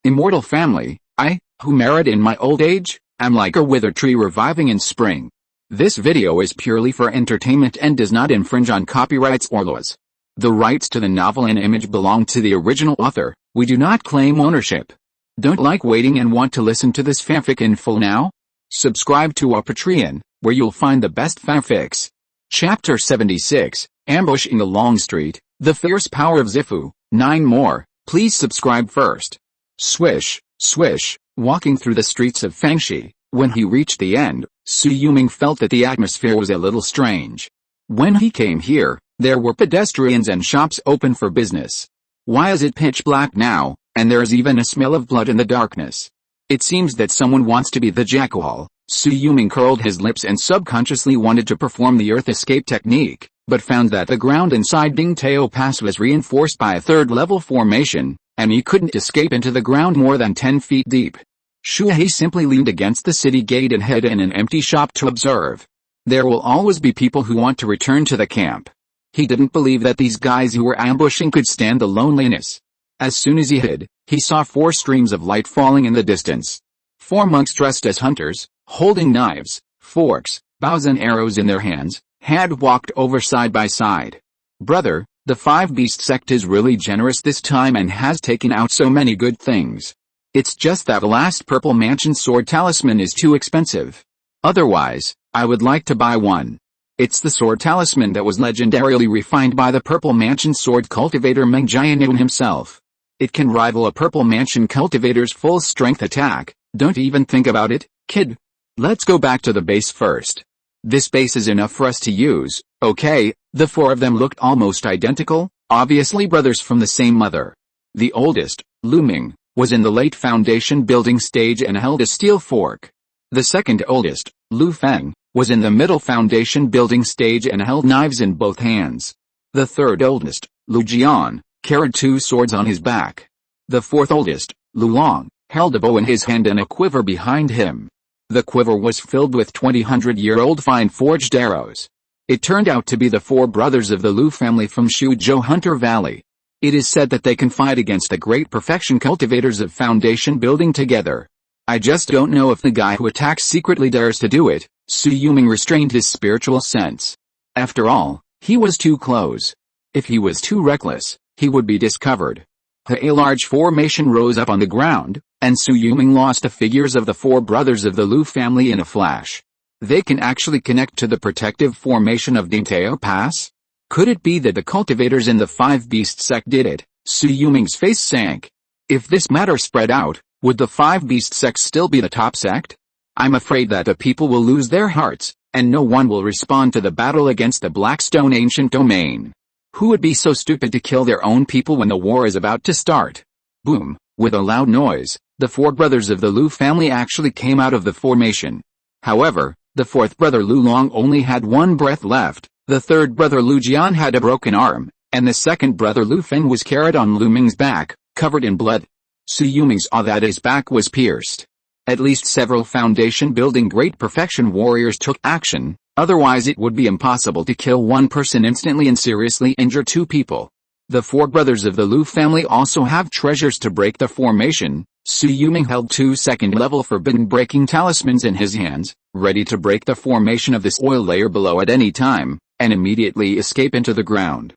Immortal family, I, who merit in my old age, am like a withered tree reviving in spring. This video is purely for entertainment and does not infringe on copyrights or laws. The rights to the novel and image belong to the original author. We do not claim ownership. Don't like waiting and want to listen to this fanfic in full now? Subscribe to our Patreon, where you'll find the best fanfics. Chapter 76, Ambush in the Long Street, The Fierce Power of Zifu, 9 more. Please subscribe first. Swish, swish, walking through the streets of Fangxi. When he reached the end, Su Yuming felt that the atmosphere was a little strange. When he came here, there were pedestrians and shops open for business. Why is it pitch black now, and there is even a smell of blood in the darkness? It seems that someone wants to be the jackal. Su Yuming curled his lips and subconsciously wanted to perform the earth escape technique, but found that the ground inside Dingtao Pass was reinforced by a third-level formation, and he couldn't escape into the ground more than 10 feet deep. Shui simply leaned against the city gate and hid in an empty shop to observe. There will always be people who want to return to the camp. He didn't believe that these guys who were ambushing could stand the loneliness. As soon as he hid, he saw 4 streams of light falling in the distance. 4 monks dressed as hunters, holding knives, forks, bows and arrows in their hands, had walked over side by side. Brother, the 5 Beast sect is really generous this time and has taken out so many good things. It's just that the last Purple Mansion sword talisman is too expensive. Otherwise, I would like to buy one. It's the sword talisman that was legendarily refined by the Purple Mansion sword cultivator Meng Jianun himself. It can rival a Purple Mansion cultivator's full strength attack. Don't even think about it, kid. Let's go back to the base first. This base is enough for us to use, okay? The 4 of them looked almost identical, obviously brothers from the same mother. The oldest, Lu Ming, was in the late foundation building stage and held a steel fork. The second oldest, Lu Feng, was in the middle foundation building stage and held knives in both hands. The third oldest, Lu Jian, carried 2 swords on his back. The fourth oldest, Lu Long, held a bow in his hand and a quiver behind him. The quiver was filled with 200-year-old fine forged arrows. It turned out to be the 4 brothers of the Lu family from Shuzhou Hunter Valley. It is said that they can fight against the great perfection cultivators of foundation building together. I just don't know if the guy who attacks secretly dares to do it. Su Yuming restrained his spiritual sense. After all, he was too close. If he was too reckless, he would be discovered. A large formation rose up on the ground, and Su Yuming lost the figures of the 4 brothers of the Lu family in a flash. They can actually connect to the protective formation of Dingtao Pass? Could it be that the cultivators in the 5 Beast sect did it? Su Yuming's face sank. If this matter spread out, would the 5 Beast sect still be the top sect? I'm afraid that the people will lose their hearts, and no one will respond to the battle against the Blackstone ancient domain. Who would be so stupid to kill their own people when the war is about to start? Boom! With a loud noise, the 4 brothers of the Lu family actually came out of the formation. However, the 4th brother Lu Long only had 1 breath left, the 3rd brother Lu Jian had a broken arm, and the 2nd brother Lu Feng was carried on Lu Ming's back, covered in blood. Su Yuming saw that his back was pierced. At least several foundation building great perfection warriors took action, otherwise it would be impossible to kill 1 person instantly and seriously injure 2 people. The 4 brothers of the Lu family also have treasures to break the formation. Su Yuming held 2 second-level forbidden breaking talismans in his hands, ready to break the formation of this oil layer below at any time, and immediately escape into the ground.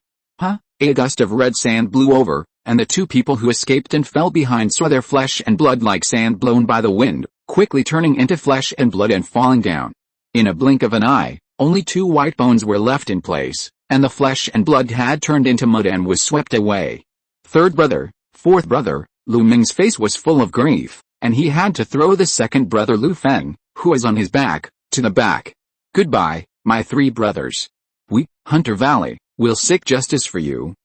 A gust of red sand blew over, and the 2 people who escaped and fell behind saw their flesh and blood like sand blown by the wind, quickly turning into flesh and blood and falling down. In a blink of an eye, only 2 white bones were left in place, and the flesh and blood had turned into mud and was swept away. 3rd brother, 4th brother, Lu Ming's face was full of grief, and he had to throw the 2nd brother Lu Feng, who was on his back, to the back. Goodbye, my 3 brothers. We, Hunter Valley, will seek justice for you.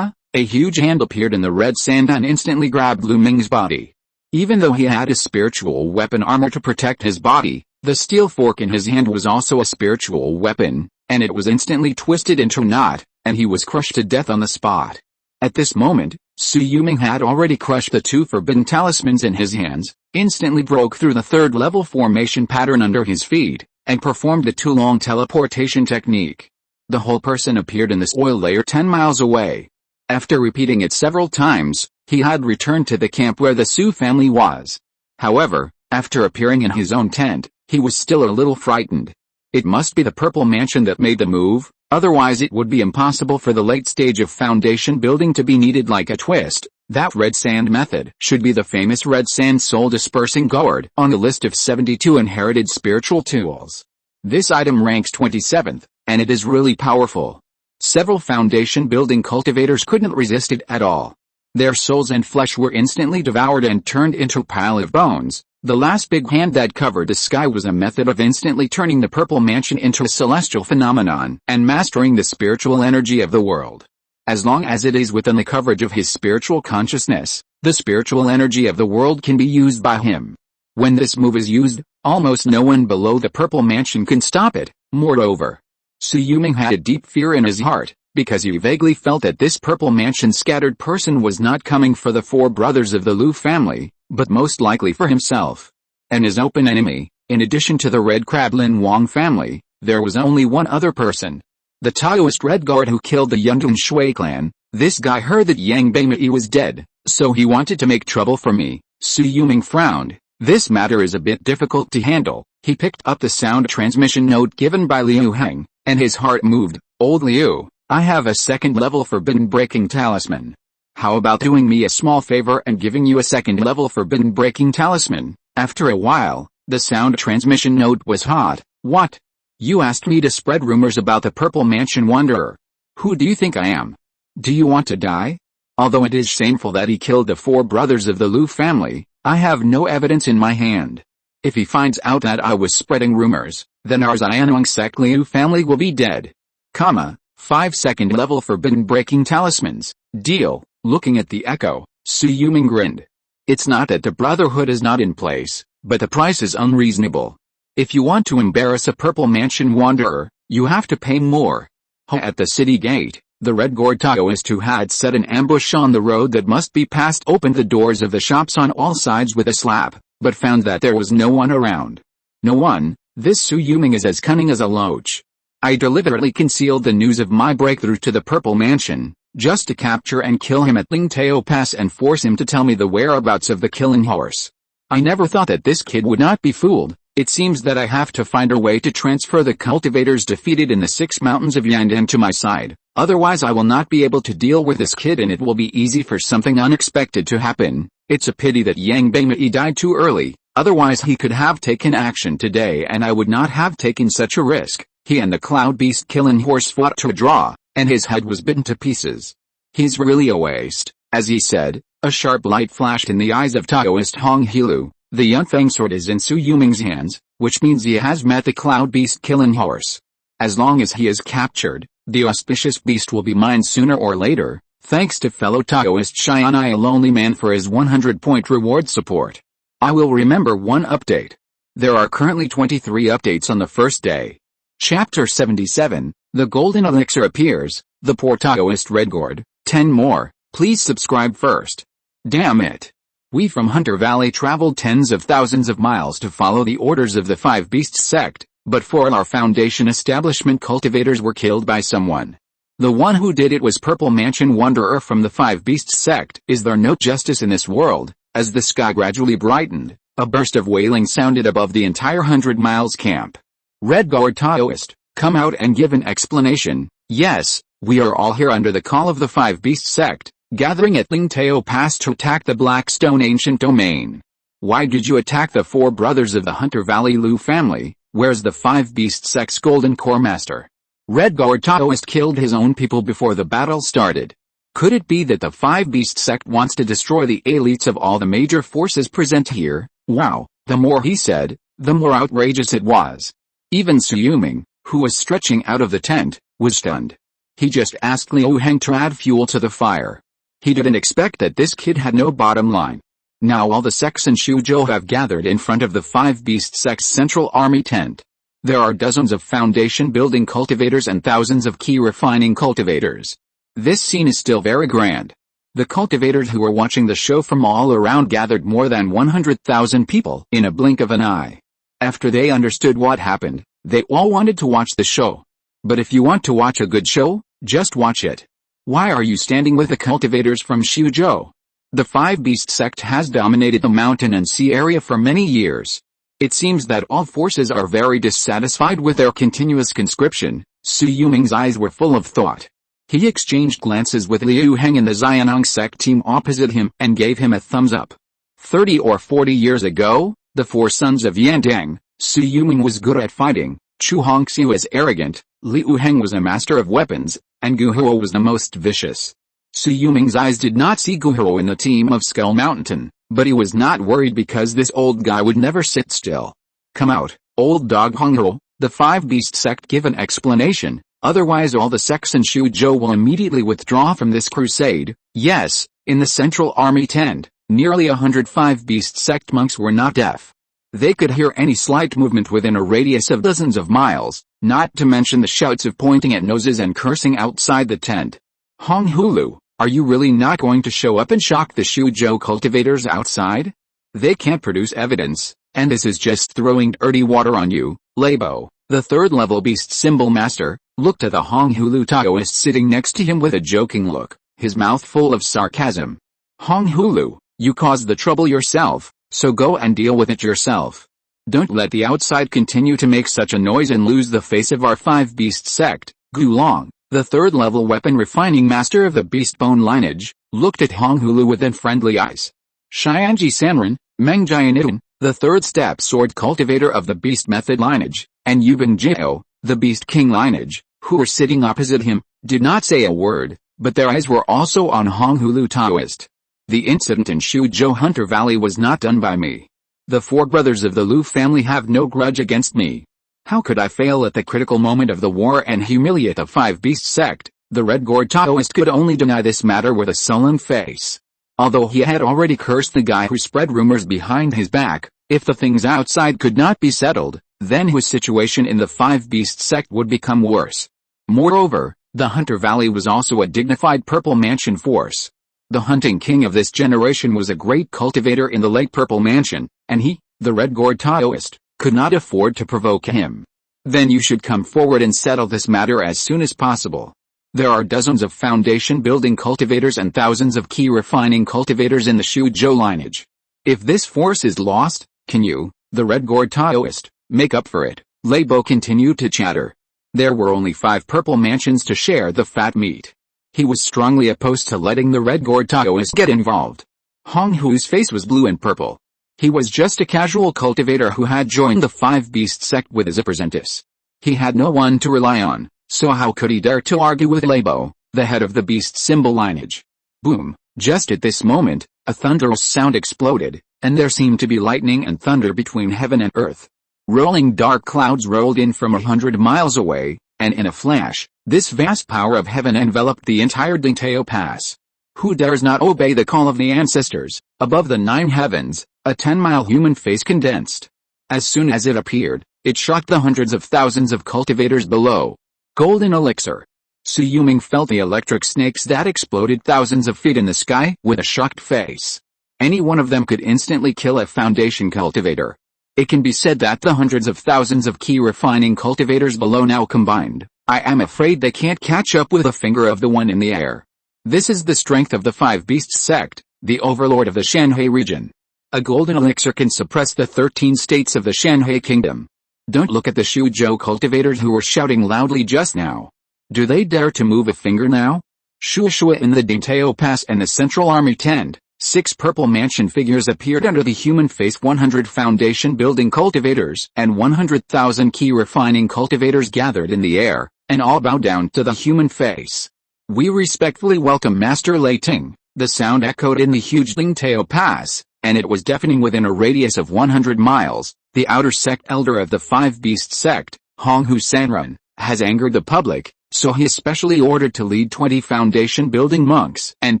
A huge hand appeared in the red sand and instantly grabbed Lu Ming's body. Even though he had his spiritual weapon armor to protect his body, the steel fork in his hand was also a spiritual weapon, and it was instantly twisted into a knot, and he was crushed to death on the spot. At this moment, Su Yuming had already crushed the 2 forbidden talismans in his hands, instantly broke through the 3rd-level formation pattern under his feet, and performed the Tu-Long teleportation technique. The whole person appeared in this oil layer 10 miles away. After repeating it several times, He had returned to the camp where the Su family was. However, after appearing in his own tent, he was still a little frightened. It must be the purple mansion that made the move, otherwise it would be impossible for the late stage of foundation building to be needed like a twist. That red sand method should be the famous red sand soul dispersing gourd on the list of 72 inherited spiritual tools. This item ranks 27th, and it is really powerful. Several foundation building cultivators couldn't resist it at all. Their souls and flesh were instantly devoured and turned into a pile of bones. The last big hand that covered the sky was a method of instantly turning the purple mansion into a celestial phenomenon and mastering the spiritual energy of the world. As long as it is within the coverage of his spiritual consciousness, the spiritual energy of the world can be used by him. When this move is used, almost no one below the purple mansion can stop it. Moreover, Su Yulong had a deep fear in his heart, because he vaguely felt that this purple mansion scattered person was not coming for the 4 brothers of the Lu family, but most likely for himself. And his open enemy, in addition to the Red Crab Lin Wang family, there was only one other person. The Taoist Red Guard who killed the Yandang Shui clan. This guy heard that Yang Beimei was dead, so he wanted to make trouble for me. Su Yulong frowned. This matter is a bit difficult to handle. He picked up the sound transmission note given by Liu Heng, and his heart moved. Old Liu, I have a 2nd level forbidden breaking talisman. How about doing me a small favor and giving you a 2nd level forbidden breaking talisman? After a while, the sound transmission note was hot. What? You asked me to spread rumors about the Purple Mansion Wanderer. Who do you think I am? Do you want to die? Although it is shameful that he killed the 4 brothers of the Lu family, I have no evidence in my hand. If he finds out that I was spreading rumors, then our Xianong sect Liu family will be dead. 5 2nd level forbidden breaking talismans. Deal. Looking at the echo, Su Yulong grinned. It's not that the brotherhood is not in place, but the price is unreasonable. If you want to embarrass a Purple Mansion Wanderer, you have to pay more. At the city gate, the Red Guard Taoist who had set an ambush on the road that must be passed opened the doors of the shops on all sides with a slap, but found that there was no one around. No one? This Su Yulong is as cunning as a loach. I deliberately concealed the news of my breakthrough to the Purple Mansion, just to capture and kill him at Lingtao Pass and force him to tell me the whereabouts of the killing horse. I never thought that this kid would not be fooled. It seems that I have to find a way to transfer the cultivators defeated in the 6 mountains of Yandang to my side, otherwise I will not be able to deal with this kid and it will be easy for something unexpected to happen. It's a pity that Yang Beimei died too early, otherwise he could have taken action today and I would not have taken such a risk. He and the Cloud Beast killing horse fought to a draw, and his head was bitten to pieces. He's really a waste, as he said. A sharp light flashed in the eyes of Taoist Hong Hilu. The Yunfeng sword is in Su Yulong's hands, which means he has met the Cloud Beast killing horse. As long as he is captured, the auspicious beast will be mine sooner or later, thanks to fellow Taoist Xianai a lonely man for his 100-point reward support. I will remember one update. There are currently 23 updates on the first day. Chapter 77, The Golden Elixir appears, the poor Taoist Red Guard, 10 more, please subscribe first. Damn it. We from Hunter Valley traveled tens of thousands of miles to follow the orders of the 5 Beasts sect, but 4 our foundation establishment cultivators were killed by someone. The one who did it was Purple Mansion Wanderer from the 5 Beasts sect. Is there no justice in this world? As the sky gradually brightened, a burst of wailing sounded above the entire 100 miles camp. Red Guard Taoist, come out and give an explanation. Yes, we are all here under the call of the 5 Beasts sect, gathering at Lingtao Pass to attack the Blackstone Ancient Domain. Why did you attack the 4 brothers of the Hunter Valley Lu family? Where's the 5 Beasts sect's Golden Core Master? Red Guard Taoist killed his own people before the battle started. Could it be that the 5 Beasts sect wants to destroy the elites of all the major forces present here? Wow, the more he said, the more outrageous it was. Even Su Yulong, who was stretching out of the tent, was stunned. He just asked Liu Heng to add fuel to the fire. He didn't expect that this kid had no bottom line. Now all the sects in Suzhou have gathered in front of the 5 Beast sect's central army tent. There are dozens of foundation building cultivators and thousands of Qi refining cultivators. This scene is still very grand. The cultivators who were watching the show from all around gathered more than 100,000 people in a blink of an eye. After they understood what happened, they all wanted to watch the show. But if you want to watch a good show, just watch it. Why are you standing with the cultivators from Suzhou? The Five Beast sect has dominated the mountain and sea area for many years. It seems that all forces are very dissatisfied with their continuous conscription. Su Yuming's eyes were full of thought. He exchanged glances with Liu Heng and the Xianong sect team opposite him and gave him a thumbs up. 30 or 40 years ago, the four sons of Yandang, Su Yuming was good at fighting, Chu Hongxi was arrogant, Liu Heng was a master of weapons, and Gu Huo was the most vicious. Su Yuming's eyes did not see Gu Huo in the team of Skull Mountain, but he was not worried because this old guy would never sit still. Come out, old dog Hong Huo, the Five Beast sect give an explanation, otherwise all the sects in Shuzhou will immediately withdraw from this crusade. Yes, in the central army tent, nearly 100 Five Beast sect monks were not deaf. They could hear any slight movement within a radius of dozens of miles, not to mention the shouts of pointing at noses and cursing outside the tent. Hong Hulu, are you really not going to show up and shock the Shuzhou cultivators outside? They can't produce evidence, and this is just throwing dirty water on you. Labo, the third-level beast symbol master, looked at the Hong Hulu Taoist sitting next to him with a joking look, his mouth full of sarcasm. Hong Hulu, you caused the trouble yourself, so go and deal with it yourself. Don't let the outside continue to make such a noise and lose the face of our Five Beast sect. Gulong, the third-level weapon refining master of the Beast Bone lineage, looked at Hong Hulu with unfriendly eyes. Xianji Sanren, Meng Jianidan, the third-step sword cultivator of the Beast Method lineage, and Yuban Jiao, the Beast King lineage, who were sitting opposite him, did not say a word, but their eyes were also on Hong Hulu Taoist. The incident in Shuzhou Hunter Valley was not done by me. The four brothers of the Lu family have no grudge against me. How could I fail at the critical moment of the war and humiliate the Five Beast sect? The Red Gourd Taoist could only deny this matter with a sullen face. Although he had already cursed the guy who spread rumors behind his back, if the things outside could not be settled, then his situation in the Five Beast sect would become worse. Moreover, the Hunter Valley was also a dignified Purple Mansion force. The hunting king of this generation was a great cultivator in the late Purple Mansion, and he, the Red Gourd Taoist, could not afford to provoke him. Then you should come forward and settle this matter as soon as possible. There are dozens of foundation-building cultivators and thousands of Qi refining cultivators in the Shuzhou lineage. If this force is lost, can you, the Red Gourd Taoist, make up for it? Labo continued to chatter. There were only 5 Purple Mansions to share the fat meat. He was strongly opposed to letting the Red Gourd Taoist get involved. Hong Hu's face was blue and purple. He was just a casual cultivator who had joined the Five Beast sect with his apprentice. He had no one to rely on, so how could he dare to argue with Labo, the head of the beast symbol lineage? Boom! Just at this moment, a thunderous sound exploded, and there seemed to be lightning and thunder between heaven and earth. Rolling dark clouds rolled in from 100 miles away, and in a flash, this vast power of heaven enveloped the entire Dingtao Pass. Who dares not obey the call of the ancestors? Above the 9 heavens, a 10-mile human face condensed. As soon as it appeared, it shocked the hundreds of thousands of cultivators below. Golden elixir. Su Yuming felt the electric snakes that exploded thousands of feet in the sky with a shocked face. Any one of them could instantly kill a foundation cultivator. It can be said that the hundreds of thousands of Qi refining cultivators below now combined, I am afraid they can't catch up with a finger of the one in the air. This is the strength of the Five Beasts sect, the overlord of the Shanhui region. A golden elixir can suppress the 13 states of the Shanhui kingdom. Don't look at the Shuzhou cultivators who were shouting loudly just now. Do they dare to move a finger now? Shushua in the Dingtao Pass and the Central Army tent, 6 Purple Mansion figures appeared under the human face. 100 foundation building cultivators and 100,000 Qi refining cultivators gathered in the air, and all bowed down to the human face. We respectfully welcome Master Lei Ting. The sound echoed in the huge Dingtao Pass, and it was deafening within a radius of 100 miles. The outer sect elder of the Five Beast sect, Hong Hu Sanrun, has angered the public, so he is specially ordered to lead 20 foundation-building monks and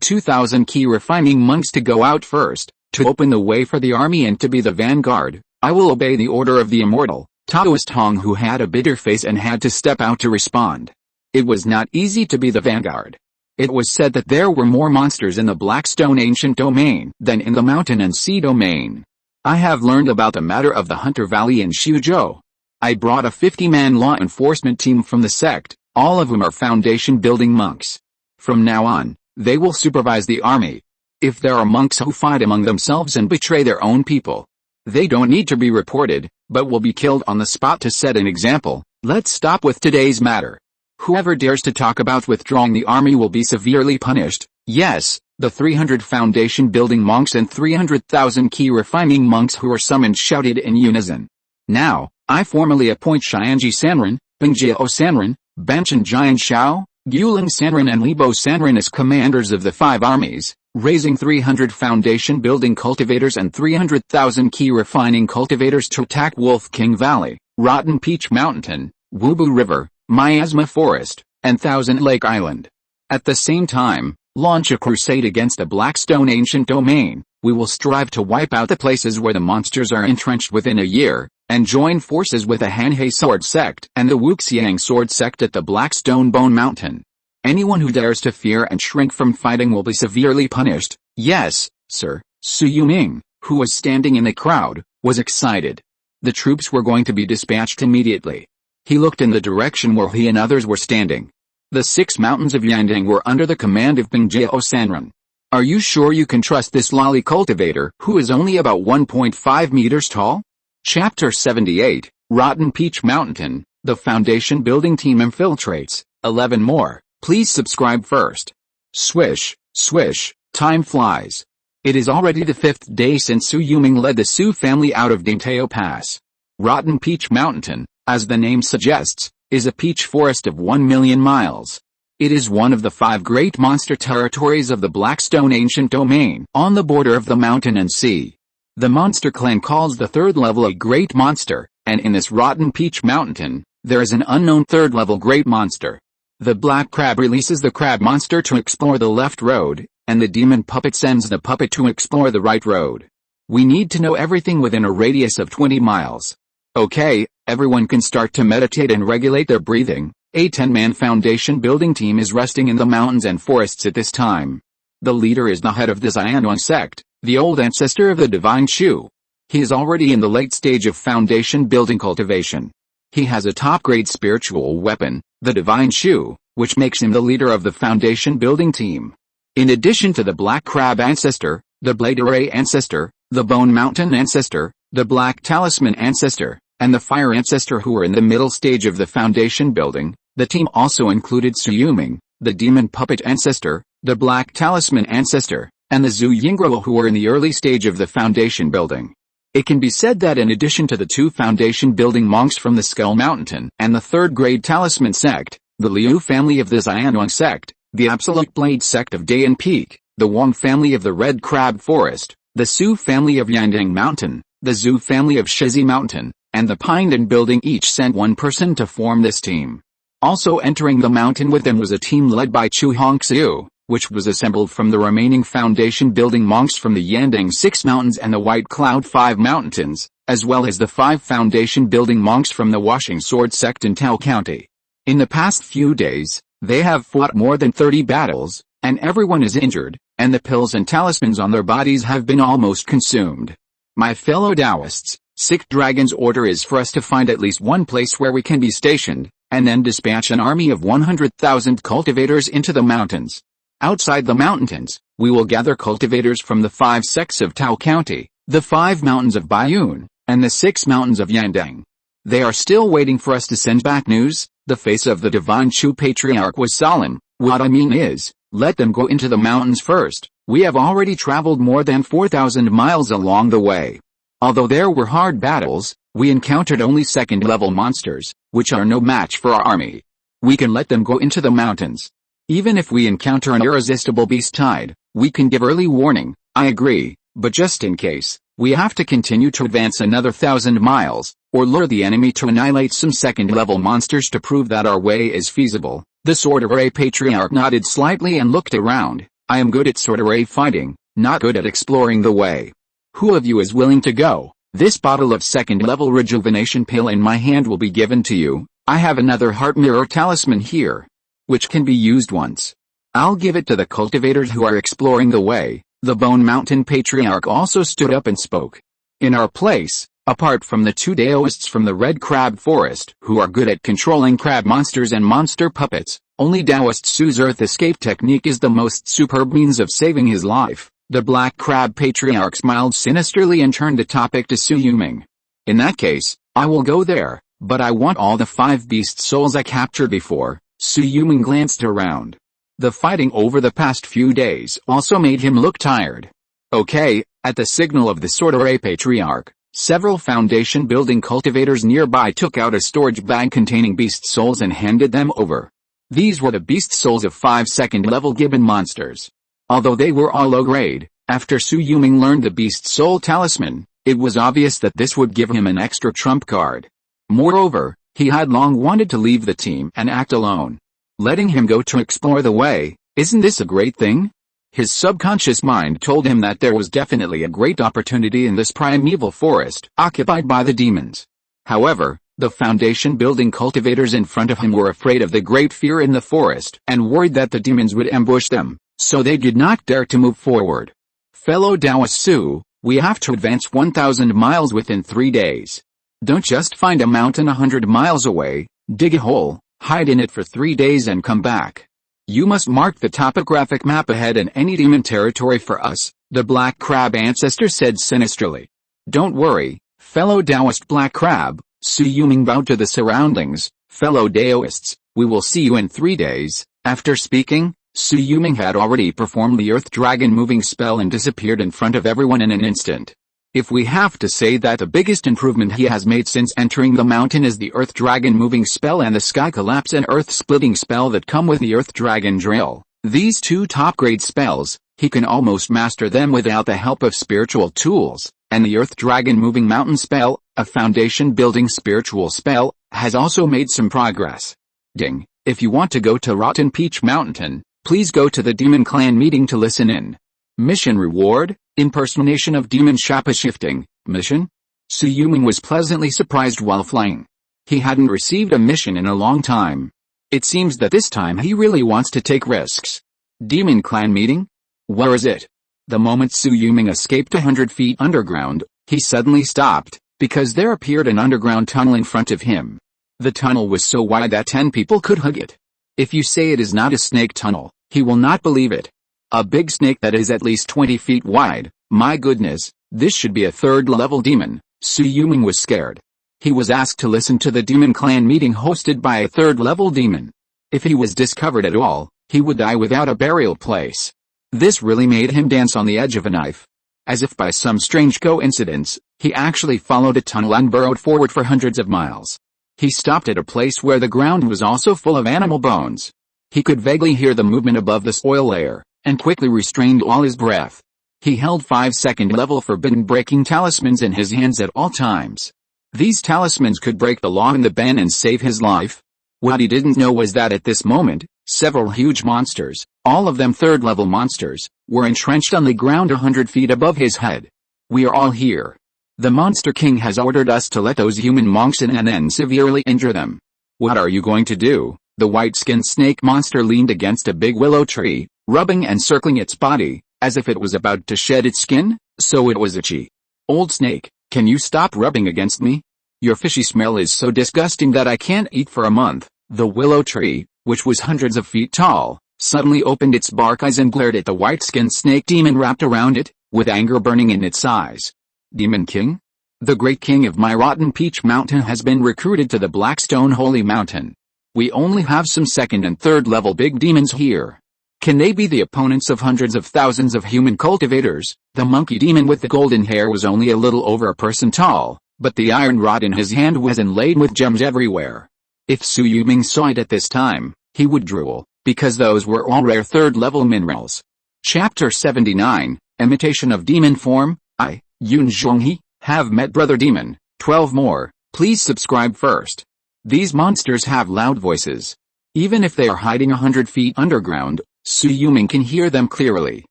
2,000 Qi refining monks to go out first, to open the way for the army and to be the vanguard. I will obey the order of the Immortal. Taoist Hong Hu had a bitter face and had to step out to respond. It was not easy to be the vanguard. It was said that there were more monsters in the Blackstone Ancient Domain than in the Mountain and Sea Domain. I have learned about the matter of the Hunter Valley in Shuzhou. I brought a 50-man law enforcement team from the sect, all of whom are foundation-building monks. From now on, they will supervise the army. If there are monks who fight among themselves and betray their own people, they don't need to be reported, but will be killed on the spot to set an example. Let's stop with today's matter. Whoever dares to talk about withdrawing the army will be severely punished. Yes, the 300 foundation building monks and 300,000 Qi refining monks who were summoned shouted in unison. Now, I formally appoint Xianji Sanren, Bingjiao Sanren, Banshan Jian Shao, Guling Sanren and Libo Sanren as commanders of the 5 armies, raising 300 foundation building cultivators and 300,000 Qi refining cultivators to attack Wolf King Valley, Rotten Peach Mountain, Wubu River, Miasma Forest, and Thousand Lake Island. At the same time, launch a crusade against the Blackstone Ancient Domain. We will strive to wipe out the places where the monsters are entrenched within a year, and join forces with the Hanhei Sword Sect and the Wuxiang Sword Sect at the Blackstone Bone Mountain. Anyone who dares to fear and shrink from fighting will be severely punished. Yes, sir. Su Yuming, who was standing in the crowd, was excited. The troops were going to be dispatched immediately. He looked in the direction where he and others were standing. The 6 mountains of Yandang were under the command of Bingjiao Sanren. Are you sure you can trust this lolly cultivator who is only about 1.5 meters tall? Chapter 78, Rotten Peach Mountain, the foundation building team infiltrates. 11 more. Please subscribe first. Swish, swish, time flies. It is already the 5th day since Su Yuming led the Su family out of Dingtao Pass. Rotten Peach Mountain, as the name suggests, is a peach forest of 1 million miles. It is one of the 5 great monster territories of the Blackstone Ancient Domain, on the border of the mountain and sea. The monster clan calls the 3rd level a great monster, and in this Rotten Peach Mountain, there is an unknown 3rd level great monster. The black crab releases the crab monster to explore the left road, and the demon puppet sends the puppet to explore the right road. We need to know everything within a radius of 20 miles. Okay, everyone can start to meditate and regulate their breathing. A 10-man foundation building team is resting in the mountains and forests at this time. The leader is the head of the Yandang sect, the old ancestor of the divine Shu. He is already in the late stage of foundation building cultivation. He has a top-grade spiritual weapon, the divine Shu, which makes him the leader of the foundation building team. In addition to the Black Crab ancestor, the Blade Array ancestor, the Bone Mountain ancestor, the Black Talisman ancestor, and the Fire ancestor who are in the middle stage of the foundation building, the team also included Su Yuming, the Demon Puppet ancestor, the Black Talisman ancestor, and the Zhu Yingguo who are in the early stage of the foundation building. It can be said that in addition to the 2 foundation building monks from the Skull Mountain and the 3rd grade Talisman sect, the Liu family of the Yandang sect, the Absolute Blade sect of Dayan Peak, the Wang family of the Red Crab Forest, the Su family of Yandang Mountain, the Zhu family of Shizi Mountain, and the Pinedon building each sent 1 person to form this team. Also entering the mountain with them was a team led by Chu Hongxiu, which was assembled from the remaining foundation building monks from the Yandang 6 mountains and the White Cloud 5 mountains, as well as the 5 foundation building monks from the Washing Sword sect in Tao County. In the past few days, they have fought more than 30 battles, and everyone is injured, and the pills and talismans on their bodies have been almost consumed. My fellow Taoists, Sick Dragon's order is for us to find at least one place where we can be stationed, and then dispatch an army of 100,000 cultivators into the mountains. Outside the mountains, we will gather cultivators from the 5 sects of Tao County, the 5 mountains of Baiyun, and the 6 mountains of Yandang. They are still waiting for us to send back news. The face of the divine Shu patriarch was solemn. What I mean is, let them go into the mountains first. We have already traveled more than 4,000 miles along the way. Although there were hard battles, we encountered only 2nd level monsters, which are no match for our army. We can let them go into the mountains. Even if we encounter an irresistible beast tide, we can give early warning. I agree, but just in case, we have to continue to advance another 1,000 miles, or lure the enemy to annihilate some 2nd level monsters to prove that our way is feasible. The Sword Array Patriarch nodded slightly and looked around. I am good at Sword Array fighting, not good at exploring the way. Who of you is willing to go? This bottle of 2nd level rejuvenation pill in my hand will be given to you. I have another heart mirror talisman here, which can be used once. I'll give it to the cultivators who are exploring the way. The Bone Mountain Patriarch also stood up and spoke. In our place, apart from the 2 Daoists from the Red Crab Forest who are good at controlling crab monsters and monster puppets, only Daoist Su's Earth Escape technique is the most superb means of saving his life. The Black Crab Patriarch smiled sinisterly and turned the topic to Su Yuming. In that case, I will go there, but I want all the 5 beast souls I captured before. Su Yuming glanced around. The fighting over the past few days also made him look tired. Okay, at the signal of the Sorcerer Patriarch, several foundation building cultivators nearby took out a storage bag containing beast souls and handed them over. These were the beast souls of 5 second-level gibbon monsters. Although they were all low grade, after Su Yuming learned the beast soul talisman, it was obvious that this would give him an extra trump card. Moreover, he had long wanted to leave the team and act alone. Letting him go to explore the way, isn't this a great thing? His subconscious mind told him that there was definitely a great opportunity in this primeval forest, occupied by the demons. However, the foundation building cultivators in front of him were afraid of the great fear in the forest and worried that the demons would ambush them, so they did not dare to move forward. Fellow Taoist Su, we have to advance 1,000 miles within 3 days. Don't just find a mountain 100 miles away, dig a hole, hide in it for 3 days and come back. You must mark the topographic map ahead and any demon territory for us, the Black Crab ancestor said sinisterly. Don't worry, fellow Taoist Black Crab, Su Yuming bowed to the surroundings, fellow Daoists, we will see you in 3 days. After speaking, Su Yuming had already performed the Earth Dragon moving spell and disappeared in front of everyone in an instant. If we have to say that the biggest improvement he has made since entering the mountain is the Earth Dragon moving spell and the Sky Collapse and Earth Splitting spell that come with the Earth Dragon drill, these 2 top-grade spells, he can almost master them without the help of spiritual tools, and the Earth Dragon moving mountain spell, a foundation-building spiritual spell, has also made some progress. Ding, if you want to go to Rotten Peach Mountain, please go to the Demon Clan meeting to listen in. Mission reward, impersonation of demon shapeshifting, mission? Su Yuming was pleasantly surprised while flying. He hadn't received a mission in a long time. It seems that this time he really wants to take risks. Demon Clan meeting? Where is it? The moment Su Yuming escaped 100 feet underground, he suddenly stopped, because there appeared an underground tunnel in front of him. The tunnel was so wide that 10 people could hug it. If you say it is not a snake tunnel, he will not believe it. A big snake that is at least 20 feet wide, my goodness, this should be a 3rd-level demon. Su Yuming was scared. He was asked to listen to the Demon Clan meeting hosted by a 3rd-level demon. If he was discovered at all, he would die without a burial place. This really made him dance on the edge of a knife. As if by some strange coincidence, he actually followed a tunnel and burrowed forward for hundreds of miles. He stopped at a place where the ground was also full of animal bones. He could vaguely hear the movement above the soil layer, and quickly restrained all his breath. He held 5 second-level forbidden breaking talismans in his hands at all times. These talismans could break the law in the ban and save his life. What he didn't know was that at this moment, several huge monsters, all of them 3rd-level monsters, were entrenched on the ground 100 feet above his head. We are all here. The Monster King has ordered us to let those human monks in and then severely injure them. What are you going to do? The white-skinned snake monster leaned against a big willow tree, rubbing and circling its body, as if it was about to shed its skin, so it was itchy. Old snake, can you stop rubbing against me? Your fishy smell is so disgusting that I can't eat for a month. The willow tree, which was hundreds of feet tall, suddenly opened its bark eyes and glared at the white-skinned snake demon wrapped around it, with anger burning in its eyes. Demon King? The great king of my Rotten Peach Mountain has been recruited to the Blackstone Holy Mountain. We only have some 2nd and 3rd-level big demons here. Can they be the opponents of hundreds of thousands of human cultivators? The monkey demon with the golden hair was only a little over a person tall, but the iron rod in his hand was inlaid with gems everywhere. If Su Yuming saw it at this time, he would drool, because those were all rare 3rd-level minerals. Chapter 79, Imitation of Demon Form. I, Yun Zhonghe, have met Brother Demon. 12 more, please subscribe first. These monsters have loud voices. Even if they are hiding 100 feet underground, Su Yuming can hear them clearly.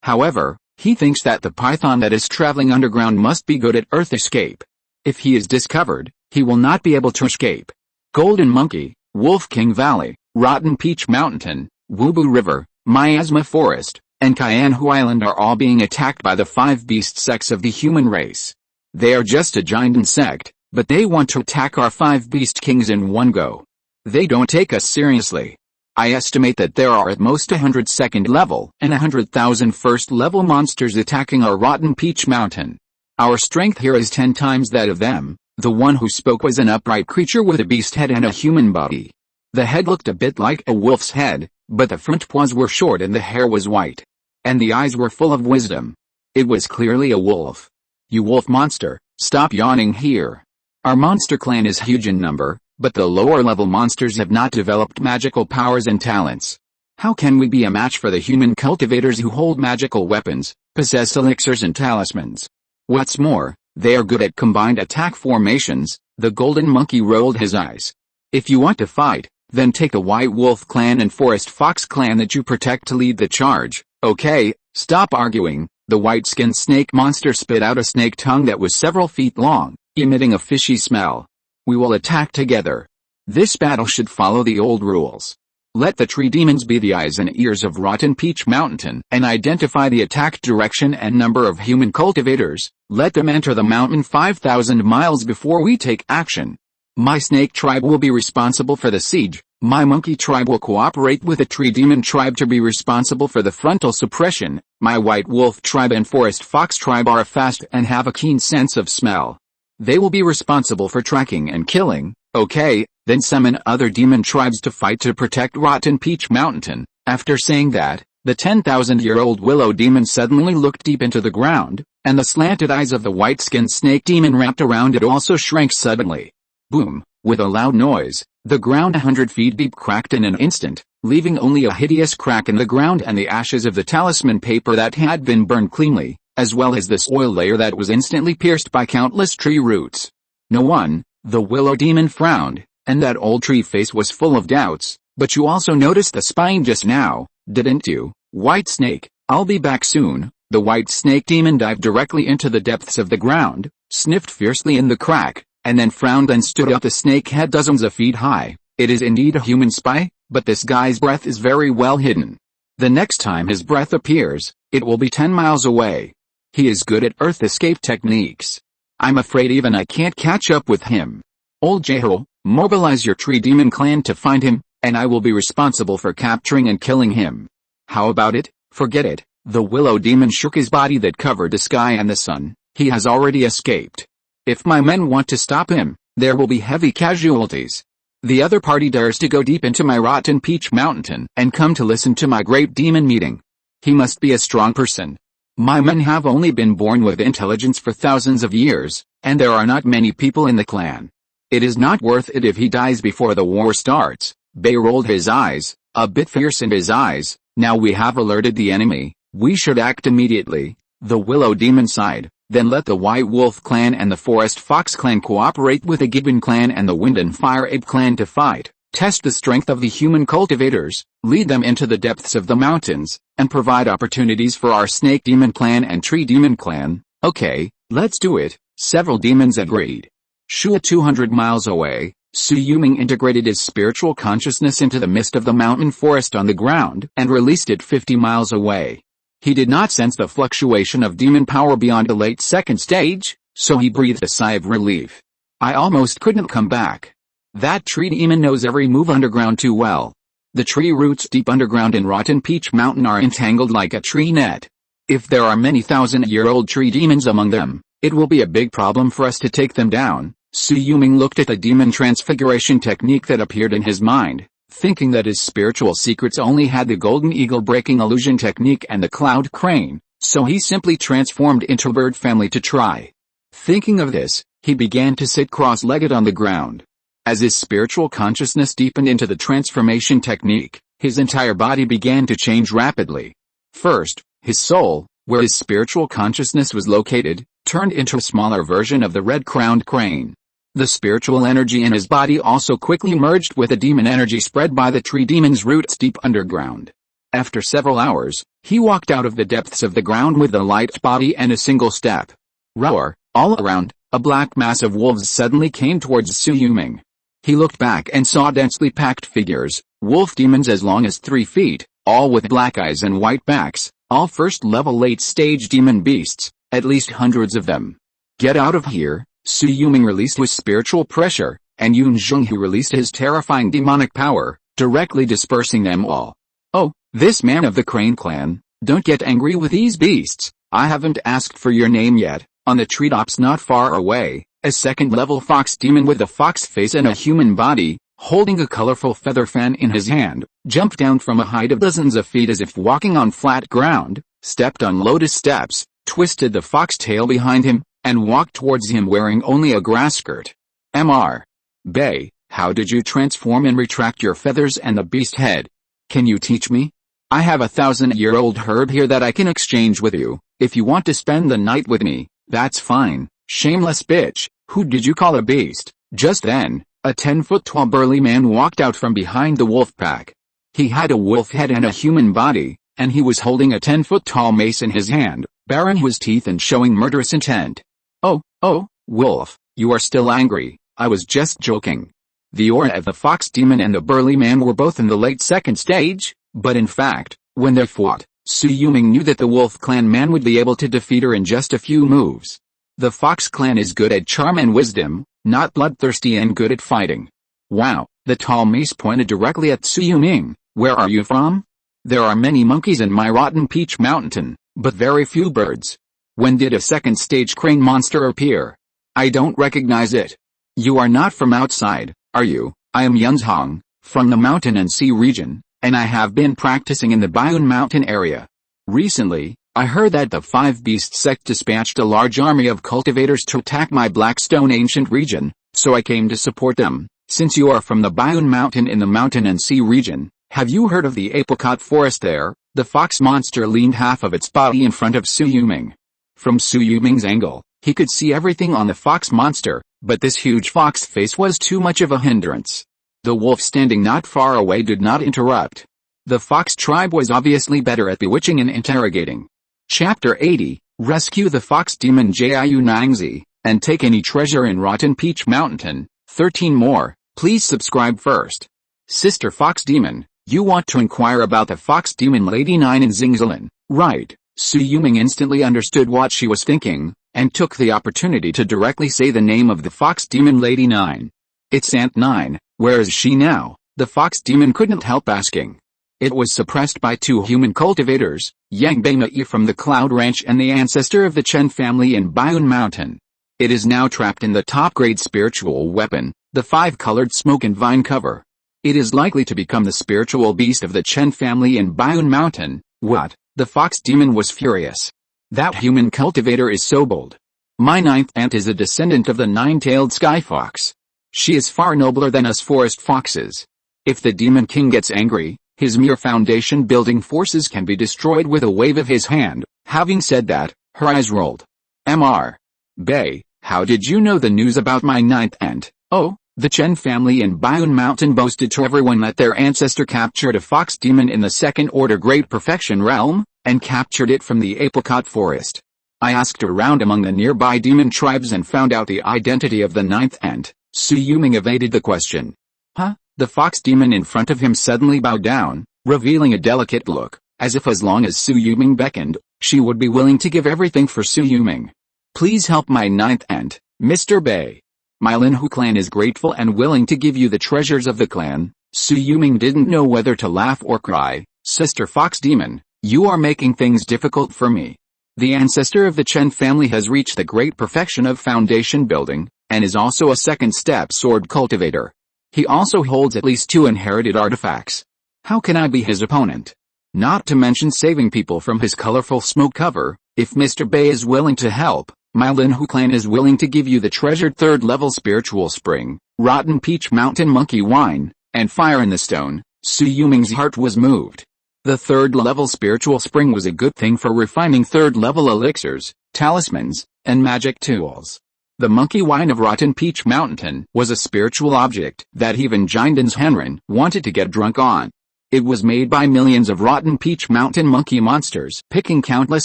However, he thinks that the python that is traveling underground must be good at earth escape. If he is discovered, he will not be able to escape. Golden Monkey, Wolf King Valley, Rotten Peach Mountain, Wubu River, Miasma Forest, and Kyanhu Island are all being attacked by the 5 beast sects of the human race. They are just a giant insect, but they want to attack our 5 beast kings in one go. They don't take us seriously. I estimate that there are at most 100 second level and 100,000 first level monsters attacking our rotten peach mountain. Our strength here is 10 times that of them. The one who spoke was an upright creature with a beast head and a human body. The head looked a bit like a wolf's head, but the front paws were short and the hair was white. And the eyes were full of wisdom. It was clearly a wolf. You wolf monster, stop yawning here. Our monster clan is huge in number, but the lower level monsters have not developed magical powers and talents. How can we be a match for the human cultivators who hold magical weapons, possess elixirs and talismans? What's more, they are good at combined attack formations. The golden monkey rolled his eyes. If you want to fight, then take the white wolf clan and forest fox clan that you protect to lead the charge. Okay, stop arguing. The white-skinned snake monster spit out a snake tongue that was several feet long, emitting a fishy smell. We will attack together. This battle should follow the old rules. Let the tree demons be the eyes and ears of Rotten Peach Mountain and identify the attack direction and number of human cultivators. Let them enter the mountain 5,000 miles before we take action. My snake tribe will be responsible for the siege. My monkey tribe will cooperate with the tree demon tribe to be responsible for the frontal suppression. My white wolf tribe and forest fox tribe are fast and have a keen sense of smell. They will be responsible for tracking and killing. Okay, then summon other demon tribes to fight to protect Rotten Peach Mountain. After saying that, the 10,000-year-old willow demon suddenly looked deep into the ground, and the slanted eyes of the white-skinned snake demon wrapped around it also shrank suddenly. Boom! With a loud noise, the ground 100 feet deep cracked in an instant, leaving only a hideous crack in the ground and the ashes of the talisman paper that had been burned cleanly, as well as the soil layer that was instantly pierced by countless tree roots. No one, the willow demon frowned, and that old tree face was full of doubts. But you also noticed the spine just now, didn't you, white snake? I'll be back soon. The white snake demon dived directly into the depths of the ground, sniffed fiercely in the crack, and then frowned and stood up. The snake had dozens of feet high. It is indeed a human spy, but this guy's breath is very well hidden. The next time his breath appears, it will be 10 miles away. He is good at earth escape techniques. I'm afraid even I can't catch up with him. Old Jeho, mobilize your tree demon clan to find him, and I will be responsible for capturing and killing him. How about it? Forget it. The willow demon shook his body that covered the sky and the sun. He has already escaped. If my men want to stop him, there will be heavy casualties. The other party dares to go deep into my Rotten Peach Mountain and come to listen to my great demon meeting. He must be a strong person. My men have only been born with intelligence for thousands of years, and there are not many people in the clan. It is not worth it if he dies before the war starts. Bay rolled his eyes, a bit fierce in his eyes. Now we have alerted the enemy. We should act immediately. The willow demon sighed. Then let the white wolf clan and the forest fox clan cooperate with the gibbon clan and the wind and fire ape clan to fight. Test the strength of the human cultivators, lead them into the depths of the mountains, and provide opportunities for our snake demon clan and tree demon clan. Okay, let's do it. Several demons agreed. Shui 200 miles away, Shui Yulong integrated his spiritual consciousness into the mist of the mountain forest on the ground and released it 50 miles away. He did not sense the fluctuation of demon power beyond the late second stage, so he breathed a sigh of relief. I almost couldn't come back. That tree demon knows every move underground too well. The tree roots deep underground in Rotten Peach Mountain are entangled like a tree net. If there are many thousand-year-old tree demons among them, it will be a big problem for us to take them down. Shui Yulong looked at the demon transfiguration technique that appeared in his mind, thinking that his spiritual secrets only had the golden eagle breaking illusion technique and the cloud crane, so he simply transformed into a bird family to try. Thinking of this, he began to sit cross-legged on the ground. As his spiritual consciousness deepened into the transformation technique, his entire body began to change rapidly. First, his soul, where his spiritual consciousness was located, turned into a smaller version of the red-crowned crane. The spiritual energy in his body also quickly merged with the demon energy spread by the tree demon's roots deep underground. After several hours, he walked out of the depths of the ground with a light body and a single step. Roar! All around, a black mass of wolves suddenly came towards Shui Yulong. He looked back and saw densely packed figures, wolf demons as long as 3 feet, all with black eyes and white backs, all first-level late-stage demon beasts, at least hundreds of them. Get out of here! Shui Yulong released his spiritual pressure, and Yun Zhonghu released his terrifying demonic power. directly dispersing them all. "Oh, this man of the Crane clan, don't get angry with these beasts. I haven't asked for your name yet." On the treetops not far away, a second-level fox demon with a fox face and a human body, holding a colorful feather fan in his hand, jumped down from a height of dozens of feet as if walking on flat ground, stepped on lotus steps, twisted the fox tail behind him, and walked towards him wearing only a grass skirt. Mr. Bay, how did you transform and retract your feathers and the beast head? Can you teach me? I have a 1,000-year-old herb here that I can exchange with you. If you want to spend the night with me, that's fine. Shameless bitch, who did you call a beast? Just then, a 10-foot-tall burly man walked out from behind the wolf pack. He had a wolf head and a human body, and he was holding a 10-foot-tall mace in his hand, baring his teeth and showing murderous intent. Oh, wolf, you are still angry. I was just joking. The aura of the fox demon and the burly man were both in the late second stage, but in fact, when they fought, Shui Yulong knew that the wolf clan man would be able to defeat her in just a few moves. The fox clan is good at charm and wisdom, not bloodthirsty and good at fighting. Wow, the tall mace pointed directly at Shui Yulong. Where are you from? There are many monkeys in my rotten peach mountain, but very few birds. When did a second stage crane monster appear? I don't recognize it. You are not from outside, are you? I am Yandang, from the mountain and sea region, and I have been practicing in the Yandang Mountain area. Recently, I heard that the Five Beast sect dispatched a large army of cultivators to attack my Blackstone ancient region, so I came to support them. Since you are from the Yandang Mountain in the mountain and sea region, have you heard of the apricot forest there? The fox monster leaned half of its body in front of Shui Yulong. From Shui Yulong's angle, he could see everything on the fox monster, but this huge fox face was too much of a hindrance. The wolf standing not far away did not interrupt. The fox tribe was obviously better at bewitching and interrogating. Chapter 80, Rescue the Fox Demon Jiu Nangzi, and take any treasure in Rotten Peach Mountain. 13 more, please subscribe first. Sister Fox Demon, you want to inquire about the Fox Demon Lady 9 in Xingzilin, right? Shui Yulong instantly understood what she was thinking, and took the opportunity to directly say the name of the Fox Demon Lady 9. It's Aunt 9, where is she now? The Fox Demon couldn't help asking. It was suppressed by two human cultivators, Yandang Mountains from the Cloud Ranch and the ancestor of the Chen family in Yandang Mountain. It is now trapped in the top-grade spiritual weapon, the five-colored smoke and vine cover. It is likely to become the spiritual beast of the Chen family in Yandang Mountain. What? The Fox Demon was furious. That human cultivator is so bold. My ninth aunt is a descendant of the nine-tailed sky fox. She is far nobler than us forest foxes. If the Demon King gets angry, his mere foundation-building forces can be destroyed with a wave of his hand. Having said that, her eyes rolled. Mr. Bay, how did you know the news about my ninth aunt? Oh, the Chen family in Yandang Mountain boasted to everyone that their ancestor captured a fox demon in the second-order Great Perfection realm, and captured it from the apricot forest. I asked around among the nearby demon tribes and found out the identity of the ninth aunt. Shui Yulong evaded the question. Huh? The fox demon in front of him suddenly bowed down, revealing a delicate look, as if as long as Shui Yulong beckoned, she would be willing to give everything for Shui Yulong. Please help my ninth aunt, Mr. Bay. My Linhu clan is grateful and willing to give you the treasures of the clan. Shui Yulong didn't know whether to laugh or cry. Sister Fox Demon, you are making things difficult for me. The ancestor of the Chen family has reached the great perfection of foundation building, and is also a second-step sword cultivator. He also holds at least 2 inherited artifacts. How can I be his opponent? Not to mention saving people from his colorful smoke cover. If Mr. Bay is willing to help, my Linhu clan is willing to give you the treasured third-level spiritual spring, rotten peach mountain monkey wine, and fire in the stone. Shui Yulong's heart was moved. The third-level spiritual spring was a good thing for refining third-level elixirs, talismans, and magic tools. The monkey wine of rotten peach mountain was a spiritual object that even Jindan's Henrin wanted to get drunk on. It was made by millions of rotten peach mountain monkey monsters, picking countless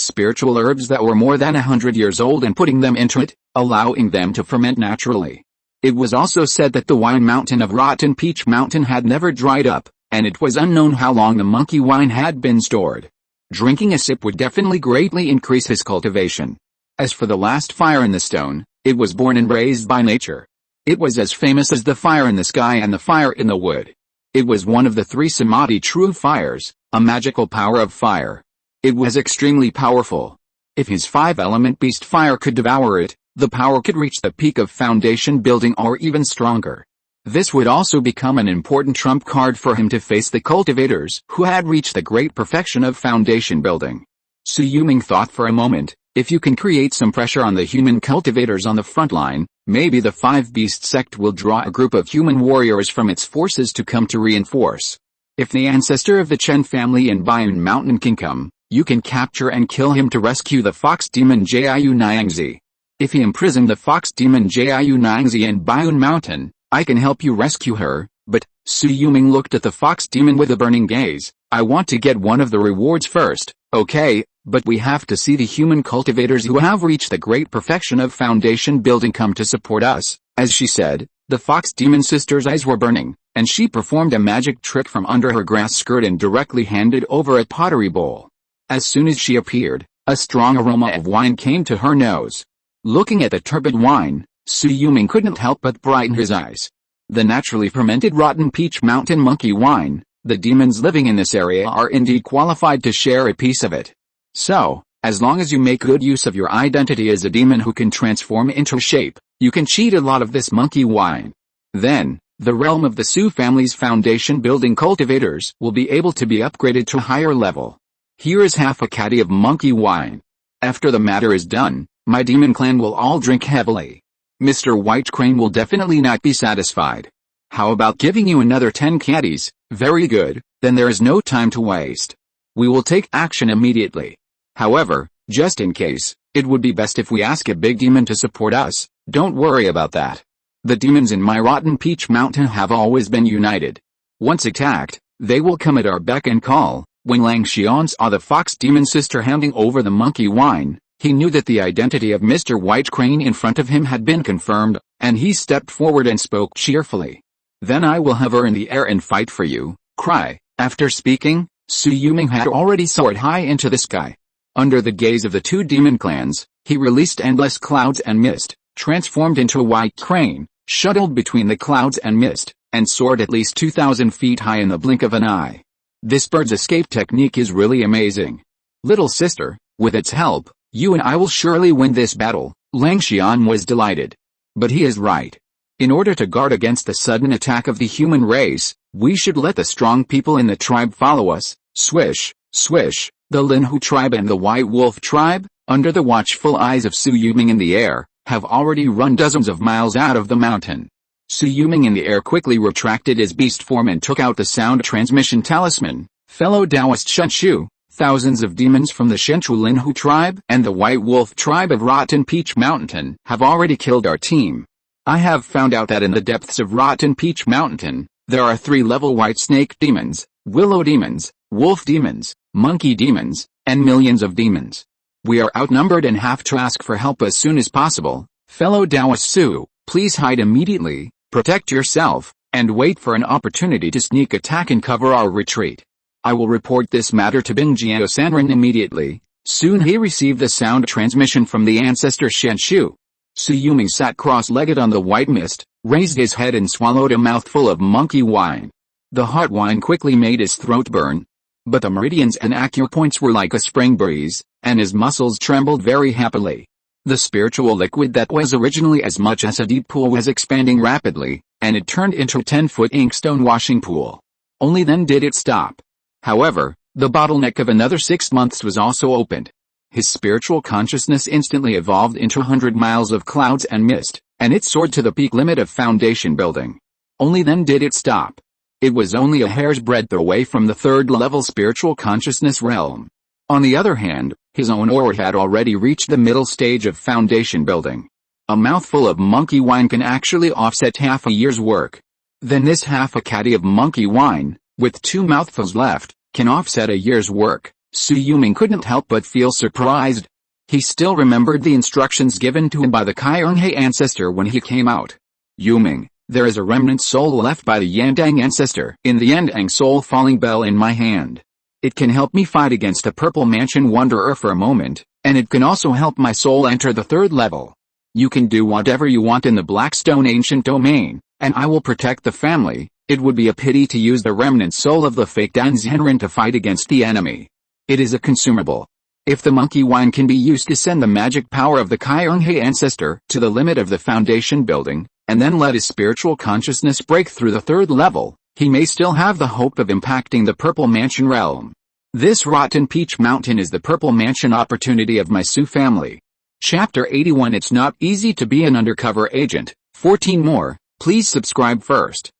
spiritual herbs that were more than 100 years old and putting them into it, allowing them to ferment naturally. It was also said that the wine mountain of rotten peach mountain had never dried up, and it was unknown how long the monkey wine had been stored. Drinking a sip would definitely greatly increase his cultivation. As for the last fire in the stone, it was born and raised by nature. It was as famous as the fire in the sky and the fire in the wood. It was one of the 3 Samadhi true fires, a magical power of fire. It was extremely powerful. If his 5-element beast fire could devour it, the power could reach the peak of foundation building or even stronger. This would also become an important trump card for him to face the cultivators who had reached the great perfection of foundation building. Su Yuming thought for a moment, if you can create some pressure on the human cultivators on the front line, maybe the 5-beast sect will draw a group of human warriors from its forces to come to reinforce. If the ancestor of the Chen family in Yandang Mountain can come, you can capture and kill him to rescue the fox demon Jiu Niangzi. If he imprisoned the fox demon Jiu Niangzi in Yandang Mountain, I can help you rescue her. But, Su Yuming looked at the fox demon with a burning gaze, I want to get one of the rewards first, okay, but we have to see the human cultivators who have reached the great perfection of foundation building come to support us. As she said, the fox demon sister's eyes were burning, and she performed a magic trick from under her grass skirt and directly handed over a pottery bowl. As soon as she appeared, a strong aroma of wine came to her nose. Looking at the turbid wine, Su Yuming couldn't help but brighten his eyes. The naturally fermented rotten peach mountain monkey wine, the demons living in this area are indeed qualified to share a piece of it. So, as long as you make good use of your identity as a demon who can transform into shape, you can cheat a lot of this monkey wine. Then, the realm of the Su family's foundation building cultivators will be able to be upgraded to a higher level. Here is half a caddy of monkey wine. After the matter is done, my demon clan will all drink heavily. Mr. White Crane will definitely not be satisfied. How about giving you another 10 caddies? Very good, then there is no time to waste. We will take action immediately. However, just in case, it would be best if we ask a big demon to support us. Don't worry about that. The demons in my rotten peach mountain have always been united. Once attacked, they will come at our beck and call. When Lang Xian saw the fox demon sister handing over the monkey wine, he knew that the identity of Mr. White Crane in front of him had been confirmed, and he stepped forward and spoke cheerfully. Then I will hover in the air and fight for you, cry. After speaking, Su Yuming had already soared high into the sky. Under the gaze of the 2 demon clans, he released endless clouds and mist, transformed into a white crane, shuttled between the clouds and mist, and soared at least 2,000 feet high in the blink of an eye. This bird's escape technique is really amazing. Little sister, with its help, you and I will surely win this battle. Lang Xian was delighted. But he is right. In order to guard against the sudden attack of the human race, we should let the strong people in the tribe follow us. Swish, swish, the Linhu tribe and the White Wolf tribe, under the watchful eyes of Su Yuming in the air, have already run dozens of miles out of the mountain. Su Yuming in the air quickly retracted his beast form and took out the sound transmission talisman. Fellow Taoist Shenshu, thousands of demons from the Shenshu Linhu tribe and the White Wolf tribe of Rotten Peach Mountain have already killed our team. I have found out that in the depths of Rotten Peach Mountain, there are 3-level white snake demons, willow demons, wolf demons, monkey demons, and millions of demons. We are outnumbered and have to ask for help as soon as possible. Fellow Taoist Su, please hide immediately, protect yourself, and wait for an opportunity to sneak attack and cover our retreat. I will report this matter to Bingjiao Sanren immediately. Soon he received the sound transmission from the ancestor Shenshu. Su Yuming sat cross-legged on the white mist, raised his head and swallowed a mouthful of monkey wine. The hot wine quickly made his throat burn. But the meridians and acupoints were like a spring breeze, and his muscles trembled very happily. The spiritual liquid that was originally as much as a deep pool was expanding rapidly, and it turned into a 10-foot inkstone washing pool. Only then did it stop. However, the bottleneck of another 6 months was also opened. His spiritual consciousness instantly evolved into 100 miles of clouds and mist, and it soared to the peak limit of foundation building. Only then did it stop. It was only a hair's breadth away from the 3rd-level spiritual consciousness realm. On the other hand, his own aura had already reached the middle stage of foundation building. A mouthful of monkey wine can actually offset half a year's work. Then this half a caddy of monkey wine, with 2 mouthfuls left, can offset a year's work. Su Yuming couldn't help but feel surprised. He still remembered the instructions given to him by the Kyunghae ancestor when he came out. Yuming, there is a remnant soul left by the Yandang ancestor in the Yandang soul falling bell in my hand. It can help me fight against a purple mansion wanderer for a moment, and it can also help my soul enter the 3rd level. You can do whatever you want in the Blackstone ancient domain, and I will protect the family. It would be a pity to use the remnant soul of the fake Danzhenren to fight against the enemy. It is a consumable. If the monkey wine can be used to send the magic power of the Qi ancestor to the limit of the foundation building, and then let his spiritual consciousness break through the third level, he may still have the hope of impacting the Purple Mansion realm. This rotten peach mountain is the Purple Mansion opportunity of my Su family. Chapter 81. It's not easy to be an undercover agent. 14 more. Please subscribe first.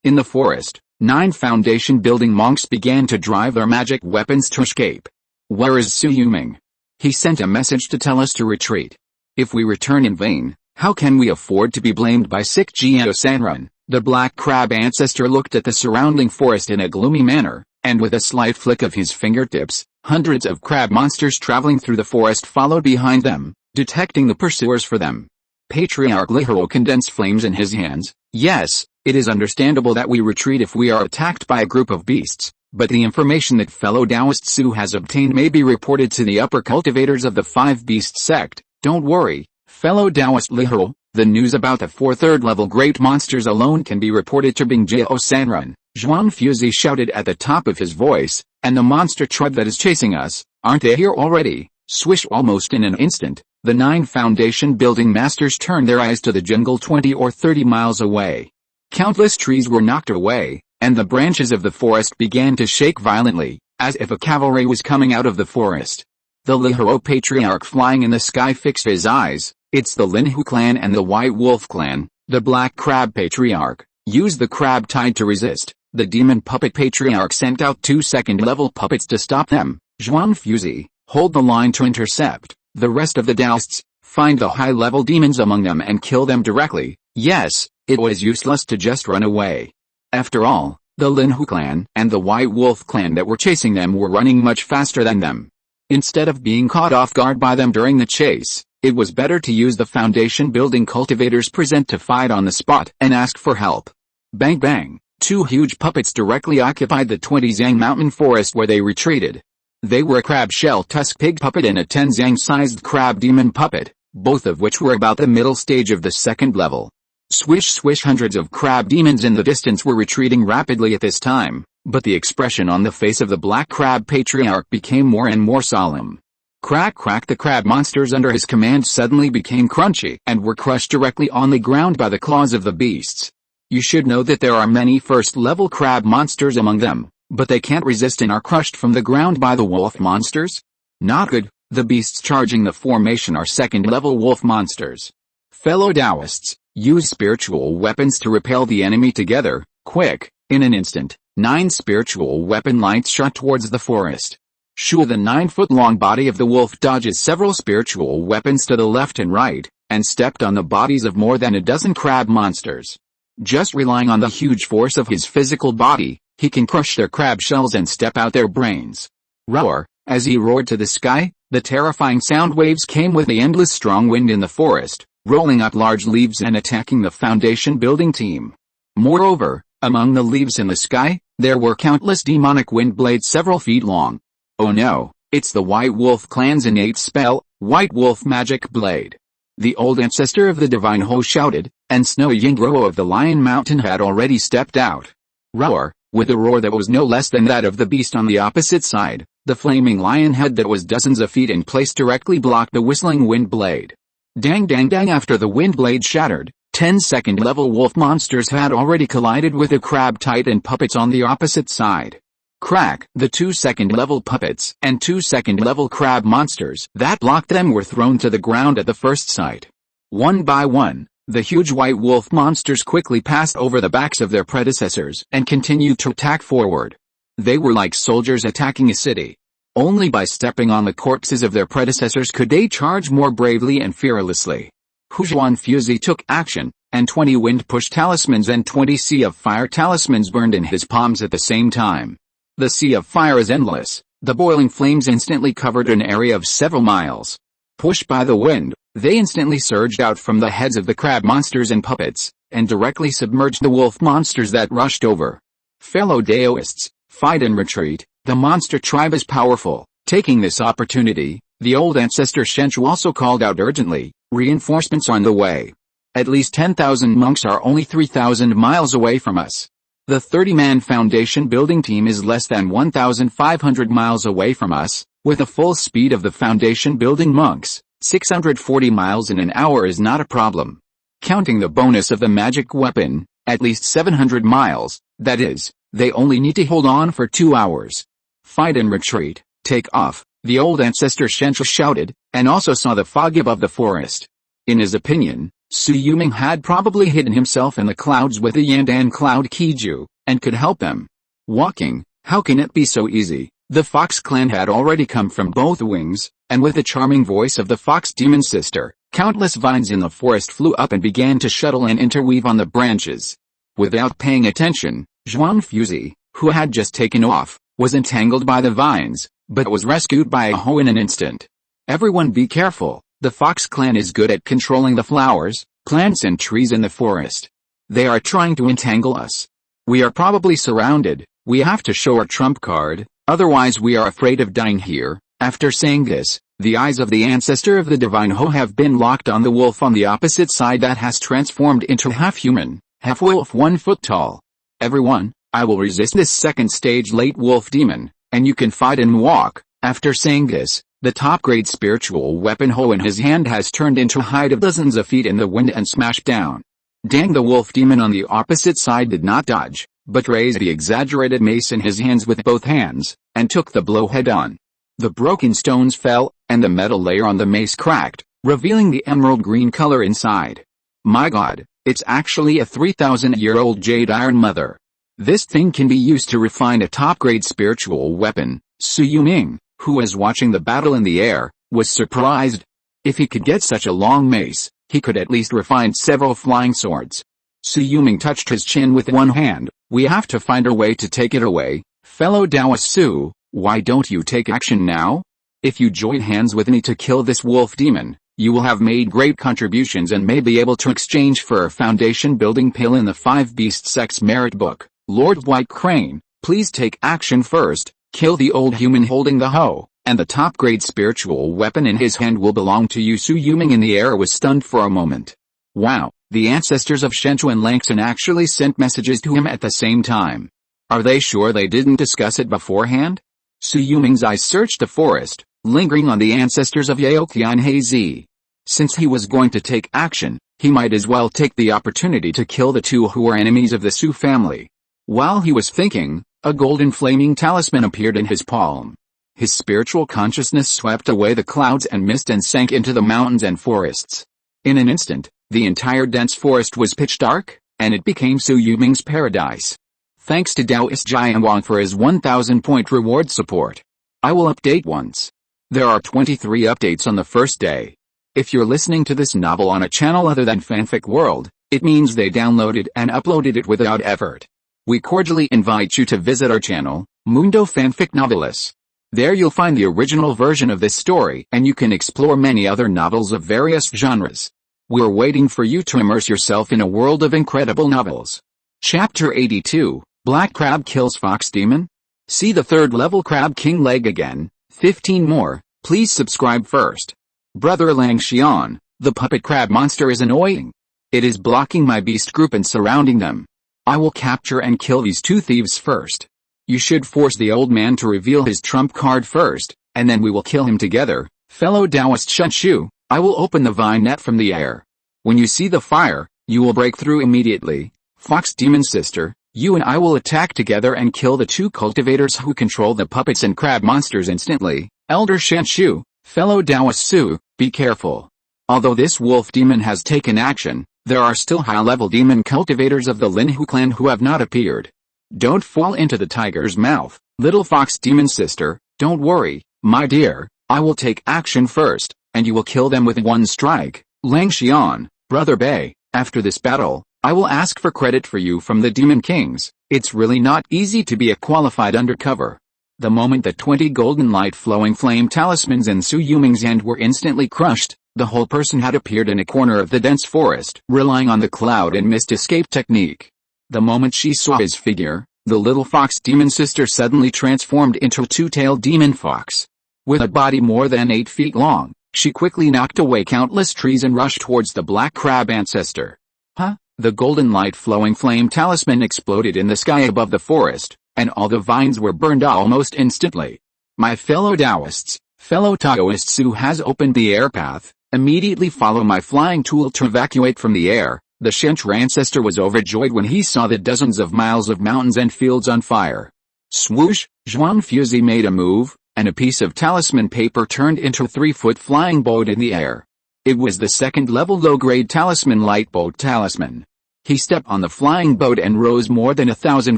In the forest, 9 foundation building monks began to drive their magic weapons to escape. Where is Su Yuming? He sent a message to tell us to retreat. If we return in vain, how can we afford to be blamed by sick Jiao Sanrun? The black crab ancestor looked at the surrounding forest in a gloomy manner, and with a slight flick of his fingertips, hundreds of crab monsters traveling through the forest followed behind them, detecting the pursuers for them. Patriarch Lihiro condensed flames in his hands. Yes, it is understandable that we retreat if we are attacked by a group of beasts, but the information that fellow Taoist Su has obtained may be reported to the upper cultivators of the Five Beast sect. Don't worry, fellow Taoist Lihiro, the news about the 4 third-level great monsters alone can be reported to Bing Jiao Sanrun. Zhuan Fuzi shouted at the top of his voice, and the monster tribe that is chasing us, aren't they here already? Swish! Almost in an instant, the 9 foundation building masters turned their eyes to the jungle 20 or 30 miles away. Countless trees were knocked away, and the branches of the forest began to shake violently, as if a cavalry was coming out of the forest. The Lihiro patriarch flying in the sky fixed his eyes. It's the Linhu clan and the White Wolf clan. The black crab patriarch used the crab tide to resist. The demon puppet patriarch sent out 2 second-level puppets to stop them. Zhuan Fuzi, hold the line to intercept. The rest of the Taoists, find the high-level demons among them and kill them directly. Yes, it was useless to just run away. After all, the Linhu clan and the White Wolf clan that were chasing them were running much faster than them. Instead of being caught off guard by them during the chase, it was better to use the foundation building cultivators present to fight on the spot and ask for help. Bang bang, 2 huge puppets directly occupied the 20 Zhang mountain forest where they retreated. They were a crab shell tusk pig puppet and a 10 Zhang-sized crab demon puppet, both of which were about the middle stage of the second level. Swish swish, hundreds of crab demons in the distance were retreating rapidly at this time, but the expression on the face of the black crab patriarch became more and more solemn. Crack crack, the crab monsters under his command suddenly became crunchy and were crushed directly on the ground by the claws of the beasts. You should know that there are many first-level crab monsters among them, but they can't resist and are crushed from the ground by the wolf monsters? Not good. The beasts charging the formation are second-level wolf monsters. Fellow Taoists, use spiritual weapons to repel the enemy together, quick. In an instant, 9 spiritual weapon lights shot towards the forest. Shu, the 9-foot-long body of the wolf, dodges several spiritual weapons to the left and right, and stepped on the bodies of more than a dozen crab monsters. Just relying on the huge force of his physical body, he can crush their crab shells and step out their brains. Roar! As he roared to the sky, the terrifying sound waves came with the endless strong wind in the forest, rolling up large leaves and attacking the foundation building team. Moreover, among the leaves in the sky, there were countless demonic wind blades several feet long. Oh no, it's the White Wolf clan's innate spell, White Wolf Magic Blade. The old ancestor of the Divine Ho shouted, and Snow Yingro of the Lion Mountain had already stepped out. Roar! With a roar that was no less than that of the beast on the opposite side, the flaming lion head that was dozens of feet in place directly blocked the whistling wind blade. Dang dang dang! After the wind blade shattered, 10 second-level wolf monsters had already collided with the crab titan puppets on the opposite side. Crack! The 2 second-level puppets and 2 second-level crab monsters that blocked them were thrown to the ground at the first sight. One by one, the huge white wolf monsters quickly passed over the backs of their predecessors and continued to attack forward. They were like soldiers attacking a city. Only by stepping on the corpses of their predecessors could they charge more bravely and fearlessly. Zhuan Fuzi took action, and 20 wind push talismans and 20 sea of fire talismans burned in his palms at the same time. The sea of fire is endless. The boiling flames instantly covered an area of several miles. Pushed by the wind, they instantly surged out from the heads of the crab monsters and puppets, and directly submerged the wolf monsters that rushed over. Fellow Taoists, fight and retreat. The monster tribe is powerful. Taking this opportunity, the old ancestor Shenshu also called out urgently, reinforcements on the way. At least 10,000 monks are only 3,000 miles away from us. The 30-man foundation building team is less than 1,500 miles away from us, with the full speed of the foundation building monks. 640 miles in an hour is not a problem. Counting the bonus of the magic weapon, at least 700 miles, that is, they only need to hold on for 2 hours. Fight and retreat, take off, the old ancestor Shenshu shouted, and also saw the fog above the forest. In his opinion, Shui Yulong had probably hidden himself in the clouds with the Yandang cloud Qiju, and could help them. Walking, how can it be so easy? The Fox clan had already come from both wings, and with the charming voice of the Fox demon sister, countless vines in the forest flew up and began to shuttle and interweave on the branches. Without paying attention, Zhuang Fuzi, who had just taken off, was entangled by the vines, but was rescued by a hoe in an instant. Everyone be careful, the Fox clan is good at controlling the flowers, plants and trees in the forest. They are trying to entangle us. We are probably surrounded, we have to show our trump card, otherwise we are afraid of dying here. After saying this, the eyes of the ancestor of the divine hoe have been locked on the wolf on the opposite side that has transformed into half-human, half-wolf 1 foot tall. Everyone, I will resist this second stage late wolf demon, and you can fight and walk. After saying this, the top-grade spiritual weapon hoe in his hand has turned into a hide of dozens of feet in the wind and smashed down. Dang, the wolf demon on the opposite side did not dodge, but raised the exaggerated mace in his hands with both hands, and took the blow head-on. The broken stones fell, and the metal layer on the mace cracked, revealing the emerald green color inside. My god, it's actually a 3,000-year-old jade iron mother. This thing can be used to refine a top-grade spiritual weapon. Shui Yulong, who was watching the battle in the air, was surprised. If he could get such a long mace, he could at least refine several flying swords. Shui Yulong touched his chin with one hand. We have to find a way to take it away. Fellow Taoist Su, why don't you take action now? If you join hands with me to kill this wolf demon, you will have made great contributions and may be able to exchange for a foundation building pill in the 5 Beast Sex Merit book. Lord White Crane, please take action first. Kill the old human holding the hoe, and the top-grade spiritual weapon in his hand will belong to you. Shui Yulong in the air was stunned for a moment. Wow, the ancestors of Shenshu and Langson actually sent messages to him at the same time. Are they sure they didn't discuss it beforehand? Shui Yulong's eyes searched the forest, lingering on the ancestors of Yaoqian and Hazi. Since he was going to take action, he might as well take the opportunity to kill the two who were enemies of the Su family. While he was thinking, a golden flaming talisman appeared in his palm. His spiritual consciousness swept away the clouds and mist and sank into the mountains and forests. In an instant, the entire dense forest was pitch dark, and it became Shui Yulong's paradise. Thanks to Taoist Jianwang for his 1,000-point reward support. I will update once. There are 23 updates on the first day. If you're listening to this novel on a channel other than Fanfic World, it means they downloaded and uploaded it without effort. We cordially invite you to visit our channel, Mundo Fanfic Novelis. There you'll find the original version of this story and you can explore many other novels of various genres. We're waiting for you to immerse yourself in a world of incredible novels. Chapter 82, Black Crab Kills Fox Demon? See the 3rd level Crab King leg again. 15 more, please subscribe first. Brother Lang Xian, the puppet crab monster is annoying. It is blocking my beast group and surrounding them. I will capture and kill these 2 thieves first. You should force the old man to reveal his trump card first, and then we will kill him together. Fellow Taoist Shenshu, I will open the vine net from the air. When you see the fire, you will break through immediately. Fox Demon Sister, you and I will attack together and kill the 2 cultivators who control the puppets and crab monsters instantly. Elder Shenshu, fellow Taoist Su, be careful. Although this wolf demon has taken action, there are still high-level demon cultivators of the Linhu clan who have not appeared. Don't fall into the tiger's mouth, little fox demon sister, don't worry, my dear, I will take action first, and you will kill them with 1 strike. Lang Xian, Brother Bei, after this battle, I will ask for credit for you from the Demon Kings. It's really not easy to be a qualified undercover. The moment the 20 golden light-flowing flame talismans in Shui Yulong's hand were instantly crushed, the whole person had appeared in a corner of the dense forest, relying on the cloud and mist escape technique. The moment she saw his figure, the little fox demon sister suddenly transformed into a 2-tailed demon fox. With a body more than 8 feet long, she quickly knocked away countless trees and rushed towards the black crab ancestor. Huh? The golden light flowing flame talisman exploded in the sky above the forest, and all the vines were burned almost instantly. My fellow Taoists who has opened the air path, immediately follow my flying tool to evacuate from the air. The Shentre ancestor was overjoyed when he saw the dozens of miles of mountains and fields on fire. Swoosh, Zhuang Fuzi made a move, and a piece of talisman paper turned into a 3-foot flying boat in the air. It was the second-level low-grade talisman light boat talisman. He stepped on the flying boat and rose more than 1,000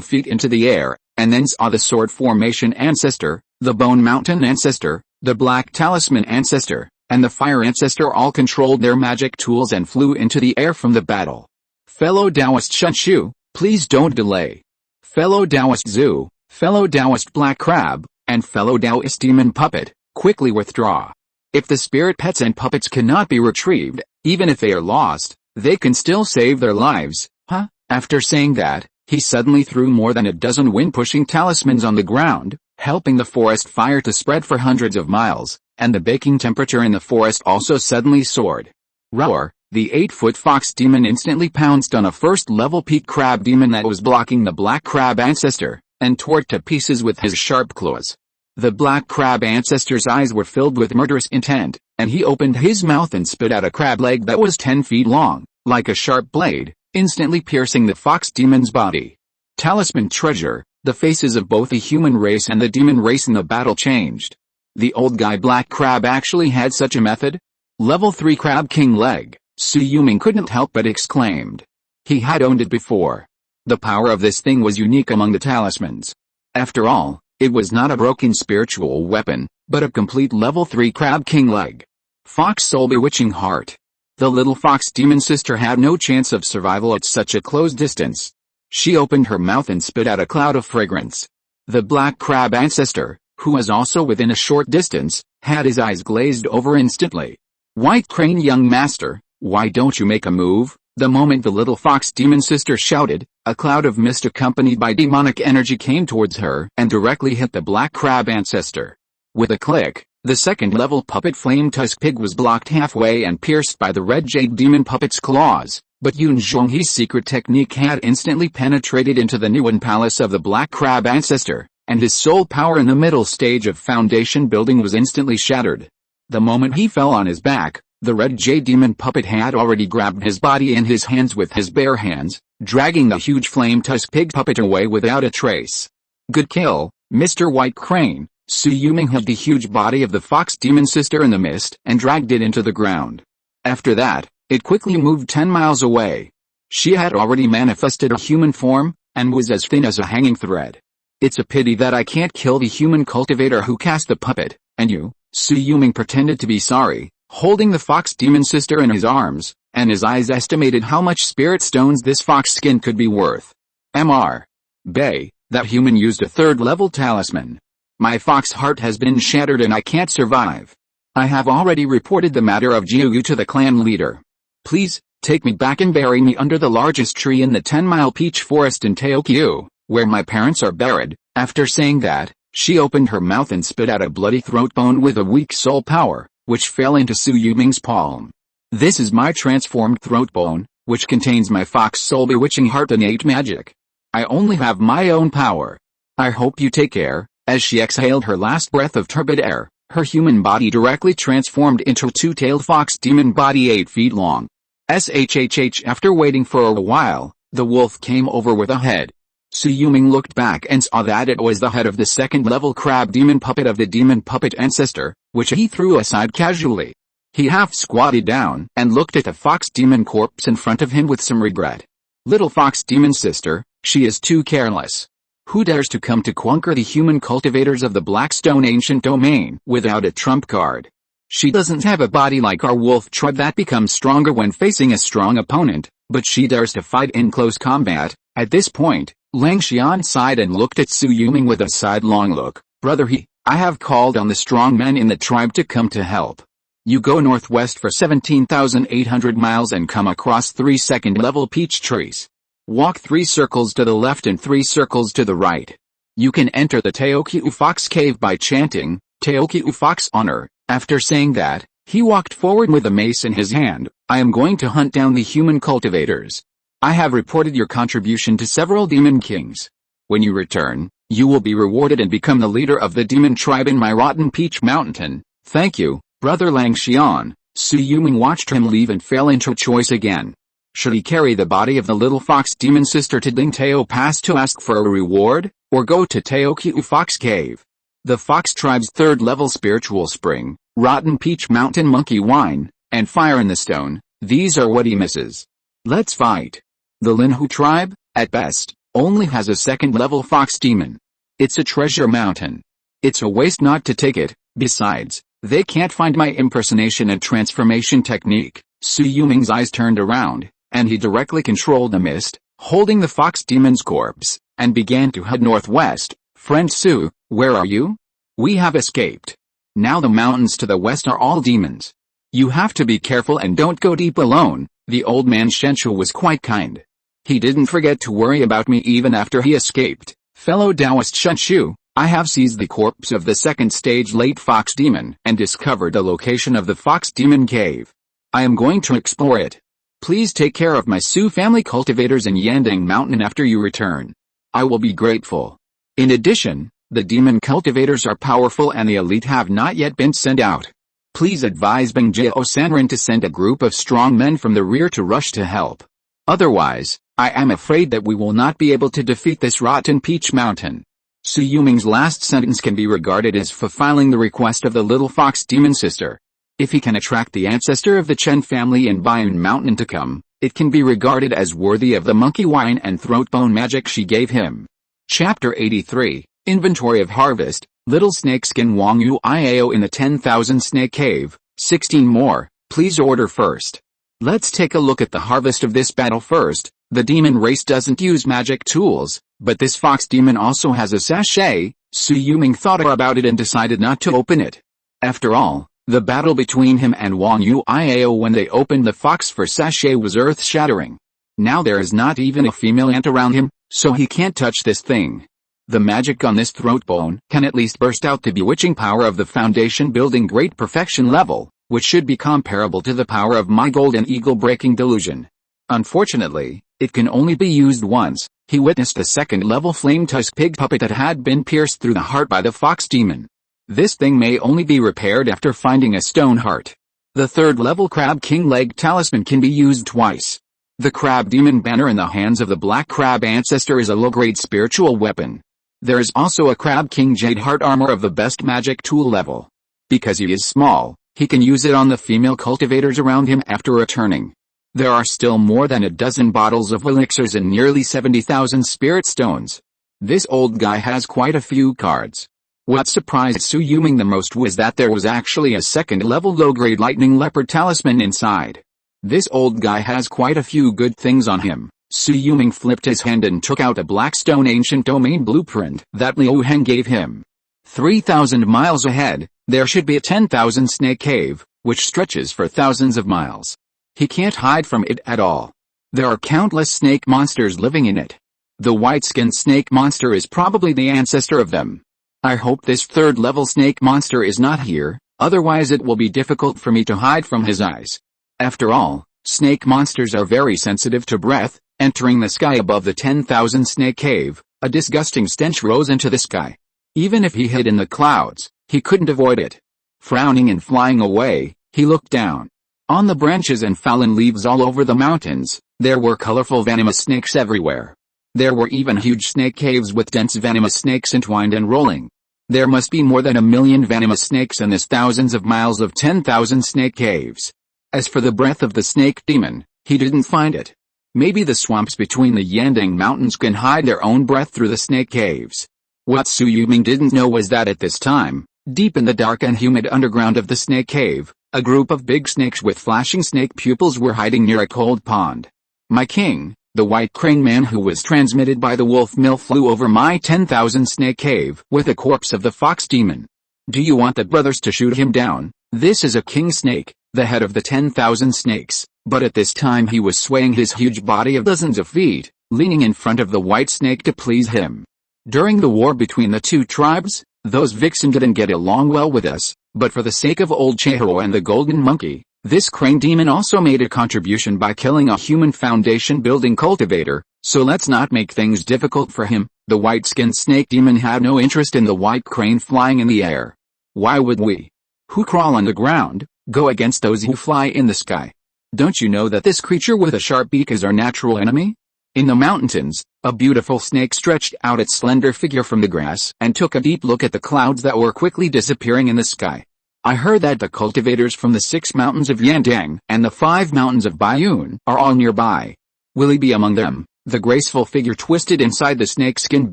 feet into the air, and then saw the sword formation ancestor, the bone mountain ancestor, the black talisman ancestor, and the fire ancestor all controlled their magic tools and flew into the air from the battle. Fellow Taoist Shunshu, please don't delay. Fellow Taoist Zhu, fellow Taoist Black Crab, and fellow Taoist Demon Puppet, quickly withdraw. If the spirit pets and puppets cannot be retrieved, even if they are lost, they can still save their lives, huh? After saying that, he suddenly threw more than a dozen wind-pushing talismans on the ground, helping the forest fire to spread for hundreds of miles, and the baking temperature in the forest also suddenly soared. Roar, the 8-foot fox demon instantly pounced on a first-level peak crab demon that was blocking the black crab ancestor, and tore it to pieces with his sharp claws. The black crab ancestor's eyes were filled with murderous intent, and he opened his mouth and spit out a crab leg that was 10 feet long, like a sharp blade, instantly piercing the fox demon's body. Talisman treasure, the faces of both the human race and the demon race in the battle changed. The old guy black crab actually had such a method? Level 3 crab king leg, Su Yuming couldn't help but exclaimed. He had owned it before. The power of this thing was unique among the talismans. After all, it was not a broken spiritual weapon, but a complete level 3 crab king leg. Fox soul bewitching heart. The little fox demon sister had no chance of survival at such a close distance. She opened her mouth and spit out a cloud of fragrance. The black crab ancestor, who was also within a short distance, had his eyes glazed over instantly. White crane young master, why don't you make a move? The moment the little fox demon sister shouted, a cloud of mist accompanied by demonic energy came towards her and directly hit the black crab ancestor. With a click, the second-level puppet flame tusk pig was blocked halfway and pierced by the red jade demon puppet's claws, but Yun Zhonghe's secret technique had instantly penetrated into the Niwen palace of the black crab ancestor, and his soul power in the middle stage of foundation building was instantly shattered. The moment he fell on his back, the red jade demon puppet had already grabbed his body in his hands with his bare hands, dragging the huge flame tusk pig puppet away without a trace. Good kill, Mr. White Crane. Su Yuming held the huge body of the fox demon sister in the mist and dragged it into the ground. After that, it quickly moved 10 miles away. She had already manifested a human form, and was as thin as a hanging thread. It's a pity that I can't kill the human cultivator who cast the puppet, and you, Su Yuming pretended to be sorry, holding the fox demon sister in his arms, and his eyes estimated how much spirit stones this fox skin could be worth. Mr. Bay, that human used a third-level talisman. My fox heart has been shattered and I can't survive. I have already reported the matter of Jiuyu to the clan leader. Please, take me back and bury me under the largest tree in the 10-mile peach forest in Teokyu, where my parents are buried. After saying that, she opened her mouth and spit out a bloody throat bone with a weak soul power, which fell into Su Yuming's palm. This is my transformed throat bone, which contains my fox soul bewitching heart innate magic. I only have my own power. I hope you take care. As she exhaled her last breath of turbid air, her human body directly transformed into a two-tailed fox demon body 8 feet long. After waiting for a while, the wolf came over with a head. Su Yuming looked back and saw that it was the head of the second-level crab demon puppet of the demon puppet ancestor, which he threw aside casually. He half squatted down and looked at the fox demon corpse in front of him with some regret. Little fox demon sister, she is too careless. Who dares to come to conquer the human cultivators of the Blackstone ancient domain without a trump card? She doesn't have a body like our wolf tribe that becomes stronger when facing a strong opponent, but she dares to fight in close combat. At this point, Lang Xian sighed and looked at Su Yuming with a sidelong look. Brother I have called on the strong men in the tribe to come to help. You go northwest for 17,800 miles and come across 3 second-level peach trees. Walk 3 circles to the left and 3 circles to the right. You can enter the Teokyu Fox Cave by chanting, Teokyu Fox Honor. After saying that, he walked forward with a mace in his hand. I am going to hunt down the human cultivators. I have reported your contribution to several demon kings. When you return, you will be rewarded and become the leader of the demon tribe in my rotten peach mountain. Thank you, Brother Lang Xian. Su Yuming watched him leave and fell into choice again. Should he carry the body of the little fox demon sister to Ding Tao Pass to ask for a reward, or go to Taoqiu Fox Cave? The fox tribe's third-level spiritual spring, rotten peach mountain monkey wine, and fire in the stone, these are what he misses. Let's fight. The Linhu tribe, at best, only has a second-level fox demon. It's a treasure mountain. It's a waste not to take it. Besides, they can't find my impersonation and transformation technique. Su Yuming's eyes turned around, and he directly controlled the mist, holding the fox demon's corpse, and began to head northwest. Friend Su, where are you? We have escaped. Now the mountains to the west are all demons. You have to be careful and don't go deep alone. The old man Shenshu was quite kind. He didn't forget to worry about me even after he escaped. Fellow Taoist Shenshu, I have seized the corpse of the second stage late fox demon and discovered the location of the fox demon cave. I am going to explore it. Please take care of my Su family cultivators in Yandang Mountain after you return. I will be grateful. In addition, the demon cultivators are powerful and the elite have not yet been sent out. Please advise Bing Jao Sanren to send a group of strong men from the rear to rush to help. Otherwise, I am afraid that we will not be able to defeat this rotten peach mountain. Su Yuming's last sentence can be regarded as fulfilling the request of the little fox demon sister. If he can attract the ancestor of the Chen family in Bayan Mountain to come, it can be regarded as worthy of the monkey wine and throat bone magic she gave him. Chapter 83, Inventory of Harvest, Little Snakeskin Wang Yu Iao in the 10,000 Snake Cave, 16 more, please order first. Let's take a look at the harvest of this battle first. The demon race doesn't use magic tools, but this fox demon also has a sachet. Su Yuming thought about it and decided not to open it. After all, the battle between him and Wang Yu Iao when they opened the fox for sachet was earth-shattering. Now there is not even a female ant around him, so he can't touch this thing. The magic on this throat bone can at least burst out the bewitching power of the foundation building great perfection level, which should be comparable to the power of my golden eagle breaking delusion. Unfortunately, it can only be used once. He witnessed a second-level flame tusk pig puppet that had been pierced through the heart by the fox demon. This thing may only be repaired after finding a stone heart. The third-level crab king leg talisman can be used twice. The crab demon banner in the hands of the black crab ancestor is a low-grade spiritual weapon. There is also a crab king jade heart armor of the best magic tool level. Because he is small, he can use it on the female cultivators around him after returning. There are still more than a dozen bottles of elixirs and nearly 70,000 spirit stones. This old guy has quite a few cards. What surprised Su Yuming the most was that there was actually a second-level low-grade lightning leopard talisman inside. This old guy has quite a few good things on him. Su Yuming flipped his hand and took out a Blackstone ancient domain blueprint that Liu Heng gave him. 3,000 miles ahead, there should be a 10,000 snake cave, which stretches for thousands of miles. He can't hide from it at all. There are countless snake monsters living in it. The white-skinned snake monster is probably the ancestor of them. I hope this third-level snake monster is not here, otherwise it will be difficult for me to hide from his eyes. After all, snake monsters are very sensitive to breath. Entering the sky above the 10,000 snake cave, a disgusting stench rose into the sky. Even if he hid in the clouds, he couldn't avoid it. Frowning and flying away, he looked down. On the branches and fallen leaves all over the mountains, there were colorful venomous snakes everywhere. There were even huge snake caves with dense venomous snakes entwined and rolling. There must be more than 1 million venomous snakes in this thousands of miles of 10,000 snake caves. As for the breath of the snake demon, he didn't find it. Maybe the swamps between the Yandang Mountains can hide their own breath through the snake caves. What Su Yuming didn't know was that at this time, deep in the dark and humid underground of the snake cave, a group of big snakes with flashing snake pupils were hiding near a cold pond. My king, the white crane man who was transmitted by the wolf mill flew over my 10,000 snake cave with the corpse of the fox demon. Do you want the brothers to shoot him down? This is a king snake, the head of the 10,000 snakes. But at this time he was swaying his huge body of dozens of feet, leaning in front of the white snake to please him. During the war between the two tribes, those vixen didn't get along well with us, but for the sake of old Chehiro and the golden monkey, This crane demon also made a contribution by killing a human foundation building cultivator, so let's not make things difficult for him. The white-skinned snake demon had no interest in the white crane flying in the air. Why would we, who crawl on the ground, go against those who fly in the sky? Don't you know that this creature with a sharp beak is our natural enemy? In the mountains, a beautiful snake stretched out its slender figure from the grass and took a deep look at the clouds that were quickly disappearing in the sky. I heard that the cultivators from the 6 mountains of Yandang and the 5 mountains of Baiyun are all nearby. Will he be among them? The graceful figure twisted inside the snake-skinned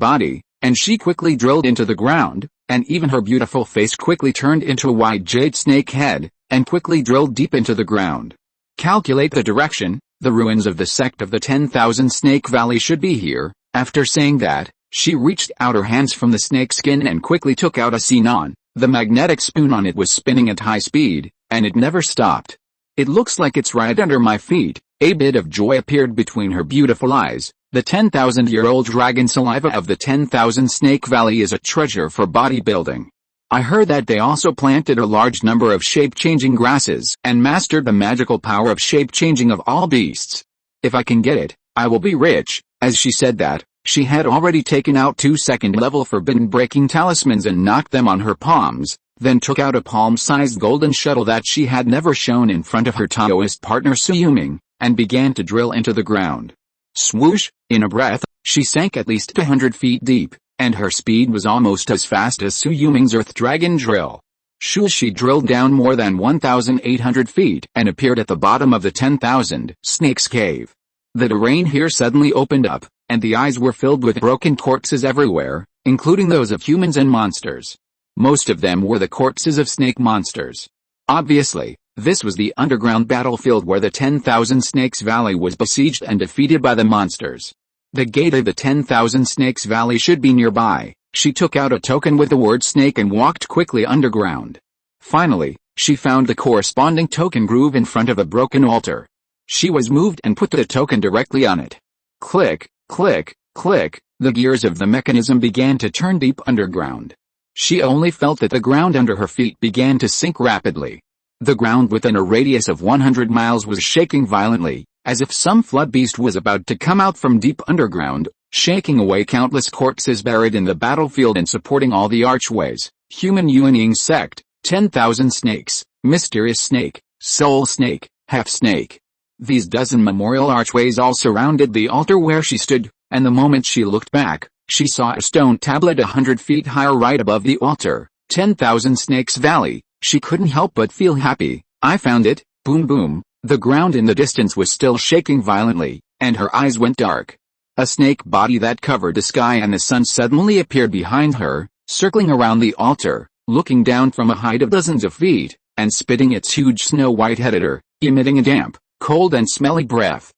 body, and she quickly drilled into the ground, and even her beautiful face quickly turned into a wide jade snake head, and quickly drilled deep into the ground. Calculate the direction. The ruins of the sect of the 10,000 Snake Valley should be here. After saying that, she reached out her hands from the snake skin and quickly took out a Sinon. The magnetic spoon on it was spinning at high speed, and it never stopped. It looks like it's right under my feet. A bit of joy appeared between her beautiful eyes. The 10,000-year-old dragon saliva of the 10,000 Snake Valley is a treasure for bodybuilding. I heard that they also planted a large number of shape-changing grasses and mastered the magical power of shape-changing of all beasts. If I can get it, I will be rich. As she said that, she had already taken out 2 second-level forbidden-breaking talismans and knocked them on her palms, then took out a palm-sized golden shuttle that she had never shown in front of her Taoist partner Shui Yulong, and began to drill into the ground. Swoosh! In a breath, she sank at least 200 feet deep, and her speed was almost as fast as Shui Yulong's Earth Dragon drill. She drilled down more than 1,800 feet and appeared at the bottom of the 10,000 Snakes Cave. The terrain here suddenly opened up, and the eyes were filled with broken corpses everywhere, including those of humans and monsters. Most of them were the corpses of snake monsters. Obviously, this was the underground battlefield where the 10,000 Snakes Valley was besieged and defeated by the monsters. The gate of the 10,000 Snakes Valley should be nearby. She took out a token with the word snake and walked quickly underground. Finally, she found the corresponding token groove in front of a broken altar. She was moved and put the token directly on it. Click, click, click, the gears of the mechanism began to turn deep underground. She only felt that the ground under her feet began to sink rapidly. The ground within a radius of 100 miles was shaking violently, as if some flood beast was about to come out from deep underground, shaking away countless corpses buried in the battlefield and supporting all the archways. Human Yuanying sect, 10,000 snakes, mysterious snake, soul snake, half snake. These dozen memorial archways all surrounded the altar where she stood, and the moment she looked back, she saw a stone tablet 100 feet higher right above the altar. 10,000 Snakes Valley. She couldn't help but feel happy. I found it. Boom boom. The ground in the distance was still shaking violently, and her eyes went dark. A snake body that covered the sky and the sun suddenly appeared behind her, circling around the altar, looking down from a height of dozens of feet, and spitting its huge snow-white head at her, emitting a damp, cold and smelly breath.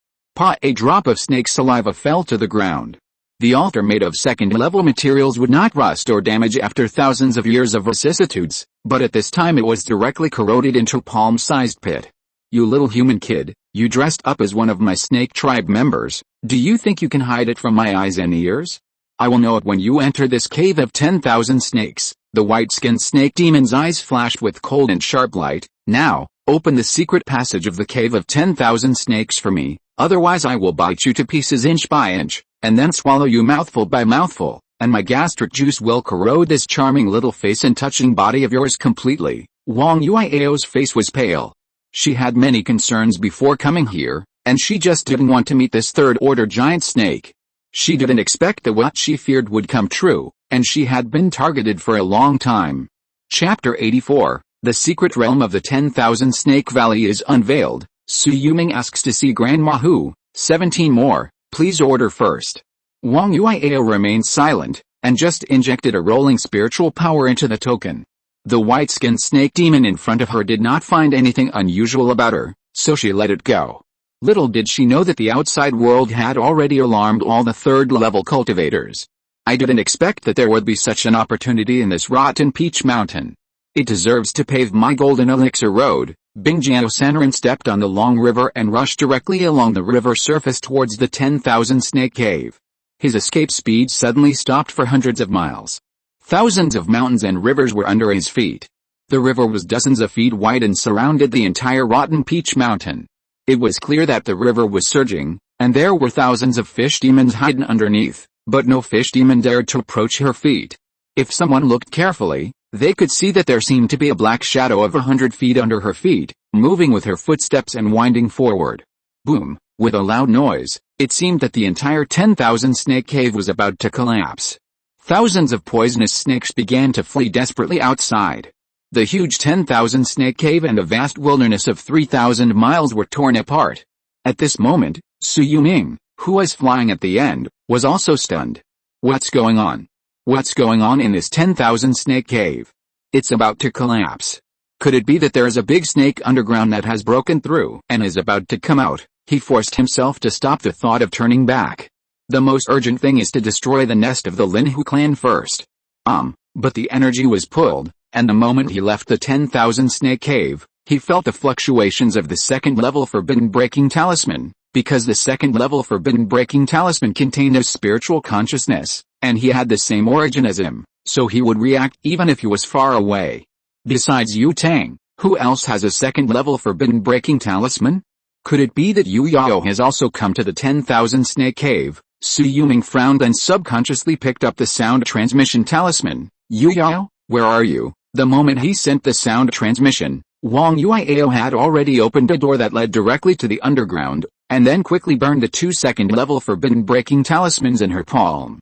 A drop of snake saliva fell to the ground. The altar made of second-level materials would not rust or damage after thousands of years of vicissitudes, but at this time it was directly corroded into a palm-sized pit. You little human kid, you dressed up as one of my snake tribe members. Do you think you can hide it from my eyes and ears? I will know it when you enter this cave of 10,000 snakes. The white-skinned snake demon's eyes flashed with cold and sharp light. Now, open the secret passage of the cave of 10,000 snakes for me, otherwise I will bite you to pieces inch by inch, and then swallow you mouthful by mouthful, and my gastric juice will corrode this charming little face and touching body of yours completely. Wang Yuiao's face was pale. She had many concerns before coming here, and she just didn't want to meet this third-order giant snake. She didn't expect that what she feared would come true, and she had been targeted for a long time. Chapter 84, The Secret Realm of the 10,000 Snake Valley is unveiled. Shui Yulong asks to see Grandma Hu. 17 more, please order first. Wang Yuiao remained silent, and just injected a rolling spiritual power into the token. The white-skinned snake demon in front of her did not find anything unusual about her, so she let it go. Little did she know that the outside world had already alarmed all the third-level cultivators. I didn't expect that there would be such an opportunity in this rotten peach mountain. It deserves to pave my golden elixir road. Bingjiao Sanren stepped on the long river and rushed directly along the river surface towards the 10,000 snake cave. His escape speed suddenly stopped for hundreds of miles. Thousands of mountains and rivers were under his feet. The river was dozens of feet wide and surrounded the entire rotten peach mountain. It was clear that the river was surging, and there were thousands of fish demons hidden underneath, but no fish demon dared to approach her feet. If someone looked carefully, they could see that there seemed to be a black shadow of 100 feet under her feet, moving with her footsteps and winding forward. Boom! With a loud noise, it seemed that the entire 10,000 snake cave was about to collapse. Thousands of poisonous snakes began to flee desperately outside. The huge 10,000 snake cave and a vast wilderness of 3,000 miles were torn apart. At this moment, Shui Yulong, who was flying at the end, was also stunned. What's going on? What's going on in this 10,000 snake cave? It's about to collapse. Could it be that there is a big snake underground that has broken through and is about to come out? He forced himself to stop the thought of turning back. The most urgent thing is to destroy the nest of the Linhu clan first. But the energy was pulled, and the moment he left the 10,000 snake cave, he felt the fluctuations of the second-level forbidden breaking talisman, because the second-level forbidden breaking talisman contained his spiritual consciousness, and he had the same origin as him, so he would react even if he was far away. Besides Yu Tang, who else has a second-level forbidden breaking talisman? Could it be that Yu Yao has also come to the 10,000 snake cave? Shui Yulong frowned and subconsciously picked up the sound transmission talisman. Yu Yao, where are you? The moment he sent the sound transmission, Wang Yuiao had already opened a door that led directly to the underground, and then quickly burned the 2 second-level forbidden breaking talismans in her palm.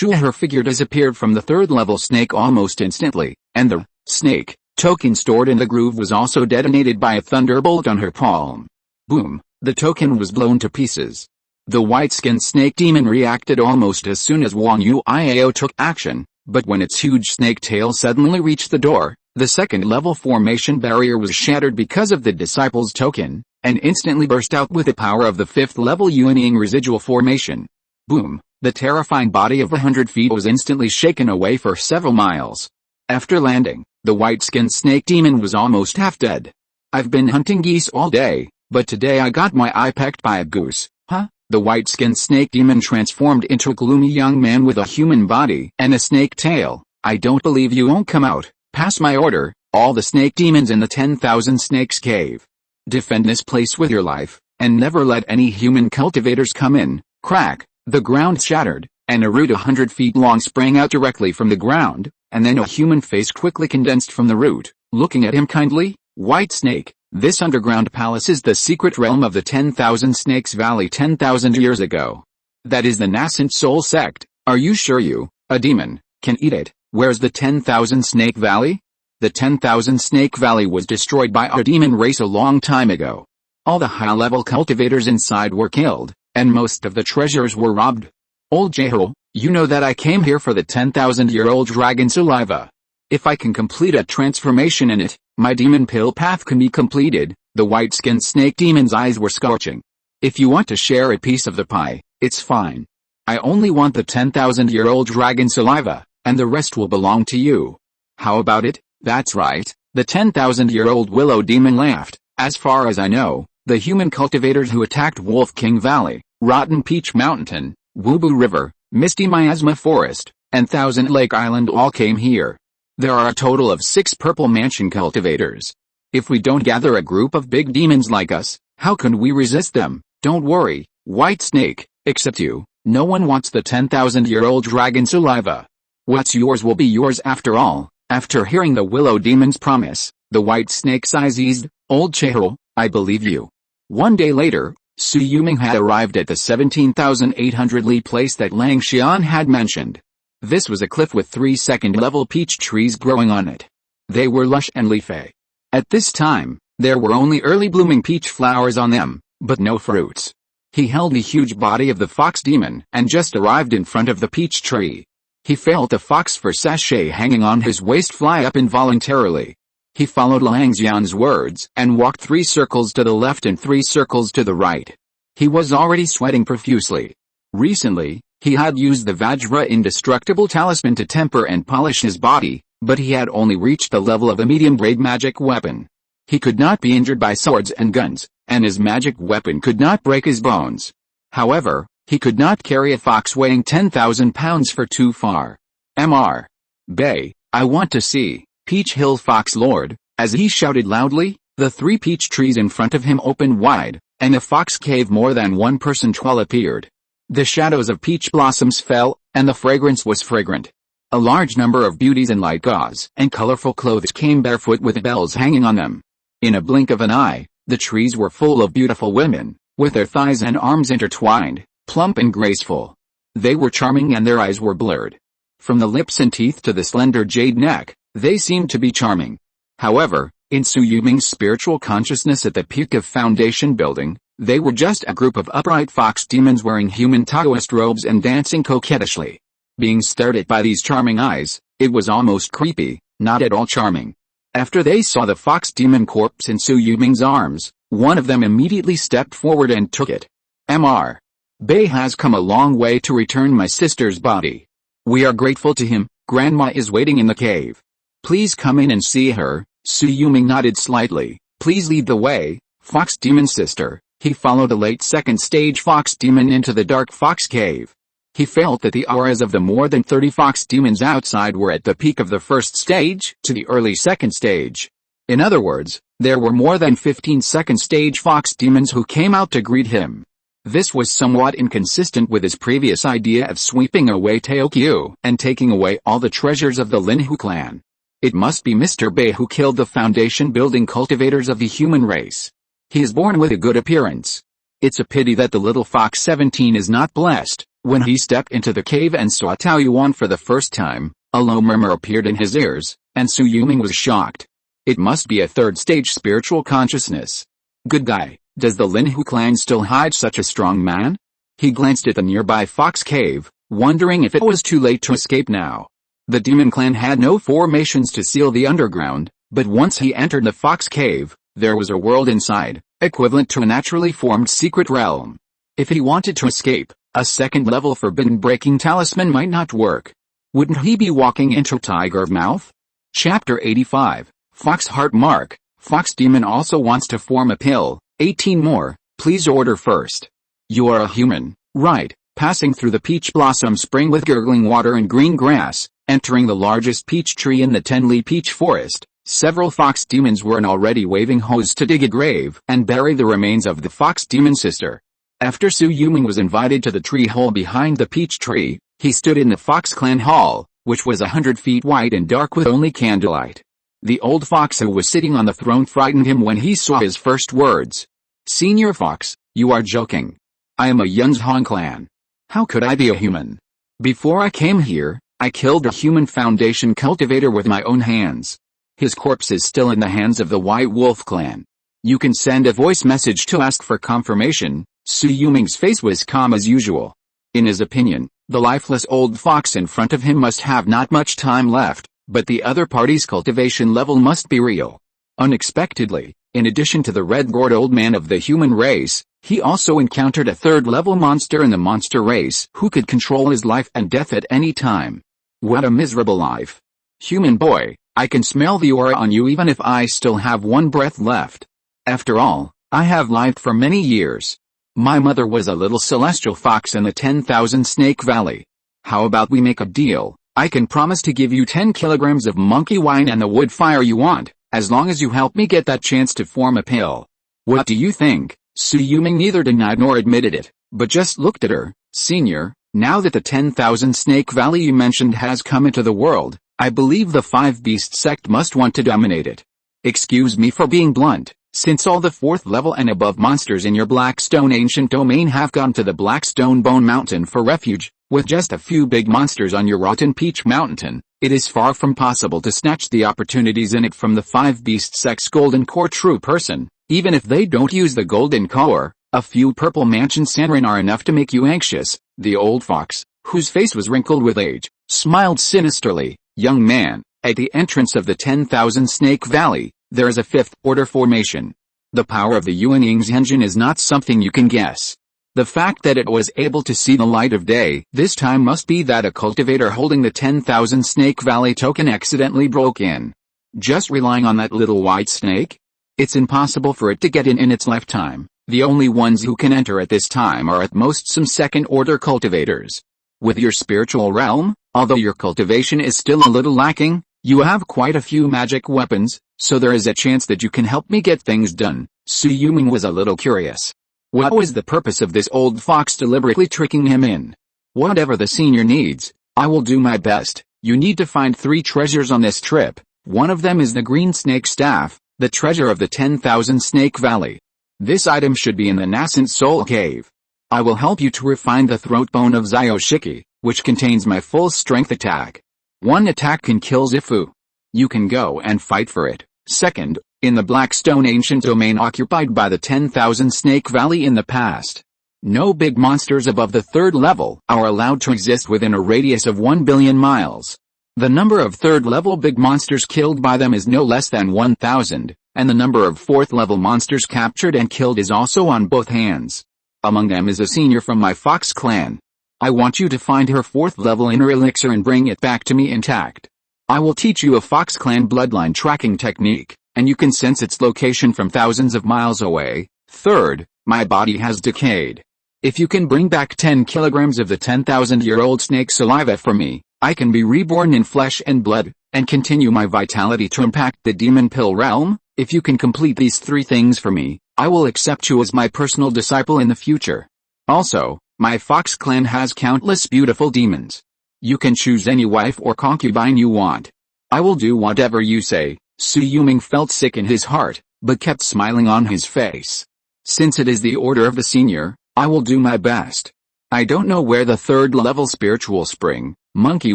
Her figure disappeared from the third-level snake almost instantly, and the snake token stored in the groove was also detonated by a thunderbolt on her palm. Boom! The token was blown to pieces. The white-skinned snake demon reacted almost as soon as Wang Yuiao took action, but when its huge snake tail suddenly reached the door, the second-level formation barrier was shattered because of the disciple's token, and instantly burst out with the power of the fifth-level Yuanying residual formation. Boom! The terrifying body of 100 feet was instantly shaken away for several miles. After landing, the white-skinned snake demon was almost half dead. I've been hunting geese all day, but today I got my eye pecked by a goose. Huh? The white-skinned snake demon transformed into a gloomy young man with a human body and a snake tail. I don't believe you won't come out. Pass my order, all the snake demons in the 10,000 snakes cave. Defend this place with your life, and never let any human cultivators come in. Crack, the ground shattered, and a root 100 feet long sprang out directly from the ground, and then a human face quickly condensed from the root, looking at him kindly. White Snake, this underground palace is the secret realm of the 10,000 Snakes Valley 10,000 years ago. That is the nascent soul sect. Are you sure you, a demon, can eat it? Where's the 10,000 Snake Valley? The 10,000 Snake Valley was destroyed by our demon race a long time ago. All the high-level cultivators inside were killed, and most of the treasures were robbed. Old Jeho, you know that I came here for the 10,000-year-old dragon saliva. If I can complete a transformation in it, my demon pill path can be completed. The white-skinned snake demon's eyes were scorching. If you want to share a piece of the pie, it's fine. I only want the 10,000-year-old dragon saliva, and the rest will belong to you. How about it? That's right, the 10,000-year-old willow demon laughed. As far as I know, the human cultivators who attacked Wolf King Valley, Rotten Peach Mountain, Wubu River, Misty Miasma Forest, and Thousand Lake Island all came here. There are a total of 6 purple mansion cultivators. If we don't gather a group of big demons like us, how can we resist them? Don't worry, White Snake, except you, no one wants the 10,000-year-old dragon saliva. What's yours will be yours after all. After hearing the willow demon's promise, the white snake's eyes eased. Old Cheho, I believe you. One day later, Shui Yulong had arrived at the 17,800 li place that Lang Xian had mentioned. This was a cliff with 3 second-level peach trees growing on it. They were lush and leafy. At this time, there were only early blooming peach flowers on them, but no fruits. He held the huge body of the fox demon and just arrived in front of the peach tree. He felt the fox fur sachet hanging on his waist fly up involuntarily. He followed Lang Xian's words and walked 3 circles to the left and 3 circles to the right. He was already sweating profusely. Recently, he had used the Vajra indestructible talisman to temper and polish his body, but he had only reached the level of a medium-grade magic weapon. He could not be injured by swords and guns, and his magic weapon could not break his bones. However, he could not carry a fox weighing 10,000 pounds for too far. Mr. Bay, I want to see. Peach Hill Fox Lord. As he shouted loudly, the 3 peach trees in front of him opened wide, and a fox cave more than one person tall appeared. The shadows of peach blossoms fell, and the fragrance was fragrant. A large number of beauties in light gauze and colorful clothes came barefoot with bells hanging on them. In a blink of an eye, the trees were full of beautiful women, with their thighs and arms intertwined, plump and graceful. They were charming and their eyes were blurred. From the lips and teeth to the slender jade neck, they seemed to be charming. However, in Su Yuming's spiritual consciousness at the peak of foundation building, they were just a group of upright fox demons wearing human Taoist robes and dancing coquettishly. Being stared at by these charming eyes, it was almost creepy, not at all charming. After they saw the fox demon corpse in Su Yuming's arms, one of them immediately stepped forward and took it. Mr. Bei has come a long way to return my sister's body. We are grateful to him. Grandma is waiting in the cave. Please come in and see her. Su Yuming nodded slightly. Please lead the way, Fox Demon Sister. He followed the late second stage Fox Demon into the dark fox cave. He felt that the auras of the more than 30 fox demons outside were at the peak of the first stage to the early second stage. In other words, there were more than 15 second stage fox demons who came out to greet him. This was somewhat inconsistent with his previous idea of sweeping away Teokyu and taking away all the treasures of the Linhu clan. It must be Mr. Bei who killed the foundation-building cultivators of the human race. He is born with a good appearance. It's a pity that the little fox 17 is not blessed. When he stepped into the cave and saw Tao Yuan for the first time, a low murmur appeared in his ears, and Su Yuming was shocked. It must be a third-stage spiritual consciousness. Good guy, does the Linhu clan still hide such a strong man? He glanced at the nearby fox cave, wondering if it was too late to escape now. The demon clan had no formations to seal the underground, but once he entered the fox cave, there was a world inside, equivalent to a naturally formed secret realm. If he wanted to escape, a second-level forbidden breaking talisman might not work. Wouldn't he be walking into Tiger Mouth? Chapter 85, Fox Heart Mark. Fox Demon also wants to form a pill. 18 more, please order first. You are a human, right, passing through the peach blossom spring with gurgling water and green grass, entering the largest peach tree in the Tenli peach forest. Several fox demons were already waving hoes to dig a grave and bury the remains of the fox demon sister. After Su Yuming was invited to the tree hole behind the peach tree, he stood in the Fox Clan Hall, which was 100 feet wide and dark with only candlelight. The old fox who was sitting on the throne frightened him when he saw his first words. Senior Fox, you are joking. I am a Yunzhan clan. How could I be a human? Before I came here, I killed a human foundation cultivator with my own hands. His corpse is still in the hands of the White Wolf clan. You can send a voice message to ask for confirmation. Su Yuming's face was calm as usual. In his opinion, the lifeless old fox in front of him must have not much time left, but the other party's cultivation level must be real. Unexpectedly, in addition to the red-gourd old man of the human race, he also encountered a third-level monster in the monster race who could control his life and death at any time. What a miserable life. Human boy, I can smell the aura on you even if I still have one breath left. After all, I have lived for many years. My mother was a little celestial fox in the 10,000 Snake Valley. How about we make a deal? I can promise to give you 10 kilograms of monkey wine and the wood fire you want, as long as you help me get that chance to form a pill. What do you think? Su Yuming neither denied nor admitted it, but just looked at her. Senior, now that the 10,000 Snake Valley you mentioned has come into the world, I believe the Five Beast sect must want to dominate it. Excuse me for being blunt. Since all the 4th level and above monsters in your Blackstone ancient domain have gone to the Blackstone Bone Mountain for refuge, with just a few big monsters on your Rotten Peach Mountain, it is far from possible to snatch the opportunities in it from the Five Beast sect's Golden Core true person. Even if they don't use the Golden Core, a few purple mansion Sanrin are enough to make you anxious. The old fox, whose face was wrinkled with age, smiled sinisterly. Young man, at the entrance of the 10,000 Snake Valley, there is a 5th order formation. The power of the Yuan Ying's engine is not something you can guess. The fact that it was able to see the light of day this time must be that a cultivator holding the 10,000 Snake Valley token accidentally broke in. Just relying on that little white snake? It's impossible for it to get in its lifetime. The only ones who can enter at this time are at most some 2nd order cultivators. With your spiritual realm, although your cultivation is still a little lacking, You have quite a few magic weapons, so there is a chance that you can help me get things done. Shui Yulong was a little curious. What was the purpose of this old fox deliberately tricking him in? Whatever the senior needs, I will do my best. You need to find 3 treasures on this trip. One of them is the green snake staff, the treasure of the 10,000 Snake Valley. This item should be in the nascent soul cave. I will help you to refine the throat bone of Zioshiki, which contains my full strength attack. One attack can kill Zifu. You can go and fight for it. Second, in the Blackstone ancient domain occupied by the 10,000 Snake Valley in the past. No big monsters above the 3rd level are allowed to exist within a radius of 1 billion miles. The number of 3rd level big monsters killed by them is no less than 1,000, and the number of 4th level monsters captured and killed is also on both hands. Among them is a senior from my Fox clan. I want you to find her 4th level inner elixir and bring it back to me intact. I will teach you a Fox clan bloodline tracking technique, and you can sense its location from thousands of miles away. Third, my body has decayed. If you can bring back 10 kilograms of the 10,000-year-old snake saliva for me, I can be reborn in flesh and blood, and continue my vitality to impact the demon pill realm. If you can complete these 3 things for me, I will accept you as my personal disciple in the future. Also, my Fox clan has countless beautiful demons. You can choose any wife or concubine you want. I will do whatever you say. Shui Yulong felt sick in his heart, but kept smiling on his face. Since it is the order of the senior, I will do my best. I don't know where the 3rd level spiritual spring, monkey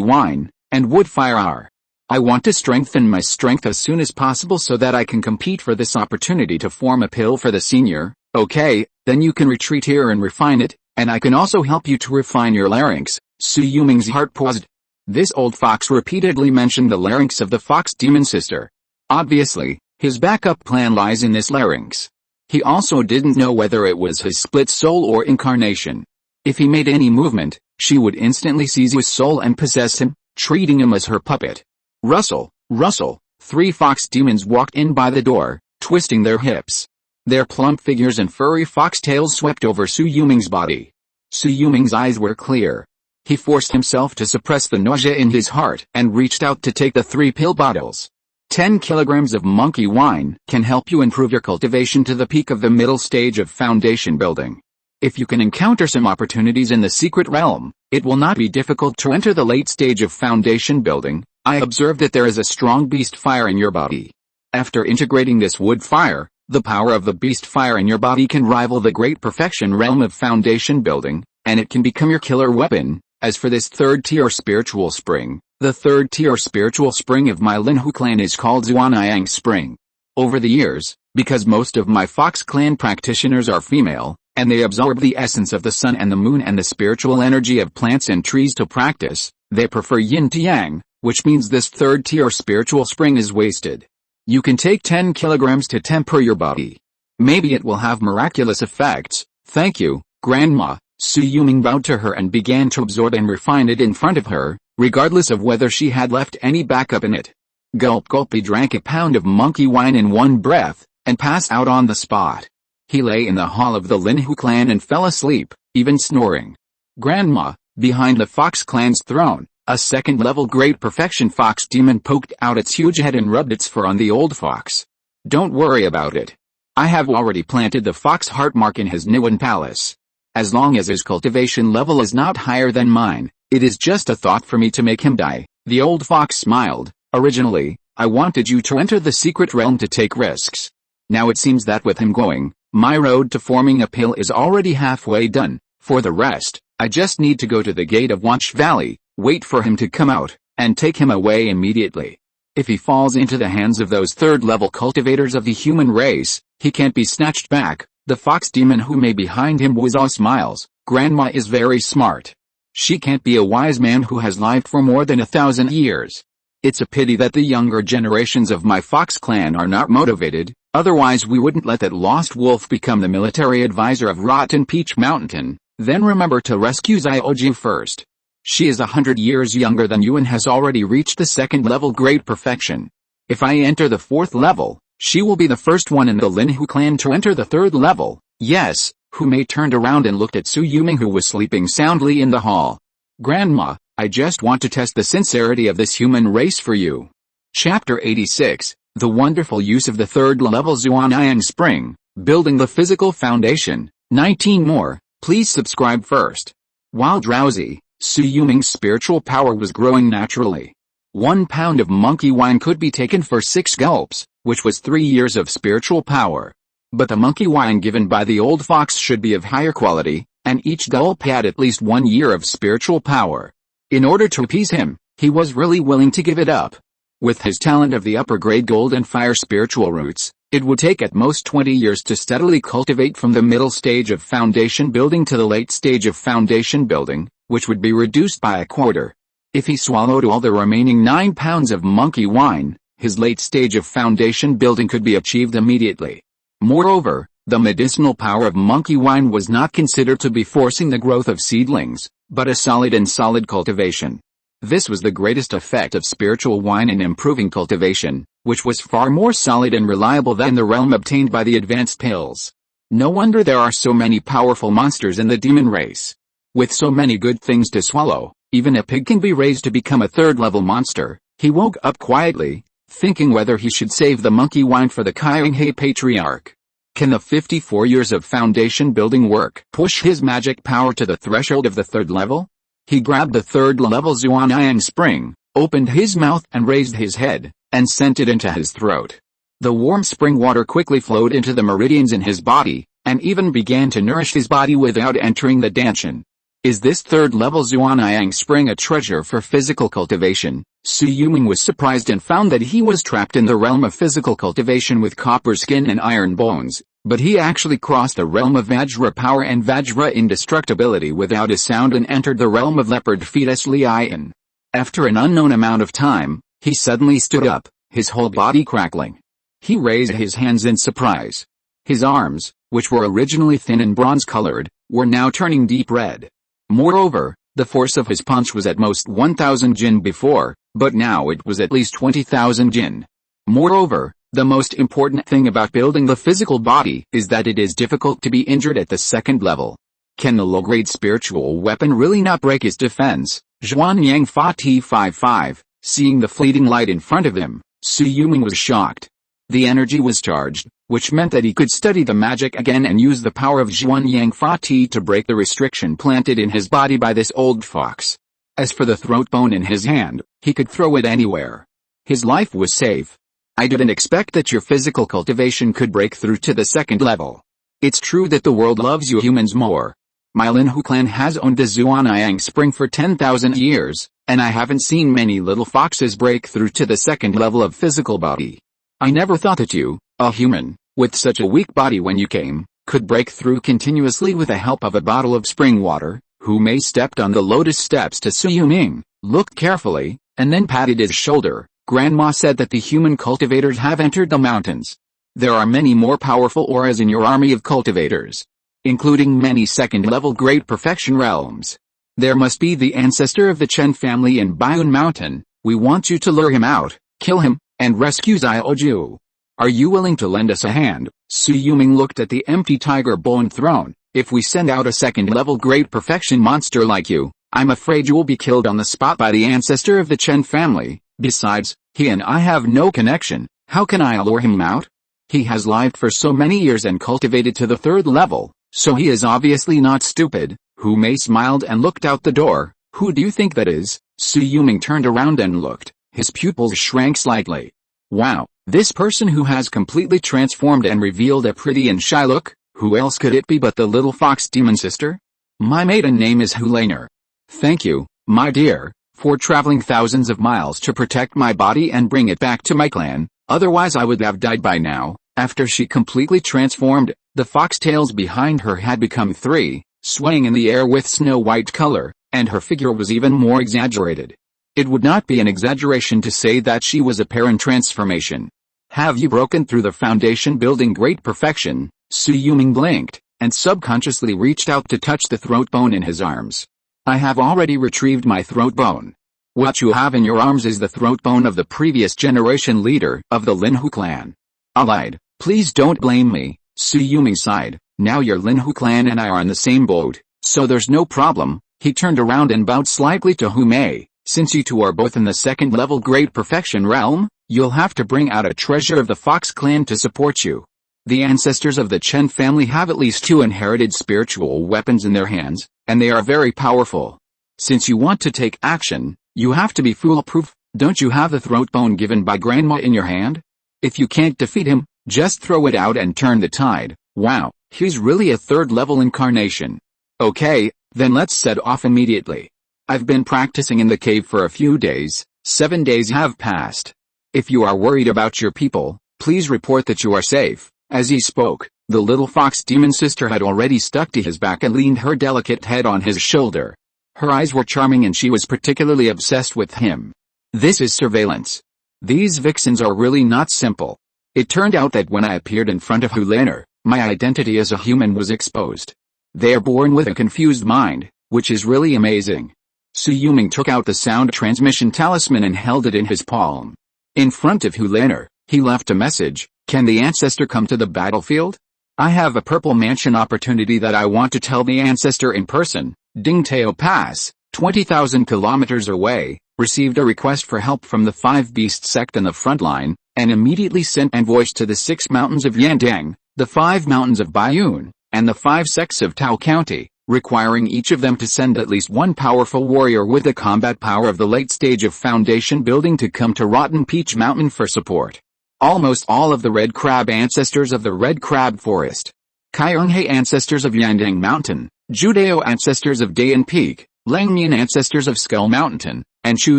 wine, and wood fire are. I want to strengthen my strength as soon as possible so that I can compete for this opportunity to form a pill for the senior. Okay, then you can retreat here and refine it, and I can also help you to refine your larynx. Shui Yulong's heart paused. This old fox repeatedly mentioned the larynx of the fox demon sister. Obviously, his backup plan lies in this larynx. He also didn't know whether it was his split soul or incarnation. If he made any movement, she would instantly seize his soul and possess him, treating him as her puppet. Rustle, rustle, 3 fox demons walked in by the door, twisting their hips. Their plump figures and furry foxtails swept over Shui Yulong's body. Shui Yulong's eyes were clear. He forced himself to suppress the nausea in his heart and reached out to take the 3 pill bottles. 10 kilograms of monkey wine can help you improve your cultivation to the peak of the middle stage of foundation building. If you can encounter some opportunities in the secret realm, it will not be difficult to enter the late stage of foundation building. I observe that there is a strong beast fire in your body. After integrating this wood fire, the power of the beast fire in your body can rival the great perfection realm of foundation building, and it can become your killer weapon. As for this 3rd tier spiritual spring, the 3rd tier spiritual spring of my Linhu clan is called Zuanayang Spring. Over the years, because most of my Fox clan practitioners are female, and they absorb the essence of the sun and the moon and the spiritual energy of plants and trees to practice, they prefer yin to yang, which means this 3rd tier spiritual spring is wasted. You can take 10 kilograms to temper your body. Maybe it will have miraculous effects. Thank you, Grandma. Shui Yulong bowed to her and began to absorb and refine it in front of her, regardless of whether she had left any backup in it. Gulp gulp, he drank a pound of monkey wine in one breath, and passed out on the spot. He lay in the hall of the Linhu clan and fell asleep, even snoring. Grandma, behind the Fox clan's throne, a 2nd level great perfection fox demon poked out its huge head and rubbed its fur on the old fox. Don't worry about it. I have already planted the fox heart mark in his Niwan palace. As long as his cultivation level is not higher than mine, it is just a thought for me to make him die. The old fox smiled. Originally, I wanted you to enter the secret realm to take risks. Now it seems that with him going, my road to forming a pill is already halfway done. For the rest, I just need to go to the gate of Watch Valley, wait for him to come out, and take him away immediately. If he falls into the hands of those 3rd level cultivators of the human race, he can't be snatched back. The fox demon who may behind him Wuzo smiles. Grandma is very smart. She can't be a wise man who has lived for more than 1,000 years. It's a pity that the younger generations of my Fox clan are not motivated, otherwise we wouldn't let that lost wolf become the military advisor of Rotten Peach Mountain. Then remember to rescue Zioji first. She is 100 years younger than you and has already reached the 2nd level great perfection. If I enter the 4th level, she will be the first one in the Linhu clan to enter the 3rd level. Yes, Hume turned around and looked at Shui Yulong, who was sleeping soundly in the hall. Grandma, I just want to test the sincerity of this human race for you. Chapter 86, The Wonderful Use of the Third Level Zhuanyang Spring, Building the Physical Foundation. 19 more, please subscribe first. While drowsy, Su Yuming's spiritual power was growing naturally. 1 pound of monkey wine could be taken for 6 gulps, which was 3 years of spiritual power. But the monkey wine given by the old fox should be of higher quality, and each gulp had at least 1 year of spiritual power. In order to appease him, he was really willing to give it up. With his talent of the upper grade gold and fire spiritual roots, it would take at most 20 years to steadily cultivate from the middle stage of foundation building to the late stage of foundation building, which would be reduced by a quarter. If he swallowed all the remaining 9 pounds of monkey wine, his late stage of foundation building could be achieved immediately. Moreover, the medicinal power of monkey wine was not considered to be forcing the growth of seedlings, but a solid cultivation. This was the greatest effect of spiritual wine in improving cultivation, which was far more solid and reliable than the realm obtained by the advanced pills. No wonder there are so many powerful monsters in the demon race. With so many good things to swallow, even a pig can be raised to become a third-level monster. He woke up quietly, thinking whether he should save the monkey wine for the Qi Patriarch. Can the 54 years of foundation building work push his magic power to the threshold of the third level? He grabbed the third level Zhuanyang spring, opened his mouth and raised his head, and sent it into his throat. The warm spring water quickly flowed into the meridians in his body, and even began to nourish his body without entering the danshan. Is this third level Zhuanyang spring a treasure for physical cultivation? Su Yuming was surprised and found that he was trapped in the realm of physical cultivation with copper skin and iron bones, but he actually crossed the realm of Vajra power and Vajra indestructibility without a sound and entered the realm of leopard fetus lion. After an unknown amount of time, he suddenly stood up, his whole body crackling. He raised his hands in surprise. His arms, which were originally thin and bronze-colored, were now turning deep red. Moreover, the force of his punch was at most 1,000 jin before, but now it was at least 20,000 jin. Moreover, the most important thing about building the physical body is that it is difficult to be injured at the second level. Can the low-grade spiritual weapon really not break his defense? Zhuanyang Fa T55, seeing the fleeting light in front of him, Su Yuming was shocked. The energy was charged, which meant that he could study the magic again and use the power of Zhuanyang Fa T to break the restriction planted in his body by this old fox. As for the throat bone in his hand, he could throw it anywhere. His life was safe. I didn't expect that your physical cultivation could break through to the second level. It's true that the world loves you humans more. My Linhu clan has owned the Zhuanyang spring for 10,000 years, and I haven't seen many little foxes break through to the second level of physical body. I never thought that you, a human, with such a weak body when you came, could break through continuously with the help of a bottle of spring water. Hu Mei stepped on the lotus steps to Su Yuming, looked carefully, and then patted his shoulder. Grandma said that the human cultivators have entered the mountains. There are many more powerful auras in your army of cultivators, including many second-level great perfection realms. There must be the ancestor of the Chen family in Yandang Mountain. We want you to lure him out, kill him, and rescue Xiaoju. Are you willing to lend us a hand? Su Yuming looked at the empty tiger bone throne. If we send out a second-level great perfection monster like you, I'm afraid you will be killed on the spot by the ancestor of the Chen family. Besides, he and I have no connection. How can I lure him out? He has lived for so many years and cultivated to the third level, so he is obviously not stupid. Hu Mei smiled and looked out the door. Who do you think that is? Su Yuming turned around and looked. His pupils shrank slightly. Wow, this person who has completely transformed and revealed a pretty and shy look? Who else could it be but the little fox demon sister? My maiden name is Hulainer. Thank you, my dear, for traveling thousands of miles to protect my body and bring it back to my clan, otherwise I would have died by now. After she completely transformed, the foxtails behind her had become 3, swaying in the air with snow-white color, and her figure was even more exaggerated. It would not be an exaggeration to say that she was a parent transformation. Have you broken through the foundation building great perfection? Su Yuming blinked, and subconsciously reached out to touch the throat bone in his arms. I have already retrieved my throat bone. What you have in your arms is the throat bone of the previous generation leader of the Linhu clan. I lied, please don't blame me, Su Yuming sighed. Now your Linhu clan and I are in the same boat, so there's no problem. He turned around and bowed slightly to Hu Mei. Since you two are both in the second level great perfection realm, You'll have to bring out a treasure of the Fox clan to support you. The ancestors of the Chen family have at least 2 inherited spiritual weapons in their hands, and they are very powerful. Since you want to take action, you have to be foolproof. Don't you have the throat bone given by Grandma in your hand? If you can't defeat him, just throw it out and turn the tide. Wow, he's really a 3rd level incarnation. Okay, then let's set off immediately. I've been practicing in the cave for a few days. 7 days have passed. If you are worried about your people, please report that you are safe. As he spoke, the little fox demon sister had already stuck to his back and leaned her delicate head on his shoulder. Her eyes were charming and she was particularly obsessed with him. This is surveillance. These vixens are really not simple. It turned out that when I appeared in front of Hulaner, my identity as a human was exposed. They are born with a confused mind, which is really amazing. Sui Yulong took out the sound transmission talisman and held it in his palm. In front of Hulaner, he left a message: "Can the ancestor come to the battlefield? I have a purple mansion opportunity that I want to tell the ancestor in person." Dingtao Pass, 20,000 kilometers away, received a request for help from the 5 Beast sect in the front line, and immediately sent envoys to the 6 mountains of Yandang, the 5 mountains of Baiyun, and the 5 sects of Tao County, requiring each of them to send at least 1 powerful warrior with the combat power of the late stage of foundation building to come to Rotten Peach Mountain for support. Almost all of the Red Crab ancestors of the Red Crab Forest, Qi ancestors of Yandang Mountain, Judeo ancestors of Dayan Peak, Langmian ancestors of Skull Mountain, and Chu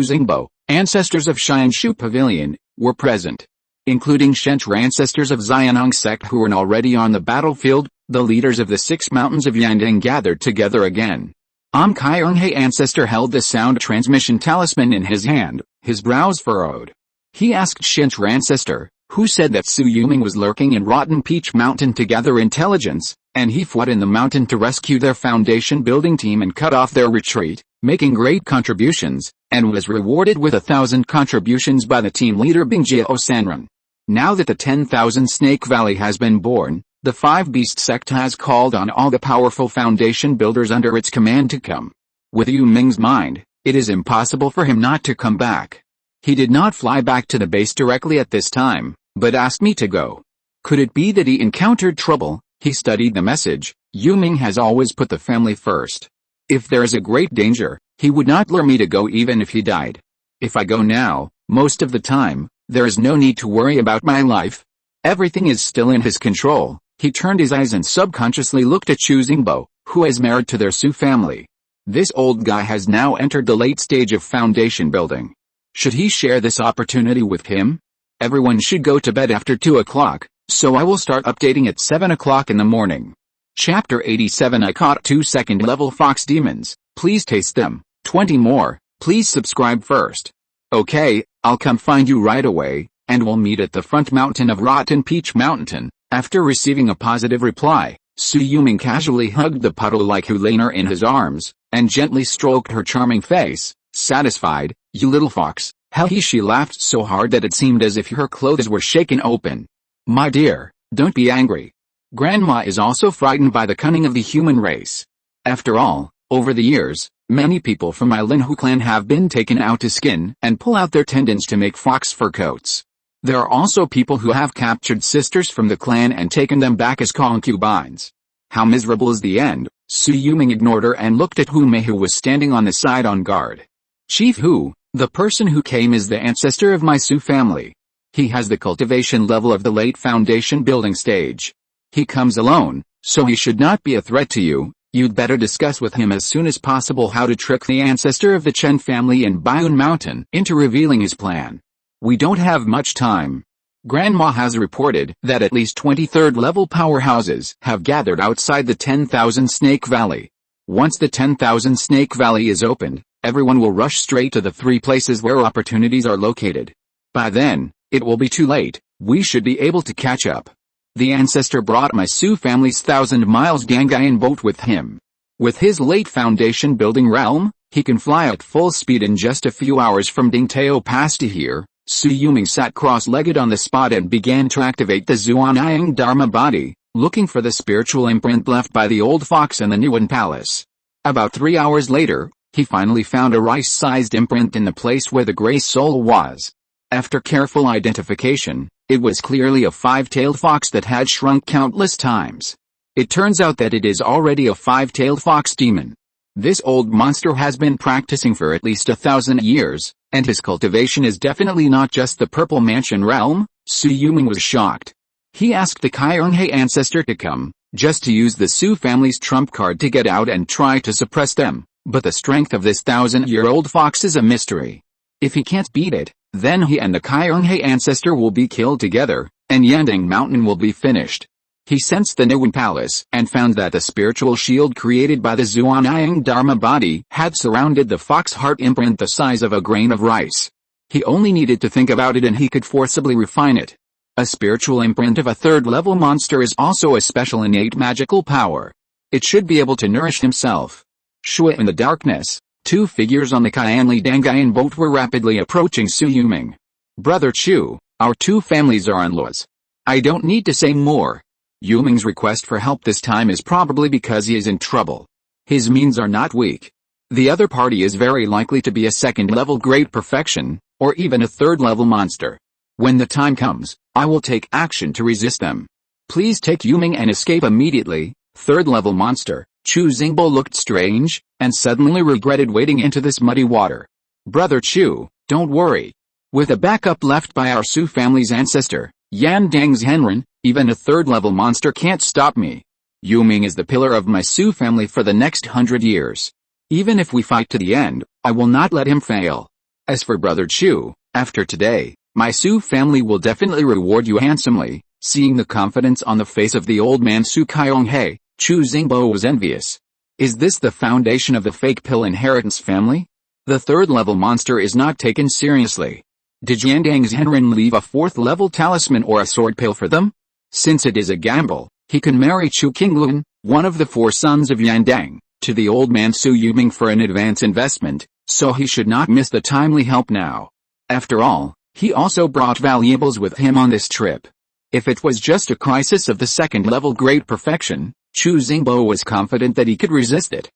Xingbo, ancestors of Xianshu Pavilion, were present. Including Shentra ancestors of Xianong sect who were already on the battlefield, the leaders of the 6 mountains of Yandang gathered together again. Qi ancestor held the sound transmission talisman in his hand, his brows furrowed. He asked Shentra ancestor, who said that Sui Yulong was lurking in Rotten Peach Mountain to gather intelligence, and he fought in the mountain to rescue their foundation building team and cut off their retreat, making great contributions, and was rewarded with 1,000 contributions by the team leader Bingjia Sanran. Now that the 10,000 Snake Valley has been born, the 5 Beast sect has called on all the powerful foundation builders under its command to come. With Yu Ming's mind, it is impossible for him not to come back. He did not fly back to the base directly at this time, but asked me to go. Could it be that he encountered trouble? He studied the message. Yu Ming has always put the family first. If there is a great danger, he would not lure me to go even if he died. If I go now, most of the time, there is no need to worry about my life. Everything is still in his control. He turned his eyes and subconsciously looked at Chu Xingbo, who is married to their Su family. This old guy has now entered the late stage of foundation building. Should he share this opportunity with him? Everyone should go to bed after 2 o'clock, so I will start updating at 7 o'clock in the morning. Chapter 87. I caught 2 second-level fox demons. Please taste them. 20 more. Please subscribe first. Okay, I'll come find you right away, and we'll meet at the front mountain of Rotten Peach Mountain. After receiving a positive reply, Sui Yulong casually hugged the puddle-like Hulaner in his arms, and gently stroked her charming face. Satisfied, "You little fox." She laughed so hard that it seemed as if her clothes were shaken open. "My dear, don't be angry. Grandma is also frightened by the cunning of the human race. After all, over the years, many people from my Linhu clan have been taken out to skin and pull out their tendons to make fox fur coats. There are also people who have captured sisters from the clan and taken them back as concubines. How miserable is the end." Sui Yulong ignored her and looked at Hu Mei, who was standing on the side on guard. "Chief Hu, the person who came is the ancestor of my Su family. He has the cultivation level of the late foundation building stage. He comes alone, so he should not be a threat to you. You'd better discuss with him as soon as possible how to trick the ancestor of the Chen family in Baiyun Mountain into revealing his plan. We don't have much time. Grandma has reported that at least 23rd level powerhouses have gathered outside the 10,000 Snake Valley. Once the 10,000 Snake Valley is opened, everyone will rush straight to the 3 places where opportunities are located. By then, it will be too late. We should be able to catch up. The ancestor brought my Su family's 1,000 miles Gangayan boat with him. With his late foundation building realm, he can fly at full speed in just a few hours from Dingtao Pass to here." Sui Yulong sat cross-legged on the spot and began to activate the Zhuanyang Dharma body, looking for the spiritual imprint left by the old fox in the Nuan Palace. About 3 hours later, he finally found a rice-sized imprint in the place where the gray soul was. After careful identification, it was clearly a five-tailed fox that had shrunk countless times. It turns out that it is already a five-tailed fox demon. This old monster has been practicing for at least 1,000 years, and his cultivation is definitely not just the Purple Mansion realm. Su Yuming was shocked. He asked the Qi ancestor to come, just to use the Su family's trump card to get out and try to suppress them, but the strength of this 1,000-year-old fox is a mystery. If he can't beat it, then he and the Qi ancestor will be killed together, and Yandang Mountain will be finished. He sensed the Niwen Palace and found that the spiritual shield created by the Zhuanyang Dharma body had surrounded the fox heart imprint the size of a grain of rice. He only needed to think about it and he could forcibly refine it. A spiritual imprint of a third-level monster is also a special innate magical power. It should be able to nourish himself. Shui in the darkness, two figures on the Qianli Dangayan boat were rapidly approaching Su Yuming. Brother Chu, our two families are in-laws. I don't need to say more. Yuming's request for help this time is probably because he is in trouble. His means are not weak. The other party is very likely to be a second-level great perfection, or even a third-level monster. When the time comes, I will take action to resist them. Please take Yuming and escape immediately. Third-level monster, Chu Xingbo looked strange, and suddenly regretted wading into this muddy water. Brother Chu, don't worry. With a backup left by our Su family's ancestor, Yandang Zhenren, even a third-level monster can't stop me. Yuming is the pillar of my Su family for the next 100 years. Even if we fight to the end, I will not let him fail. As for Brother Chu, after today, my Su family will definitely reward you handsomely. Seeing the confidence on the face of the old man Su Qianghai, Chu Xingbo was envious. Is this the foundation of the fake pill inheritance family? The third-level monster is not taken seriously. Did Yandang Zhenren leave a fourth-level talisman or a sword pill for them? Since it is a gamble, he can marry Chu Qinglun, one of the four sons of Yandang, to the old man Su Yuming for an advance investment, so he should not miss the timely help now. After all, he also brought valuables with him on this trip. If it was just a crisis of the second-level great perfection, Chu Xingbo was confident that he could resist it.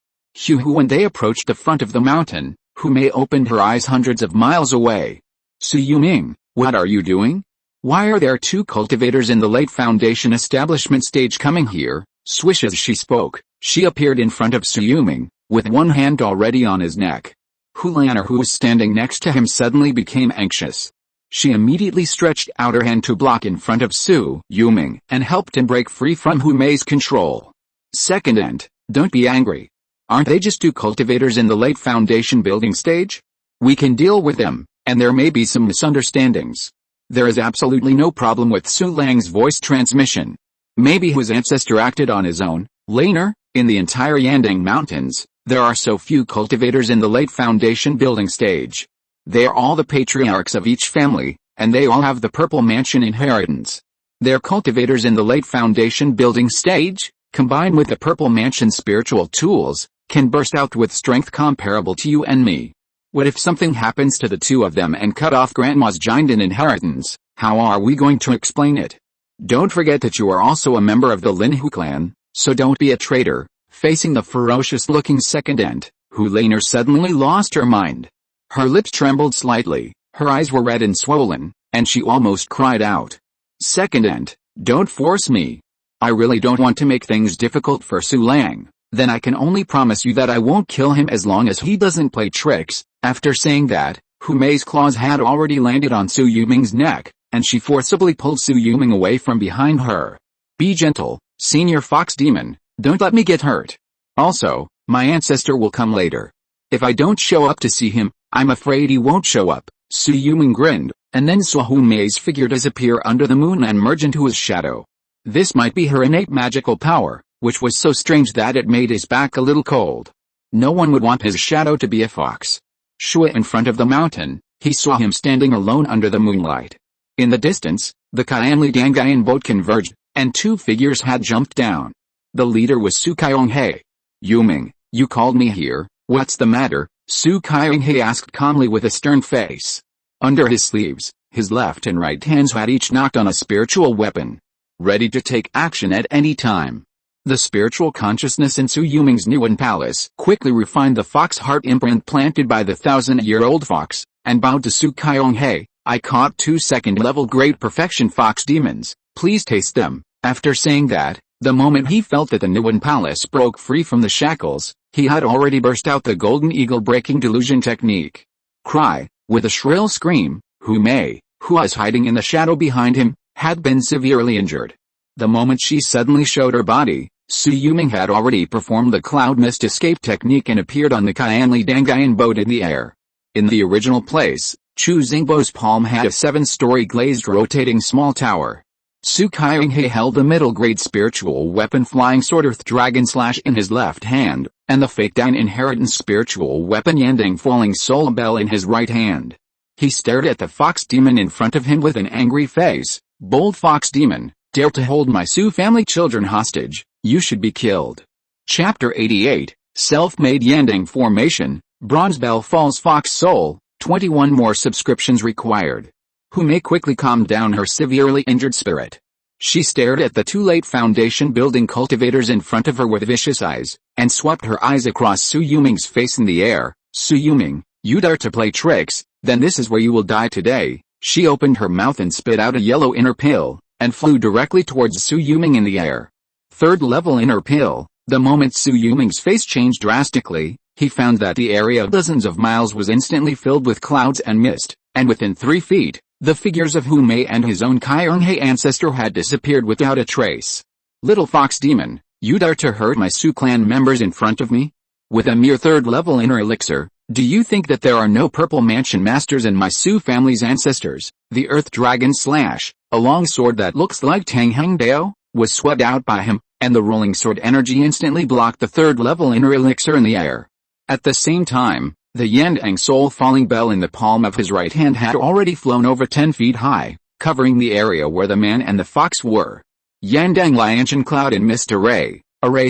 When they approached the front of the mountain, Hu Mei opened her eyes hundreds of miles away. Su Yuming, what are you doing? Why are there two cultivators in the late foundation establishment stage coming here? Swish as she spoke, she appeared in front of Su Yuming, with one hand already on his neck. Hu Lan'er, who was standing next to him, suddenly became anxious. She immediately stretched out her hand to block in front of Su Yuming and helped him break free from Hu Mei's control. Second end, don't be angry. Aren't they just two cultivators in the late foundation building stage? We can deal with them, and there may be some misunderstandings. There is absolutely no problem with Su Lang's voice transmission. Maybe his ancestor acted on his own. Later, in the entire Yandang Mountains, there are so few cultivators in the late foundation building stage. They are all the patriarchs of each family, and they all have the Purple Mansion inheritance. Their cultivators in the late foundation building stage, combined with the Purple Mansion spiritual tools, can burst out with strength comparable to you and me. What if something happens to the two of them and cut off Grandma's giant inheritance? How are we going to explain it? Don't forget that you are also a member of the Linhu clan, so don't be a traitor. Facing the ferocious-looking second aunt, Hu Lan'er suddenly lost her mind. Her lips trembled slightly, her eyes were red and swollen, and she almost cried out. Second aunt, don't force me. I really don't want to make things difficult for Su Lang. Then I can only promise you that I won't kill him as long as he doesn't play tricks. After saying that, Hu Mei's claws had already landed on Su Yuming's neck, and she forcibly pulled Su Yuming away from behind her. Be gentle, senior fox demon, don't let me get hurt. Also, my ancestor will come later. If I don't show up to see him, I'm afraid he won't show up. Su Yuming grinned, and then saw Hu Mei's figure disappear under the moon and merge into his shadow. This might be her innate magical power, which was so strange that it made his back a little cold. No one would want his shadow to be a fox. Shui in front of the mountain, he saw him standing alone under the moonlight. In the distance, the Qianli Dangayan boat converged, and two figures had jumped down. The leader was Su Qianghai. Yuming, you called me here, what's the matter? Su Qianghai asked calmly with a stern face. Under his sleeves, his left and right hands had each knocked on a spiritual weapon, ready to take action at any time. The spiritual consciousness in Su Yuming's Niwen Palace quickly refined the fox heart imprint planted by the 1,000-year-old fox, and bowed to Su Qianghai, I caught 2 second-level Great Perfection Fox Demons, please taste them." After saying that, the moment he felt that the Niwen Palace broke free from the shackles, he had already burst out the Golden Eagle breaking delusion technique. Cry, with a shrill scream, Hu Mei, who was hiding in the shadow behind him, had been severely injured. The moment she suddenly showed her body, Su Yuming had already performed the cloud mist escape technique and appeared on the Qianli Dangayan boat in the air. In the original place, Chu Xingbo's palm had a 7-story glazed rotating small tower. Su Qionghe held the middle-grade spiritual weapon Flying Sword Earth Dragon Slash in his left hand, and the Fake Down Inheritance spiritual weapon Yandang Falling Soul Bell in his right hand. He stared at the fox demon in front of him with an angry face. "Bold fox demon, dare to hold my Su family children hostage, you should be killed." Chapter 88, Self-Made Yandang Formation, Bronze Bell Falls Fox Soul, 21 more subscriptions required. Hu Mei quickly calmed down her severely injured spirit. She stared at the 2 late foundation building cultivators in front of her with vicious eyes, and swept her eyes across Su Yuming's face in the air. "Su Yuming, you dare to play tricks, then this is where you will die today." She opened her mouth and spit out a yellow inner pill, and flew directly towards Su Yuming in the air. 3rd level inner pill. The moment Su Yuming's face changed drastically, he found that the area of dozens of miles was instantly filled with clouds and mist, and within 3 feet, the figures of Hu Mei and his own Qionghe ancestor had disappeared without a trace. "Little fox demon, you dare to hurt my Su clan members in front of me? With a mere 3rd level inner elixir, do you think that there are no purple mansion masters in my Su family's ancestors?" The Earth Dragon Slash, a long sword that looks like Tang Hang Dao, was swept out by him, and the rolling sword energy instantly blocked the 3rd level inner elixir in the air. At the same time, the Yandang Soul Falling Bell in the palm of his right hand had already flown over 10 feet high, covering the area where the man and the fox were. Yandang Lianchin Cloud and Mist Array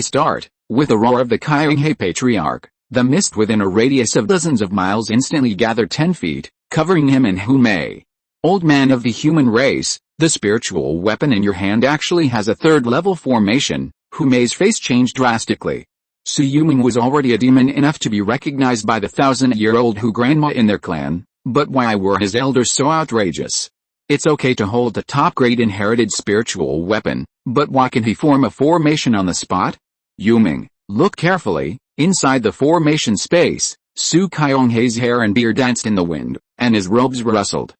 start, with the roar of the Qionghe Patriarch. The mist within a radius of dozens of miles instantly gathered 10 feet, covering him and Hu Mei. "Old man of the human race, the spiritual weapon in your hand actually has a 3rd level formation." Hu Mei's face changed drastically. Su Yuming was already a demon enough to be recognized by the 1,000-year-old Hu grandma in their clan, but why were his elders so outrageous? It's okay to hold the top-grade inherited spiritual weapon, but why can he form a formation on the spot? Yuming, look carefully. Inside the formation space, Su Qionghe's hair and beard danced in the wind, and his robes rustled.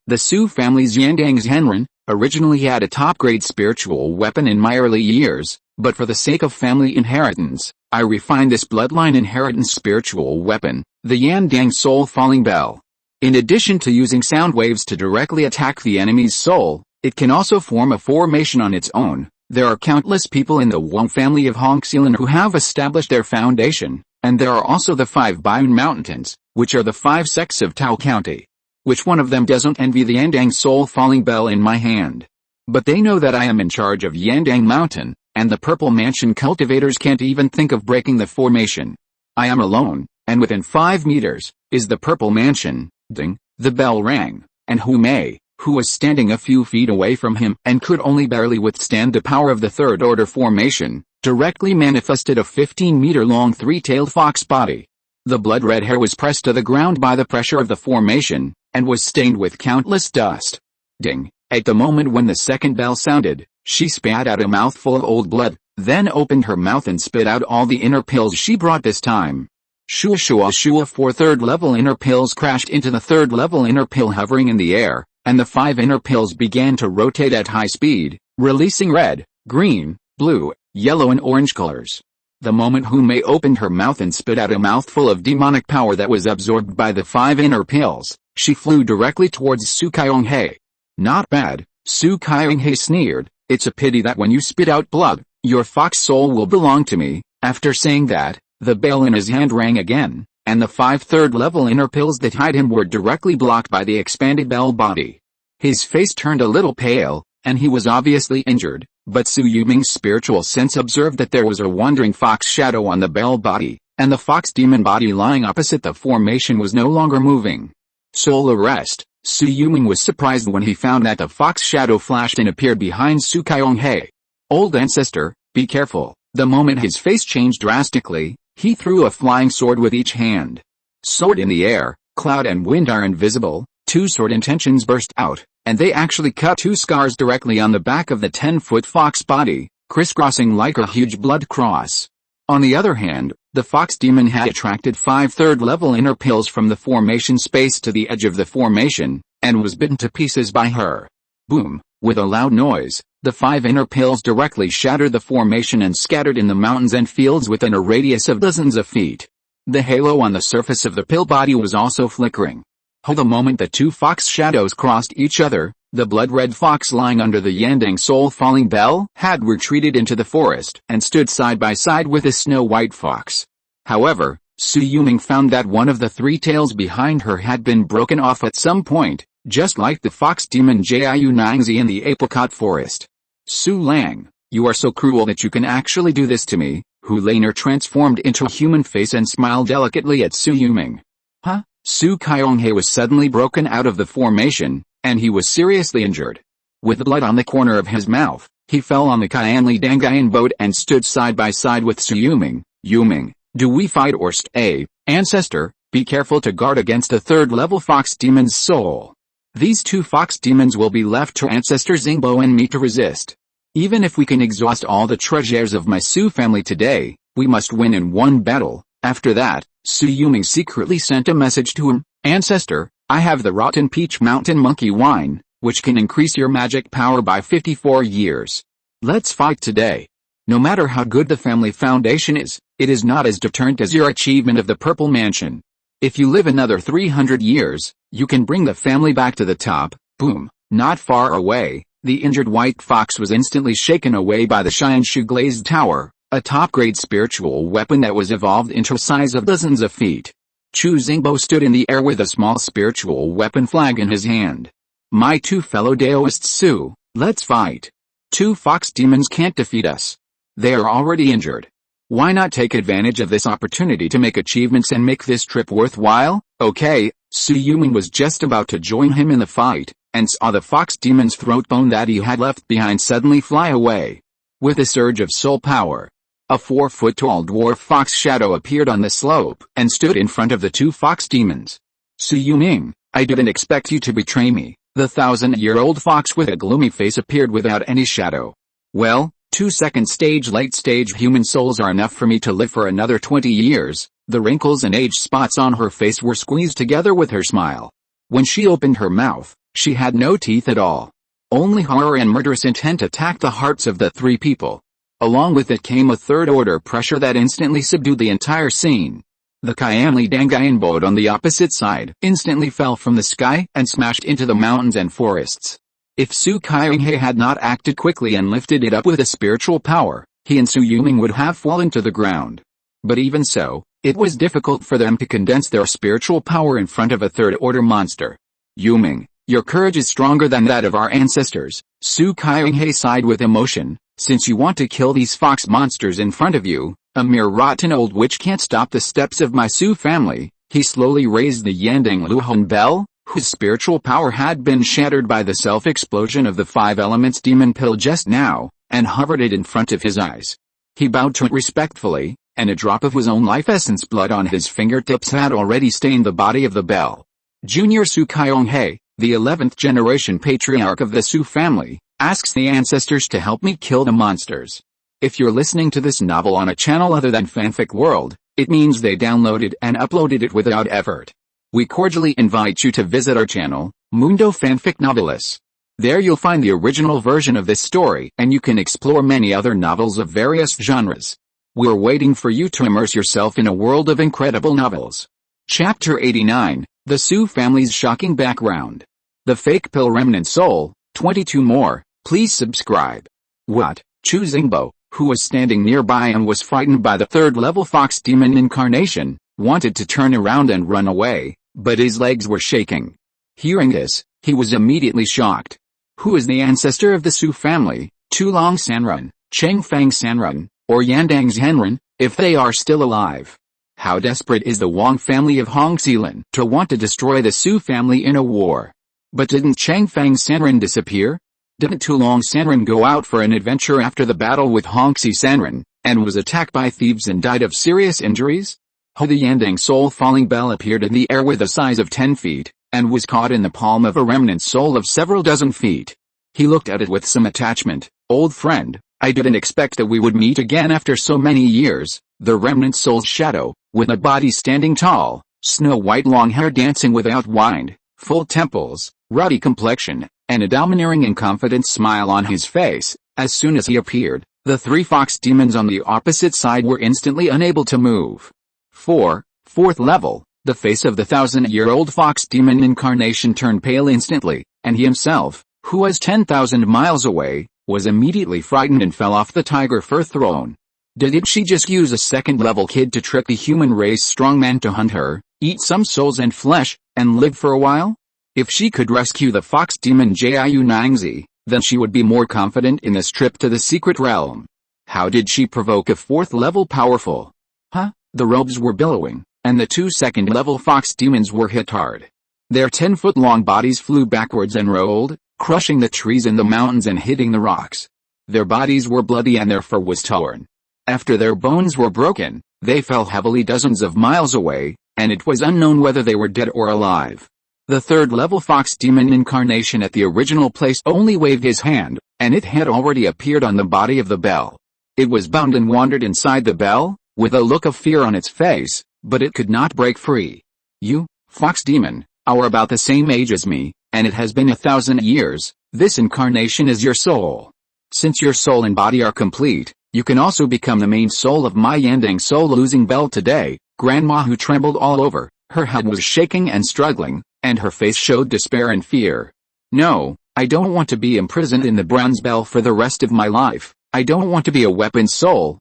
The Su family's Yandang Zhenren originally had a top-grade spiritual weapon in my early years, but for the sake of family inheritance, I refined this bloodline inheritance spiritual weapon, the Yandang Soul Falling Bell. In addition to using sound waves to directly attack the enemy's soul, it can also form a formation on its own. There are countless people in the Wang family of Hongxilan who have established their foundation, and there are also the 5 Yandang Mountains, which are the 5 sects of Tao County. Which one of them doesn't envy the Yandang Soul Falling Bell in my hand? But they know that I am in charge of Yandang Mountain, and the Purple Mansion cultivators can't even think of breaking the formation. I am alone, and within 5 meters, is the Purple Mansion. Ding, the bell rang, and Hu Mei, who was standing a few feet away from him and could only barely withstand the power of the 3rd order formation, directly manifested a 15-meter-long 3-tailed fox body. The blood-red hair was pressed to the ground by the pressure of the formation, and was stained with countless dust. Ding! At the moment when the second bell sounded, she spat out a mouthful of old blood, then opened her mouth and spit out all the inner pills she brought this time. Shua shua shua 4 3rd-level inner pills crashed into the 3rd-level inner pill hovering in the air, and the 5 inner pills began to rotate at high speed, releasing red, green, blue, yellow and orange colors. The moment Hu Mei opened her mouth and spit out a mouthful of demonic power that was absorbed by the 5 inner pills, she flew directly towards Su Qionghe. Not bad, Su Qionghe sneered, it's a pity that when you spit out blood, your fox soul will belong to me. After saying that, the bell in his hand rang again, and the 5 3rd-level inner pills that hid him were directly blocked by the expanded bell body. His face turned a little pale, and he was obviously injured, but Su Yuming's spiritual sense observed that there was a wandering fox shadow on the bell body, and the fox demon body lying opposite the formation was no longer moving. Soul arrest. Su Yuming was surprised when he found that the fox shadow flashed and appeared behind Su Qionghe. Old ancestor, be careful. The moment his face changed drastically, he threw a flying sword with each hand. Sword in the air, cloud and wind are invisible, Two sword intentions burst out, and they actually cut two scars directly on the back of the 10-foot fox body, crisscrossing like a huge blood cross. On the other hand, the fox demon had attracted 5 third-level inner pills from the formation space to the edge of the formation, and was bitten to pieces by her. Boom! With a loud noise, the 5 inner pills directly shattered the formation and scattered in the mountains and fields within a radius of dozens of feet. The halo on the surface of the pill body was also flickering. The moment the 2 fox shadows crossed each other, the blood-red fox lying under the Yandang soul-falling bell had retreated into the forest and stood side by side with the snow-white fox. However, Shui Yulong found that one of the 3 tails behind her had been broken off at some point, just like the fox demon Jiu Nangzi in the apricot forest. Su Lang, you are so cruel that you can actually do this to me, Hu Laner transformed into a human face and smiled delicately at Shui Yulong. Huh? Su Qionghe was suddenly broken out of the formation, and he was seriously injured. With blood on the corner of his mouth, he fell on the Qianli Dangayan boat and stood side by side with Shui Yulong. Yulong, do we fight or stay? Ancestor, be careful to guard against a third-level fox demon's soul. These 2 fox demons will be left to Ancestor Xingbo and me to resist. Even if we can exhaust all the treasures of my Su family today, we must win in one battle. After that, Shui Yulong secretly sent a message to him. Ancestor, I have the rotten peach mountain monkey wine, which can increase your magic power by 54 years. Let's fight today. No matter how good the family foundation is, it is not as deterrent as your achievement of the Purple Mansion. If you live another 300 years, you can bring the family back to the top. Boom. Not far away, the injured white fox was instantly shaken away by the Shianshu glazed tower, a top-grade spiritual weapon that was evolved into a size of dozens of feet. Chu Xingbo stood in the air with a small spiritual weapon flag in his hand. My 2 fellow Daoists Su, let's fight. 2 fox demons can't defeat us. They are already injured. Why not take advantage of this opportunity to make achievements and make this trip worthwhile? Okay, Shui Yulong was just about to join him in the fight, and saw the fox demon's throat bone that he had left behind suddenly fly away. With a surge of soul power, a 4-foot-tall dwarf fox shadow appeared on the slope and stood in front of the 2 fox demons. Shui Yulong, I didn't expect you to betray me. The 1,000-year-old fox with a gloomy face appeared without any shadow. Well, 2 second-stage late-stage human souls are enough for me to live for another 20 years. The wrinkles and age spots on her face were squeezed together with her smile. When she opened her mouth, she had no teeth at all. Only horror and murderous intent attacked the hearts of the 3 people. Along with it came a third-order pressure that instantly subdued the entire scene. The Qianli Dangayan boat on the opposite side instantly fell from the sky and smashed into the mountains and forests. If Su Qionghe had not acted quickly and lifted it up with a spiritual power, he and Shui Yulong would have fallen to the ground. But even so, it was difficult for them to condense their spiritual power in front of a third-order monster. Yulong, your courage is stronger than that of our ancestors. Su Qionghe sighed with emotion. Since you want to kill these fox monsters in front of you, a mere rotten old witch can't stop the steps of my Su family. He slowly raised the Yandang Luhon bell, whose spiritual power had been shattered by the self-explosion of the 5 elements demon pill just now, and hovered it in front of his eyes. He bowed to it respectfully, and a drop of his own life essence blood on his fingertips had already stained the body of the bell. Junior Su Qionghe, the 11th generation patriarch of the Su family, asks the ancestors to help me kill the monsters. If you're listening to this novel on a channel other than Fanfic World, it means they downloaded and uploaded it without effort. We cordially invite you to visit our channel, Mundo Fanfic Novelis. There you'll find the original version of this story and you can explore many other novels of various genres. We're waiting for you to immerse yourself in a world of incredible novels. Chapter 89, The Su Family's Shocking Background. The Fake Pill Remnant Soul, 22 more, please subscribe. What? Chu Xingbo, who was standing nearby and was frightened by the third-level fox demon incarnation, wanted to turn around and run away, but his legs were shaking. Hearing this, he was immediately shocked. Who is the ancestor of the Su family, Tulong Sanrun, Chengfang Sanrun, or Yandang Zhenrun, if they are still alive? How desperate is the Wang family of Hongxilan to want to destroy the Su family in a war? But didn't Chengfang Sanrun disappear? Didn't Tulong Sanrun go out for an adventure after the battle with Hongxi Sanrun, and was attacked by thieves and died of serious injuries? The Yandang soul falling bell appeared in the air with a size of 10 feet, and was caught in the palm of a remnant soul of several dozen feet. He looked at it with some attachment. "Old friend, I didn't expect that we would meet again after so many years." The remnant soul's shadow, with a body standing tall, snow-white long hair dancing without wind, full temples, ruddy complexion, and a domineering and confident smile on his face. As soon as he appeared, the three fox demons on the opposite side were instantly unable to move. Fourth level, the face of the 1,000-year-old fox demon incarnation turned pale instantly, and he himself, who was 10,000 miles away, was immediately frightened and fell off the tiger fur throne. Did she just use a second-level kid to trick the human race strongman to hunt her, eat some souls and flesh, and live for a while? If she could rescue the fox demon Jiu Nangzi, then she would be more confident in this trip to the secret realm. How did she provoke a fourth-level powerful? The robes were billowing, and the two second-level fox demons were hit hard. Their 10-foot-long bodies flew backwards and rolled, crushing the trees in the mountains and hitting the rocks. Their bodies were bloody and their fur was torn. After their bones were broken, they fell heavily dozens of miles away, and it was unknown whether they were dead or alive. The third-level fox demon incarnation at the original place only waved his hand, and it had already appeared on the body of the bell. It was bound and wandered inside the bell, with a look of fear on its face, but it could not break free. "You, fox demon, are about the same age as me, and it has been 1,000 years. This incarnation is your soul. Since your soul and body are complete, you can also become the main soul of my Yandang soul-losing bell today." Grandma, who trembled all over, her head was shaking and struggling, and her face showed despair and fear. "No, I don't want to be imprisoned in the bronze bell for the rest of my life. I don't want to be a weapon soul."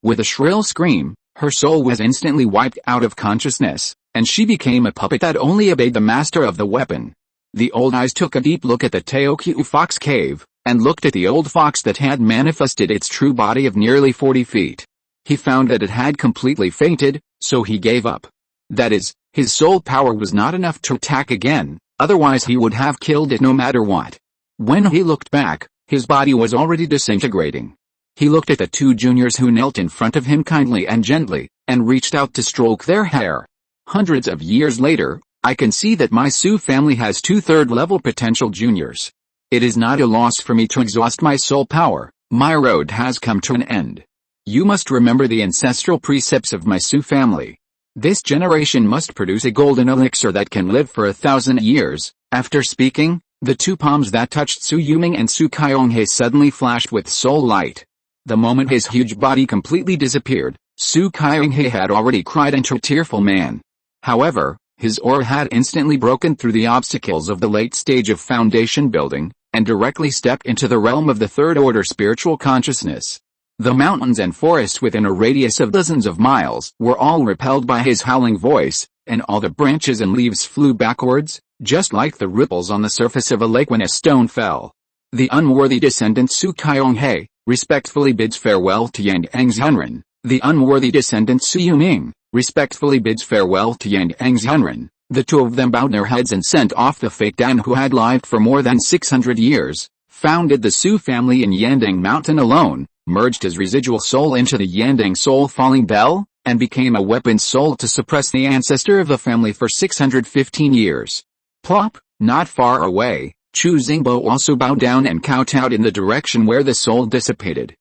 With a shrill scream, her soul was instantly wiped out of consciousness, and she became a puppet that only obeyed the master of the weapon. The old eyes took a deep look at the Teokiu fox cave, and looked at the old fox that had manifested its true body of nearly 40 feet. He found that it had completely fainted, so he gave up. That is, his soul power was not enough to attack again, otherwise he would have killed it no matter what. When he looked back, his body was already disintegrating. He looked at the two juniors who knelt in front of him kindly and gently, and reached out to stroke their hair. "Hundreds of years later, I can see that my Su family has two third-level potential juniors. It is not a loss for me to exhaust my soul power. My road has come to an end. You must remember the ancestral precepts of my Su family. This generation must produce a golden elixir that can live for 1,000 years." After speaking, the two palms that touched Su Yuming and Su Kyonghae suddenly flashed with soul light. The moment his huge body completely disappeared, Su Kyonghae had already cried into a tearful man. However, his aura had instantly broken through the obstacles of the late stage of foundation building, and directly stepped into the realm of the third-order spiritual consciousness. The mountains and forests within a radius of dozens of miles were all repelled by his howling voice, and all the branches and leaves flew backwards, just like the ripples on the surface of a lake when a stone fell. The unworthy descendant Su Kyonghae respectfully bids farewell to Yandang Zhenren. The unworthy descendant Su Yuming respectfully bids farewell to Yandang Zhenren. The two of them bowed their heads and sent off the fake Dan who had lived for more than 600 years, founded the Su family in Yandang Mountain alone, merged his residual soul into the Yandang soul falling bell, and became a weapon soul to suppress the ancestor of the family for 615 years. Plop, not far away, Chu Xingbo also bowed down and kowtowed in the direction where the soul dissipated.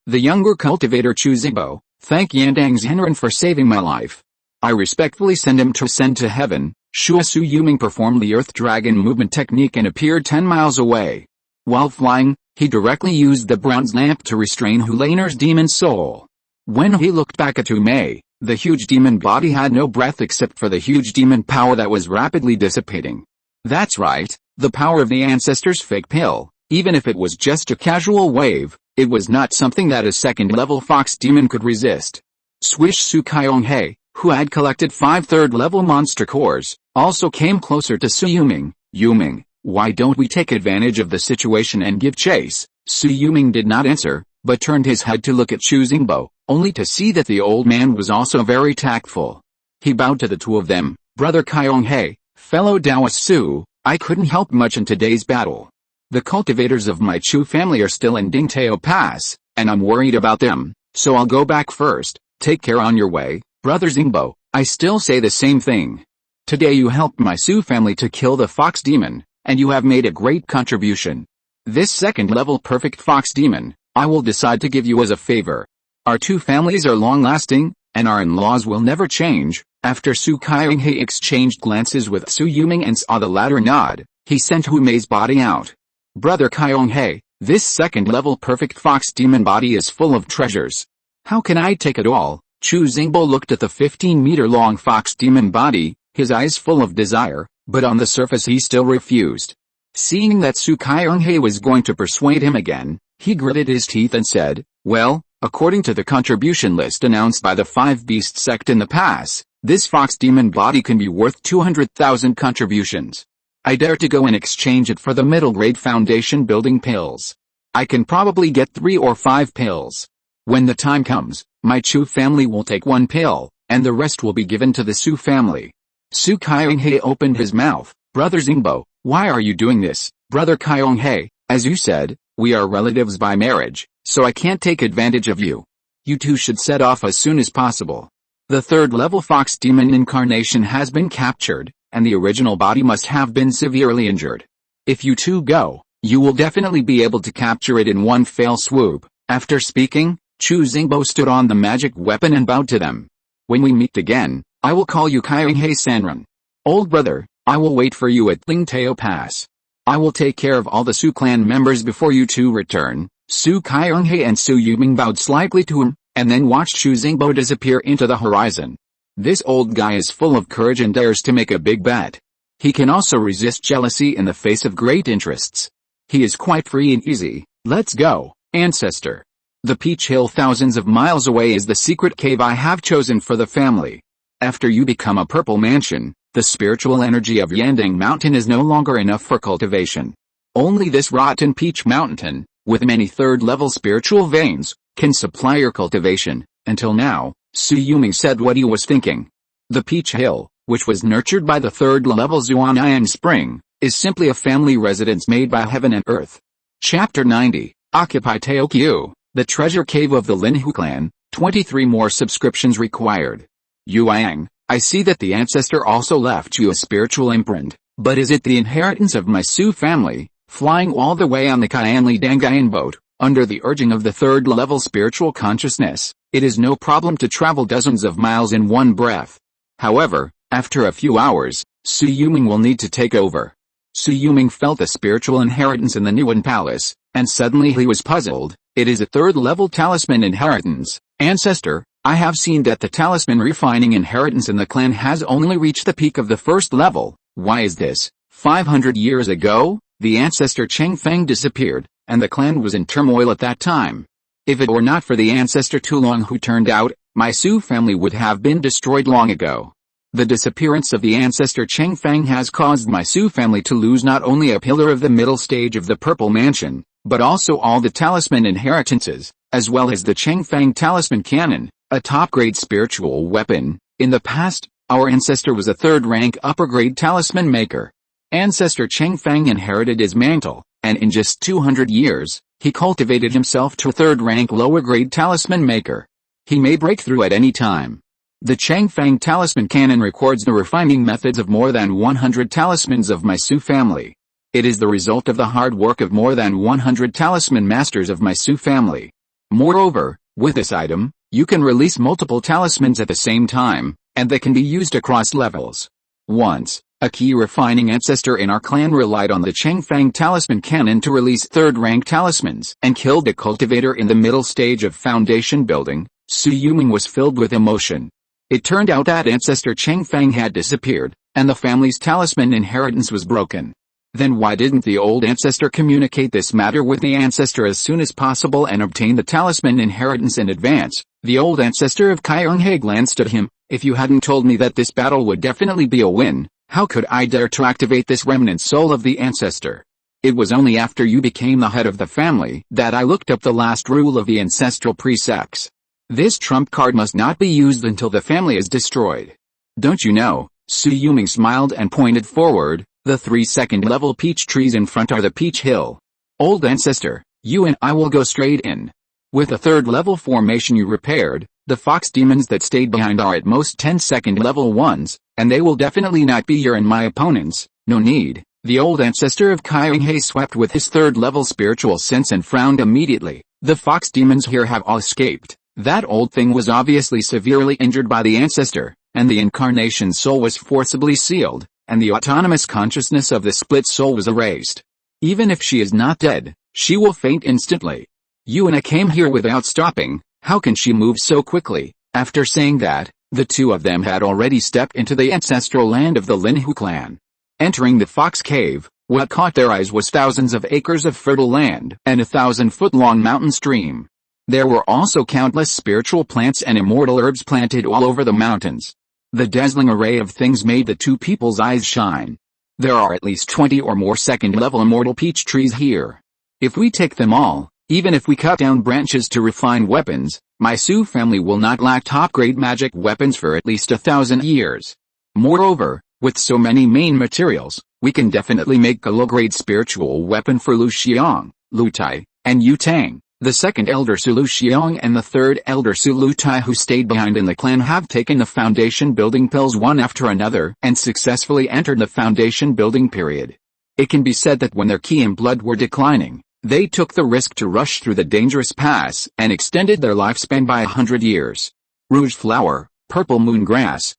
The younger cultivator Chu Xingbo, thank Yandang Zhenren for saving my life. I respectfully send him to ascend to heaven. Shua Su Yuming performed the Earth Dragon movement technique and appeared 10 miles away. While flying, he directly used the bronze lamp to restrain Hu Laner's demon soul. When he looked back at Hu Mei, the huge demon body had no breath except for the huge demon power that was rapidly dissipating. That's right, the power of the ancestors' fake pill. Even if it was just a casual wave, it was not something that a second-level fox demon could resist. Swish Su Kyonghae, who had collected 5 third-level monster cores, also came closer to Su Yuming. "Yuming, why don't we take advantage of the situation and give chase?" Su Yuming did not answer, but turned his head to look at Chu Xingbo, only to see that the old man was also very tactful. He bowed to the two of them. "Brother Kyonghae, fellow Taoist Su, I couldn't help much in today's battle. The cultivators of my Chu family are still in Dingtao Pass, and I'm worried about them, so I'll go back first. Take care on your way, Brother Xingbo." "I still say the same thing." Today you helped my Su family to kill the fox demon, and you have made a great contribution. This second-level perfect fox demon, I will decide to give you as a favor. Our two families are long-lasting, and our in-laws will never change. After Su Qianghai exchanged glances with Su Yuming and saw the latter nod, he sent Hu Mei's body out. Brother Qianghai, this second-level perfect fox demon body is full of treasures. How can I take it all? Chu Xingbo looked at the 15-meter-long fox demon body, his eyes full of desire, but on the surface he still refused. Seeing that Su Qianghai was going to persuade him again, he gritted his teeth and said, well, according to the contribution list announced by the Five Beast sect in the pass, this fox demon body can be worth 200,000 contributions. I dare to go and exchange it for the middle-grade foundation building pills. I can probably get 3 or 5 pills. When the time comes, my Chu family will take 1 pill, and the rest will be given to the Su family. Su Qianghai opened his mouth. Brother Xingbo, why are you doing this? Brother Qianghai, as you said, we are relatives by marriage, so I can't take advantage of you. You two should set off as soon as possible. The third-level fox demon incarnation has been captured, and the original body must have been severely injured. If you two go, you will definitely be able to capture it in one fell swoop. After speaking, Chu Xingbo stood on the magic weapon and bowed to them. When we meet again, I will call you Qianghai Sanren. Old brother, I will wait for you at Lingtao Pass. I will take care of all the Su clan members before you two return. Su Qianghai and Su Yuming bowed slightly to him, and then watched Chu Xingbo disappear into the horizon. This old guy is full of courage and dares to make a big bet. He can also resist jealousy in the face of great interests. He is quite free and easy. Let's go, ancestor. The Peach Hill thousands of miles away is the secret cave I have chosen for the family. After you become a purple mansion, the spiritual energy of Yandang Mountain is no longer enough for cultivation. Only this rotten peach mountain, with many third-level spiritual veins, can supply your cultivation. Until now, Su Yuming said what he was thinking. The Peach Hill, which was nurtured by the third-level Zuanayan Spring, is simply a family residence made by heaven and earth. Chapter 90, Occupy Teokyu, the treasure cave of the Linhu clan, 23 more subscriptions required. Yuang, I see that the ancestor also left you a spiritual imprint, but is it the inheritance of my Su family, flying all the way on the Qianli Dangayan boat, under the urging of the third-level spiritual consciousness? It is no problem to travel dozens of miles in one breath. However, after a few hours, Su Yuming will need to take over. Su Yuming felt a spiritual inheritance in the Nuan Palace, and suddenly he was puzzled. It is a third-level talisman inheritance. Ancestor, I have seen that the talisman refining inheritance in the clan has only reached the peak of the first level. Why is this? 500 years ago, the ancestor Cheng Feng disappeared, and the clan was in turmoil at that time. If it were not for the ancestor Tulong who turned out, my Su family would have been destroyed long ago. The disappearance of the ancestor Cheng Feng has caused my Su family to lose not only a pillar of the middle stage of the Purple Mansion, but also all the talisman inheritances, as well as the Cheng Feng talisman cannon, a top-grade spiritual weapon. In the past, our ancestor was a third-rank upper-grade talisman maker. Ancestor Cheng Feng inherited his mantle, and in just 200 years, he cultivated himself to a third-rank lower-grade talisman maker. He may break through at any time. The Cheng Feng talisman cannon records the refining methods of more than 100 talismans of my Su family. It is the result of the hard work of more than 100 talisman masters of my Su family. Moreover, with this item, you can release multiple talismans at the same time, and they can be used across levels. Once, a Qi refining ancestor in our clan relied on the Cheng Feng talisman cannon to release third-rank talismans and killed the cultivator in the middle stage of foundation building. Su Yuming was filled with emotion. It turned out that ancestor Cheng Feng had disappeared, and the family's talisman inheritance was broken. Then why didn't the old ancestor communicate this matter with the ancestor as soon as possible and obtain the talisman inheritance in advance? The old ancestor of Qianghai glanced at him. If you hadn't told me that this battle would definitely be a win, how could I dare to activate this remnant soul of the ancestor? It was only after you became the head of the family that I looked up the last rule of the ancestral precepts. This trump card must not be used until the family is destroyed. Don't you know? Su Yuming smiled and pointed forward. The 3 second-level peach trees in front are the Peach Hill. Old ancestor, you and I will go straight in. With the third-level formation you repaired, The fox demons that stayed behind are at most 10-second level ones, and they will definitely not be your and my opponents. No need. The old ancestor of Qi swept with his third level spiritual sense and frowned immediately. The fox demons here have all escaped. That old thing was obviously severely injured by the ancestor, and the incarnation soul was forcibly sealed, and the autonomous consciousness of the split soul was erased. Even if she is not dead, she will faint instantly. Yuna came here without stopping. How can she move so quickly? After saying that, the two of them had already stepped into the ancestral land of the Linhu clan. Entering the fox cave, what caught their eyes was thousands of acres of fertile land and a 1,000-foot-long mountain stream. There were also countless spiritual plants and immortal herbs planted all over the mountains. The dazzling array of things made the two people's eyes shine. There are at least 20 or more second-level immortal peach trees here. If we take them all, even if we cut down branches to refine weapons, my Su family will not lack top-grade magic weapons for at least 1,000 years. Moreover, with so many main materials, we can definitely make a low-grade spiritual weapon for Lu Xiong, Lu Tai, and Yu Tang. The second elder Su Lu Xiong and the third elder Su Lu Tai who stayed behind in the clan have taken the foundation building pills one after another and successfully entered the foundation building period. It can be said that when their Qi and blood were declining, they took the risk to rush through the dangerous pass and extended their lifespan by 100 years. Rouge flower, purple moon grass,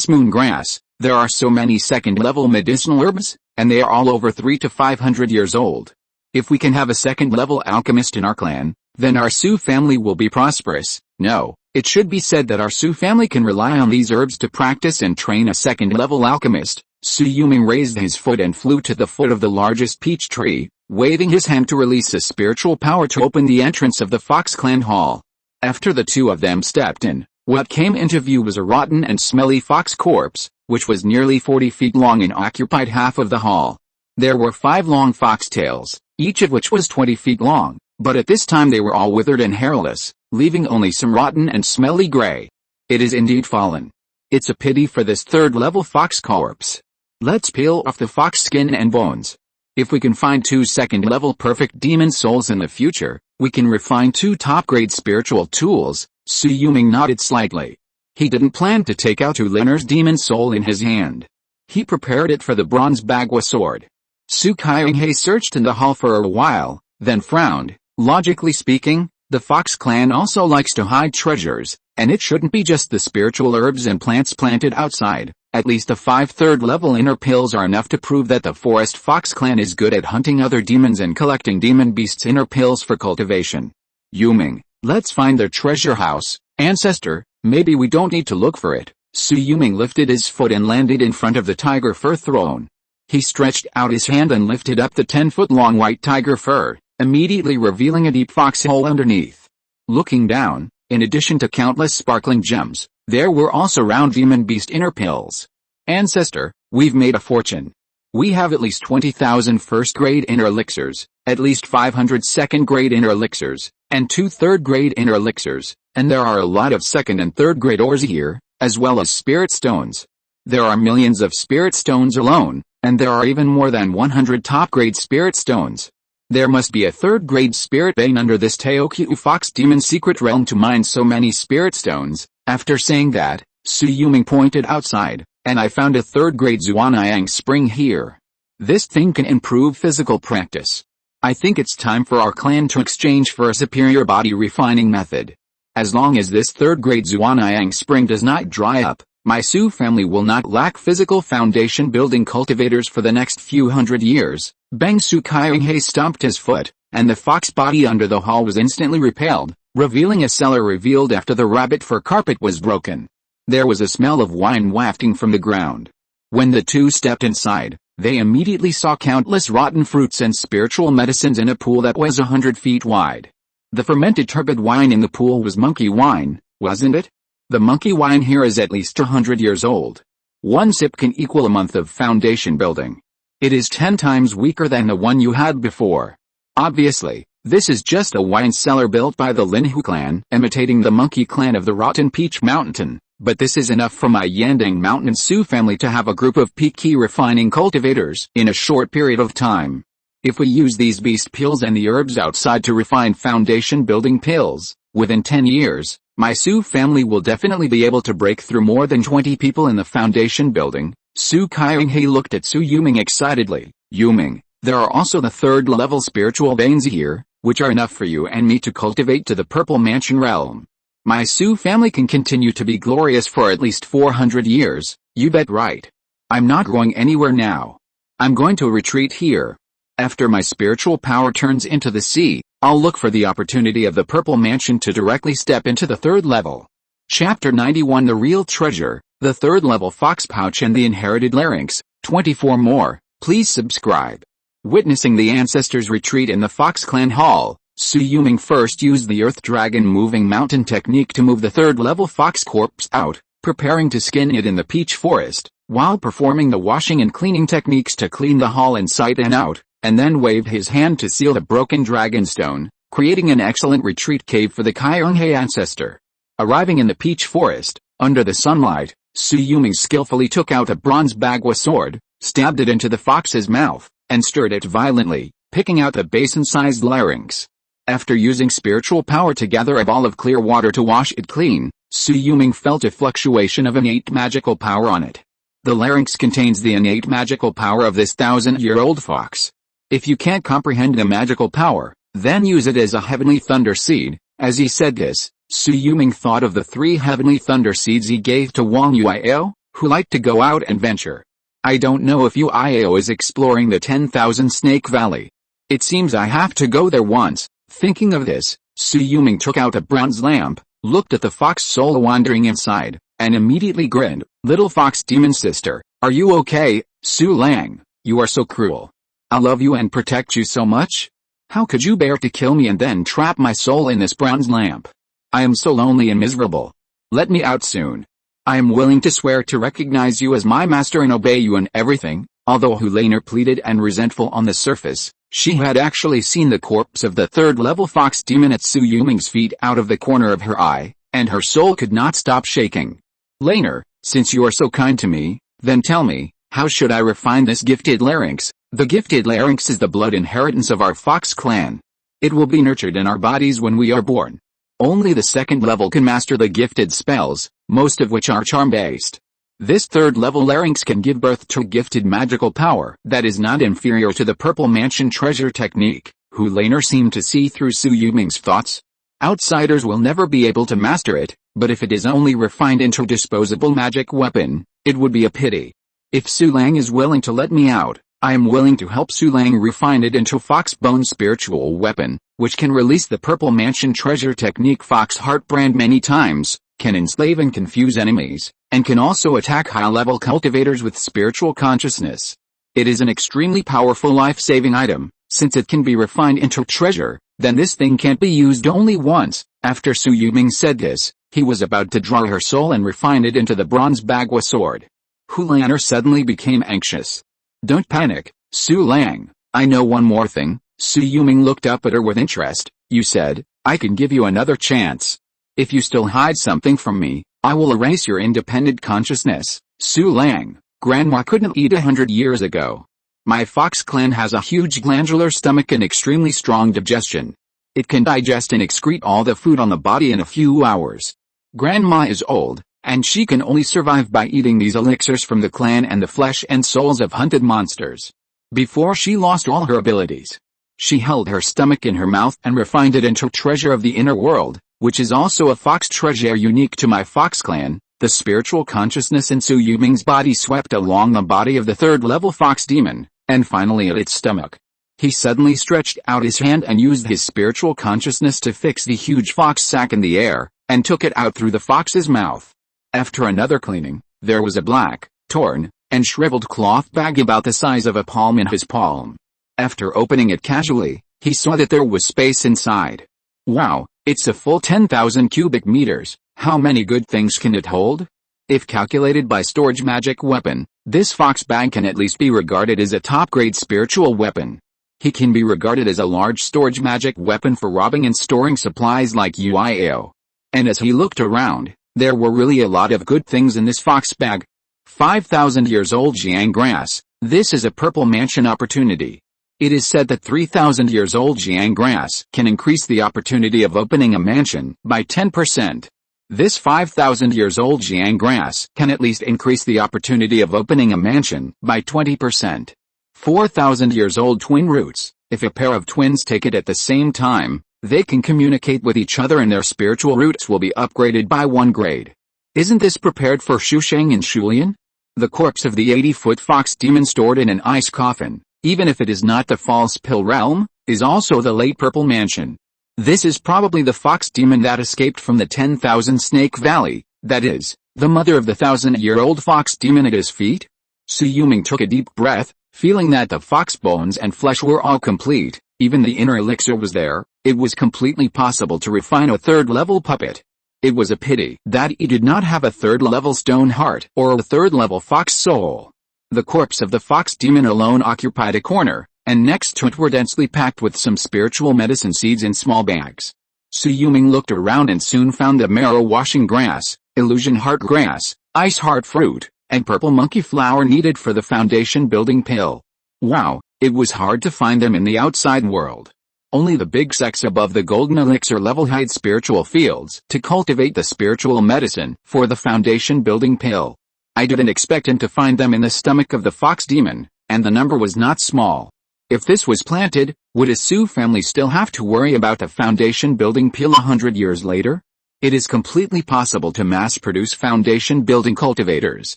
moon grass, there are so many second-level medicinal herbs, and they are all over 300 to 500 years old. If we can have a second-level alchemist in our clan, then our Su family will be prosperous. No, it should be said that our Su family can rely on these herbs to practice and train a second-level alchemist. Su Yuming raised his foot and flew to the foot of the largest peach tree, waving his hand to release a spiritual power to open the entrance of the Fox Clan Hall. After the two of them stepped in, what came into view was a rotten and smelly fox corpse, which was nearly 40 feet long and occupied half of the hall. There were 5 long fox tails, each of which was 20 feet long, but at this time they were all withered and hairless, leaving only some rotten and smelly gray. It is indeed fallen. It's a pity for this third-level fox corpse. Let's peel off the fox skin and bones. If we can find 2 second-level perfect demon souls in the future, we can refine 2 top-grade spiritual tools. Su Yuming nodded slightly. He didn't plan to take out Uliner's demon soul in his hand. He prepared it for the bronze Bagua sword. Su Kaiyinghe searched in the hall for a while, then frowned. Logically speaking, the Fox clan also likes to hide treasures, and it shouldn't be just the spiritual herbs and plants planted outside. At least the 5 third-level inner pills are enough to prove that the Forest Fox clan is good at hunting other demons and collecting demon beasts' inner pills for cultivation. Yuming, let's find their treasure house. Ancestor, maybe we don't need to look for it. Su Yuming lifted his foot and landed in front of the tiger fur throne. He stretched out his hand and lifted up the 10-foot-long white tiger fur, immediately revealing a deep foxhole underneath. Looking down, in addition to countless sparkling gems, there were also round demon beast inner pills. Ancestor, we've made a fortune. We have at least 20,000 first-grade inner elixirs, at least 500 second-grade inner elixirs, and 2 third-grade inner elixirs, and there are a lot of second and third-grade ores here, as well as spirit stones. There are millions of spirit stones alone, and there are even more than 100 top-grade spirit stones. There must be a third-grade spirit vein under this Teokyu Fox demon secret realm to mine so many spirit stones. After saying that, Su Yuming pointed outside, and I found a third-grade Zuanayang spring here. This thing can improve physical practice. I think it's time for our clan to exchange for a superior body refining method. As long as this third-grade Zuanayang spring does not dry up, my Su family will not lack physical foundation building cultivators for the next few hundred years. Bang Su Kaiyinghe stomped his foot, and the fox body under the hall was instantly repelled, revealing a cellar revealed after the rabbit fur carpet was broken. There was a smell of wine wafting from the ground. When the two stepped inside, they immediately saw countless rotten fruits and spiritual medicines in a pool that was 100 feet wide. The fermented turbid wine in the pool was monkey wine, wasn't it? The monkey wine here is at least 100 years old. 1 sip can equal a month of foundation building. It is 10 times weaker than the one you had before. Obviously, this is just a wine cellar built by the Linhu clan, imitating the monkey clan of the Rotten Peach Mountain, but this is enough for my Yandang Mountains Sioux family to have a group of Qi refining cultivators in a short period of time. If we use these beast pills and the herbs outside to refine foundation building pills, within 10 years, My Su family will definitely be able to break through more than 20 people in the foundation building. Su Kyung-hee looked at Su Yuming excitedly. Yuming, there are also the third level spiritual veins here, which are enough for you and me to cultivate to the Purple Mansion realm. My Su family can continue to be glorious for at least 400 years, you bet right. I'm not going anywhere now. I'm going to retreat here. After my spiritual power turns into the sea, I'll look for the opportunity of the Purple Mansion to directly step into the third level. Chapter 91 The Real Treasure, the third level Fox Pouch and the Inherited Larynx, 24 more, please subscribe. Witnessing the ancestors' retreat in the Fox Clan Hall, Su Yuming first used the Earth Dragon Moving Mountain technique to move the third level fox corpse out, preparing to skin it in the peach forest, while performing the washing and cleaning techniques to clean the hall inside and out, and then waved his hand to seal the broken dragonstone, creating an excellent retreat cave for the Kyung-hee ancestor. Arriving in the peach forest, under the sunlight, Su Yuming skillfully took out a bronze bagua sword, stabbed it into the fox's mouth, and stirred it violently, picking out the basin-sized larynx. After using spiritual power to gather a ball of clear water to wash it clean, Su Yuming felt a fluctuation of innate magical power on it. The larynx contains the innate magical power of this 1,000-year-old fox. If you can't comprehend the magical power, then use it as a heavenly thunder seed. As he said this, Su Yuming thought of the 3 heavenly thunder seeds he gave to Wang Yuiao, who liked to go out and venture. I don't know if Yuiao is exploring the 10,000 Snake Valley. It seems I have to go there once. Thinking of this, Su Yuming took out a bronze lamp, looked at the fox soul wandering inside, and immediately grinned. Little fox demon sister, are you okay? Su Lang, you are so cruel. I love you and protect you so much. How could you bear to kill me and then trap my soul in this bronze lamp? I am so lonely and miserable. Let me out soon. I am willing to swear to recognize you as my master and obey you in everything. Although Hulainer pleaded and resentful on the surface, she had actually seen the corpse of the third-level fox demon at Su Yuming's feet out of the corner of her eye, and her soul could not stop shaking. Laner, since you are so kind to me, then tell me, how should I refine this gifted larynx? The gifted larynx is the blood inheritance of our fox clan. It will be nurtured in our bodies when we are born. Only the second level can master the gifted spells, most of which are charm-based. This third-level larynx can give birth to gifted magical power that is not inferior to the Purple Mansion treasure technique. Hulainer seemed to see through Su Yuming's thoughts. Outsiders will never be able to master it, but if it is only refined into a disposable magic weapon, it would be a pity. If Su Lang is willing to let me out, I am willing to help Su Lang refine it into Foxbone spiritual weapon, which can release the Purple Mansion treasure technique Fox Heart brand many times, can enslave and confuse enemies, and can also attack high-level cultivators with spiritual consciousness. It is an extremely powerful life-saving item. Since it can be refined into treasure, then this thing can't be used only once. After Su Yuming said this, he was about to draw her soul and refine it into the bronze bagua sword. Hulainer suddenly became anxious. Don't panic, Su Lang. I know one more thing. Su Yuming looked up at her with interest. You said, I can give you another chance. If you still hide something from me, I will erase your independent consciousness. Su Lang, Grandma couldn't eat 100 years ago. My fox clan has a huge glandular stomach and extremely strong digestion. It can digest and excrete all the food on the body in a few hours. Grandma is old, and she can only survive by eating these elixirs from the clan and the flesh and souls of hunted monsters. Before she lost all her abilities, she held her stomach in her mouth and refined it into treasure of the inner world, which is also a fox treasure unique to my fox clan. The spiritual consciousness in Su Yuming's body swept along the body of the third-level fox demon, and finally at its stomach. He suddenly stretched out his hand and used his spiritual consciousness to fix the huge fox sack in the air, and took it out through the fox's mouth. After another cleaning, there was a black, torn, and shriveled cloth bag about the size of a palm in his palm. After opening it casually, he saw that there was space inside. Wow, it's a full 10,000 cubic meters. How many good things can it hold? If calculated by storage magic weapon, this fox bag can at least be regarded as a top-grade spiritual weapon. He can be regarded as a large storage magic weapon for robbing and storing supplies like UIO. And as he looked around, there were really a lot of good things in this fox bag. 5,000 years old Jiang grass, this is a Purple Mansion opportunity. It is said that 3,000 years old Jiang grass can increase the opportunity of opening a mansion by 10%. This 5,000 years old Jiang grass can at least increase the opportunity of opening a mansion by 20%. 4,000 years old twin roots, if a pair of twins take it at the same time, they can communicate with each other and their spiritual roots will be upgraded by 1 grade. Isn't this prepared for Shusheng and Shulian? The corpse of the 80-foot fox demon stored in an ice coffin, even if it is not the false pill realm, is also the late purple mansion. This is probably the fox demon that escaped from the 10,000 Snake Valley, that is, the mother of the 1,000-year-old fox demon at his feet. Su Yuming took a deep breath, feeling that the fox bones and flesh were all complete, even the inner elixir was there. It was completely possible to refine a 3rd-level puppet. It was a pity that he did not have a 3rd-level stone heart or a 3rd-level fox soul. The corpse of the fox demon alone occupied a corner, and next to it were densely packed with some spiritual medicine seeds in small bags. Su Yuming looked around and soon found the marrow washing grass, illusion heart grass, ice heart fruit, and purple monkey flower needed for the foundation building pill. Wow, it was hard to find them in the outside world. Only the big sex above the golden elixir level had spiritual fields to cultivate the spiritual medicine for the foundation building pill. I didn't expect him to find them in the stomach of the fox demon, and the number was not small. If this was planted, would a Su family still have to worry about the foundation building pill 100 years later? It is completely possible to mass-produce foundation building cultivators.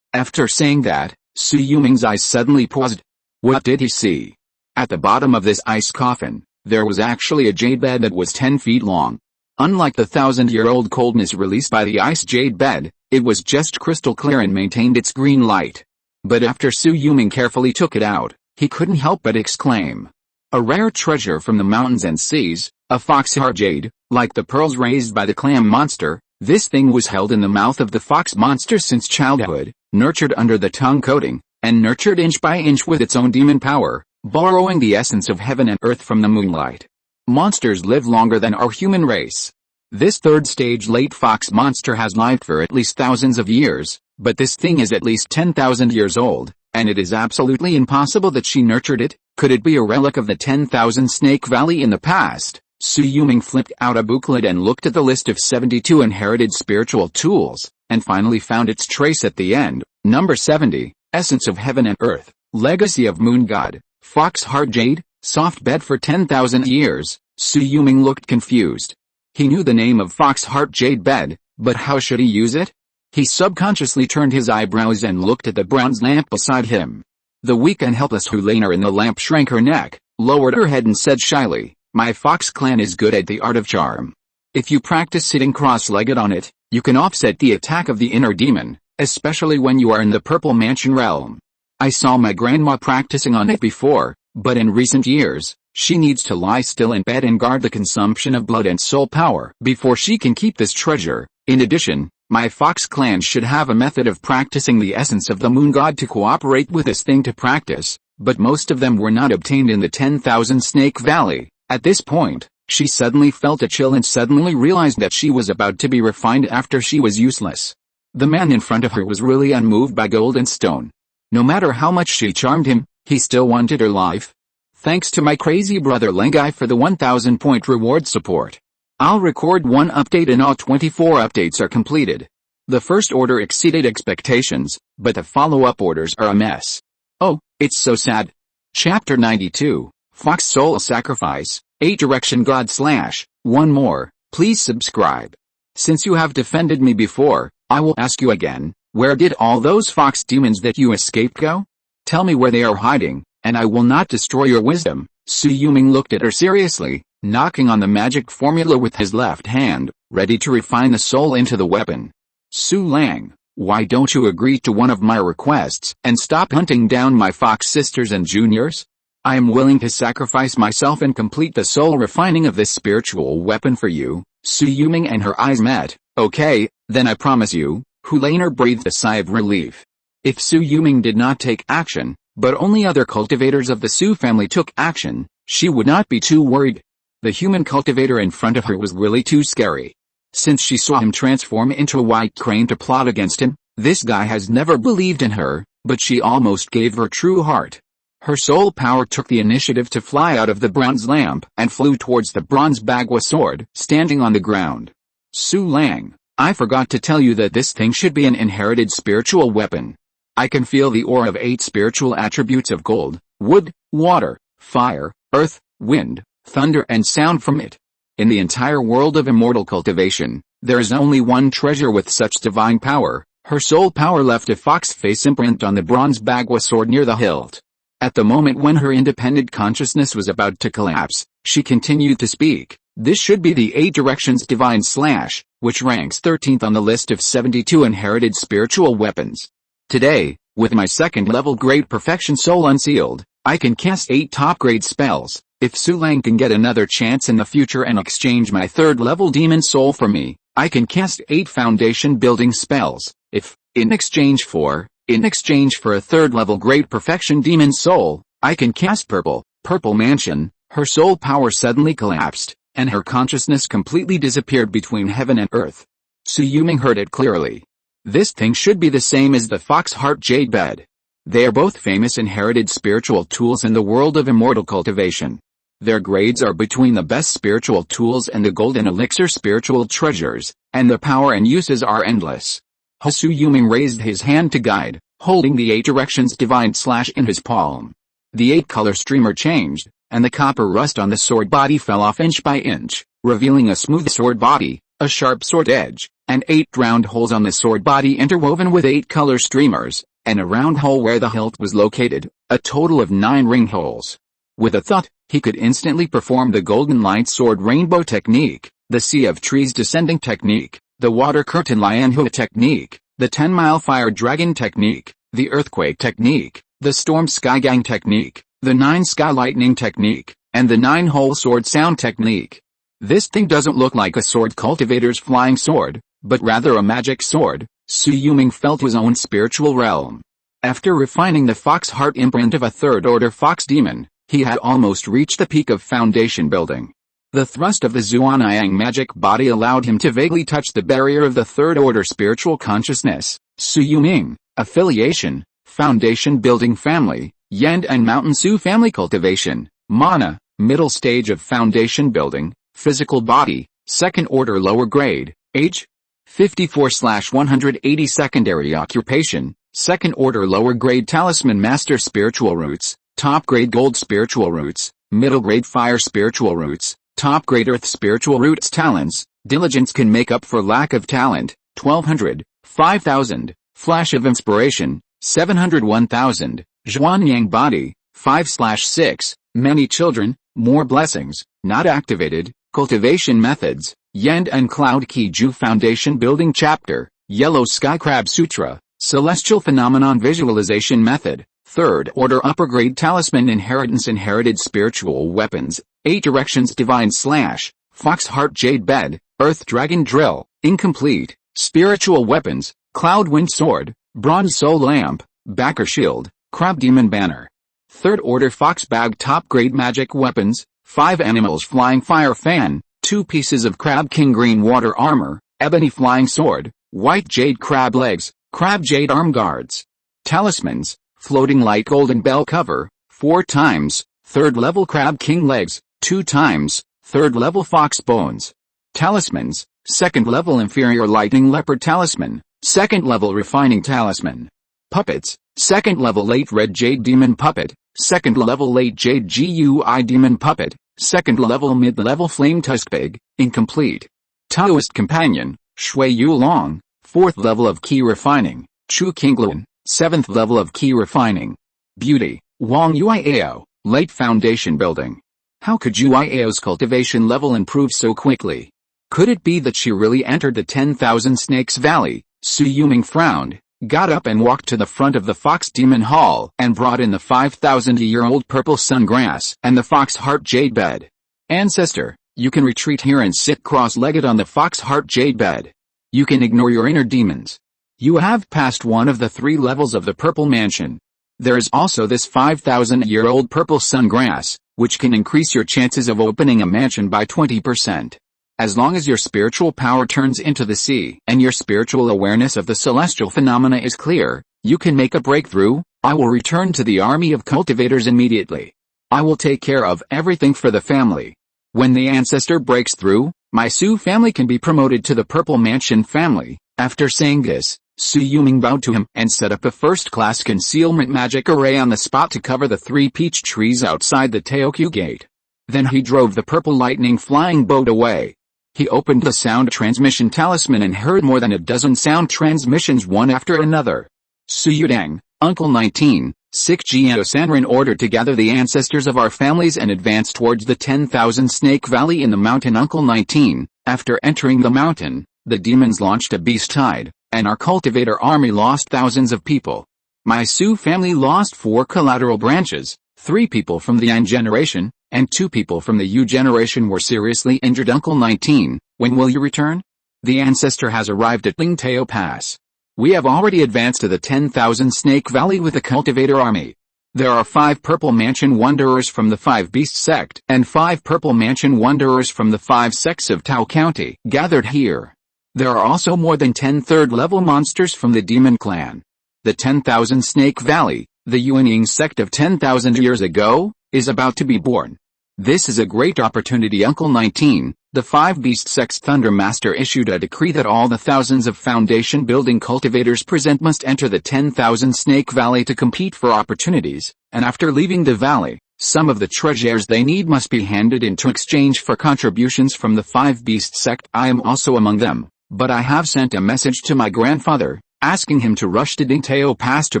After saying that, Su Yuming's eyes suddenly paused. What did he see? At the bottom of this ice coffin, there was actually a jade bed that was 10 feet long. Unlike the 1,000-year-old coldness released by the ice jade bed, it was just crystal clear and maintained its green light. But after Su Yuming carefully took it out, he couldn't help but exclaim. A rare treasure from the mountains and seas, a fox heart jade, like the pearls raised by the clam monster. This thing was held in the mouth of the fox monster since childhood, nurtured under the tongue coating, and nurtured inch by inch with its own demon power, borrowing the essence of heaven and earth from the moonlight. Monsters live longer than our human race. This 3rd stage late fox monster has lived for at least thousands of years, but this thing is at least 10,000 years old. And it is absolutely impossible that she nurtured it. Could it be a relic of the 10,000 Snake Valley in the past? Su Yuming flipped out a booklet and looked at the list of 72 inherited spiritual tools, and finally found its trace at the end. Number 70, Essence of Heaven and Earth, Legacy of Moon God, Fox Heart Jade, Soft Bed for 10,000 years. Su Yuming looked confused. He knew the name of Fox Heart Jade Bed, but how should he use it? He subconsciously turned his eyebrows and looked at the bronze lamp beside him. The weak and helpless Hulaner in the lamp shrank her neck, lowered her head and said shyly, "My fox clan is good at the art of charm. If you practice sitting cross-legged on it, you can offset the attack of the inner demon, especially when you are in the purple mansion realm. I saw my grandma practicing on it before, but in recent years, she needs to lie still in bed and guard the consumption of blood and soul power before she can keep this treasure. In addition, my fox clan should have a method of practicing the essence of the moon god to cooperate with this thing to practice, but most of them were not obtained in the 10,000 Snake Valley." At this point, she suddenly felt a chill and suddenly realized that she was about to be refined after she was useless. The man in front of her was really unmoved by gold and stone. No matter how much she charmed him, he still wanted her life. Thanks to my crazy brother Lengai for the 1,000-point reward support. I'll record one update and all 24 updates are completed. The first order exceeded expectations, but the follow-up orders are a mess. Oh, it's so sad. Chapter 92, Fox Soul Sacrifice, 8 Direction God / one more, please subscribe. Since you have defended me before, I will ask you again, where did all those fox demons that you escaped go? Tell me where they are hiding, and I will not destroy your wisdom. Su Yuming looked at her seriously, knocking on the magic formula with his left hand, ready to refine the soul into the weapon. Su Lang, why don't you agree to one of my requests and stop hunting down my fox sisters and juniors? I am willing to sacrifice myself and complete the soul refining of this spiritual weapon for you. Su Yuming and her eyes met. Okay, then I promise you. Hulaner breathed a sigh of relief. If Su Yuming did not take action, but only other cultivators of the Su family took action, she would not be too worried. The human cultivator in front of her was really too scary. Since she saw him transform into a white crane to plot against him, this guy has never believed in her, but she almost gave her true heart. Her soul power took the initiative to fly out of the bronze lamp and flew towards the bronze Bagua sword, standing on the ground. Su Lang, I forgot to tell you that this thing should be an inherited spiritual weapon. I can feel the aura of 8 spiritual attributes of gold, wood, water, fire, earth, wind, thunder and sound from it. In the entire world of immortal cultivation, there is only one treasure with such divine power. Her soul power left a fox face imprint on the bronze bagua sword near the hilt. At the moment when her independent consciousness was about to collapse, she continued to speak. This should be the 8 Directions Divine Slash, which ranks 13th on the list of 72 inherited spiritual weapons. Today, with my 2nd level Great Perfection Soul unsealed, I can cast 8 top-grade spells. If Su Lang can get another chance in the future and exchange my 3rd level Demon Soul for me, I can cast 8 foundation building spells. If, in exchange for a 3rd level Great Perfection Demon Soul, I can cast Purple Mansion. Her soul power suddenly collapsed, and her consciousness completely disappeared between heaven and earth. Su Yuming heard it clearly. This thing should be the same as the Fox Heart Jade Bed. They are both famous inherited spiritual tools in the world of immortal cultivation. Their grades are between the best spiritual tools and the golden elixir spiritual treasures, and the power and uses are endless. Su Yuming raised his hand to guide, holding the 8 Directions Divine Slash in his palm. The 8-color streamer changed, and the copper rust on the sword body fell off inch by inch, revealing a smooth sword body, a sharp sword edge, and 8 round holes on the sword body interwoven with 8-color streamers, and a round hole where the hilt was located, a total of 9 ring holes. With a thought, he could instantly perform the Golden Light Sword Rainbow Technique, the Sea of Trees Descending Technique, the Water Curtain Lion Hua Technique, the 10-Mile Fire Dragon Technique, the Earthquake Technique, the Storm Sky Gang Technique, the 9 Sky Lightning Technique, and the 9-Hole Sword Sound Technique. This thing doesn't look like a sword cultivator's flying sword, but rather a magic sword. Su Yuming felt his own spiritual realm. After refining the fox heart imprint of a 3rd order fox demon, he had almost reached the peak of foundation building. The thrust of the Zuanayang magic body allowed him to vaguely touch the barrier of the 3rd order spiritual consciousness. Su Yuming, affiliation, foundation building family, Yandang Mountains Su family cultivation, mana, middle stage of foundation building, physical body, 2nd order lower grade, age 54/180 secondary occupation, 2nd order lower grade talisman master spiritual roots, top grade gold spiritual roots, middle grade fire spiritual roots, top grade earth spiritual roots talents, diligence can make up for lack of talent, 1200, 5000, flash of inspiration, 700 1000, Zhuanyang body, 5/6, many children, more blessings, not activated, cultivation methods, Yand and Cloud Ki Ju Foundation Building Chapter, Yellow Sky Crab Sutra, Celestial Phenomenon Visualization Method, 3rd Order Upper Grade Talisman Inheritance Inherited Spiritual Weapons, 8 Directions Divine Slash, Fox Heart Jade Bed, Earth Dragon Drill, Incomplete, Spiritual Weapons, Cloud Wind Sword, Bronze Soul Lamp, Backer Shield, Crab Demon Banner. 3rd Order Fox Bag Top Grade Magic Weapons, 5 Animals Flying Fire Fan, 2 pieces of Crab King Green Water Armor, Ebony Flying Sword, White Jade Crab Legs, Crab Jade Arm Guards. Talismans, Floating Light Golden Bell Cover, 4 times, 3rd Level Crab King Legs, 2 times, 3rd Level Fox Bones. Talismans, 2nd Level Inferior Lightning Leopard Talisman, 2nd Level Refining Talisman. Puppets, 2nd Level Late Red Jade Demon Puppet, 2nd Level Late Jade GUI Demon Puppet, 2nd Level Mid-Level Flame Tuskpig, Incomplete. Taoist Companion, Shui Yulong, 4th Level of Qi Refining, Chu Qinglun, 7th Level of Qi Refining. Beauty, Wang Yuiao, Late Foundation Building. How could Yuiao's cultivation level improve so quickly? Could it be that she really entered the 10,000 Snakes Valley? Su Yuming frowned, got up and walked to the front of the Fox Demon Hall and brought in the 5,000-year-old purple sungrass and the Fox Heart Jade Bed. Ancestor, you can retreat here and sit cross-legged on the Fox Heart Jade Bed. You can ignore your inner demons. You have passed one of the 3 levels of the Purple Mansion. There is also this 5,000-year-old purple sungrass, which can increase your chances of opening a mansion by 20%. As long as your spiritual power turns into the sea and your spiritual awareness of the celestial phenomena is clear, you can make a breakthrough. I will return to the army of cultivators immediately. I will take care of everything for the family. When the ancestor breaks through, my Su family can be promoted to the Purple Mansion family. After saying this, Su Yulong bowed to him and set up a first-class concealment magic array on the spot to cover the 3 peach trees outside the Teokyu gate. Then he drove the purple lightning flying boat away. He opened the sound transmission talisman and heard more than a dozen sound transmissions one after another. Su Yudang, Uncle 19, Sick Jiao Sanrin ordered to gather the ancestors of our families and advance towards the 10,000 Snake Valley in the mountain. Uncle 19, after entering the mountain, the demons launched a beast tide, and our cultivator army lost thousands of people. My Su family lost 4 collateral branches, 3 people from the Yang generation, and 2 people from the Yu generation were seriously injured. Uncle 19, when will you return? The ancestor has arrived at Lingtao Pass. We have already advanced to the 10,000 Snake Valley with the cultivator army. There are 5 Purple Mansion Wanderers from the 5 Beast sect and 5 Purple Mansion Wanderers from the 5 sects of Tao County gathered here. There are also more than 10 third-level monsters from the Demon Clan. The 10,000 Snake Valley, the Yuanying sect of 10,000 years ago, is about to be born. This is a great opportunity. Uncle 19, the 5 Beast Sect's Thunder Master issued a decree that all the thousands of foundation building cultivators present must enter the 10,000 Snake Valley to compete for opportunities, and after leaving the valley, some of the treasures they need must be handed in to exchange for contributions from the 5 Beast Sect. I am also among them, but I have sent a message to my grandfather, asking him to rush to Lingtao Pass to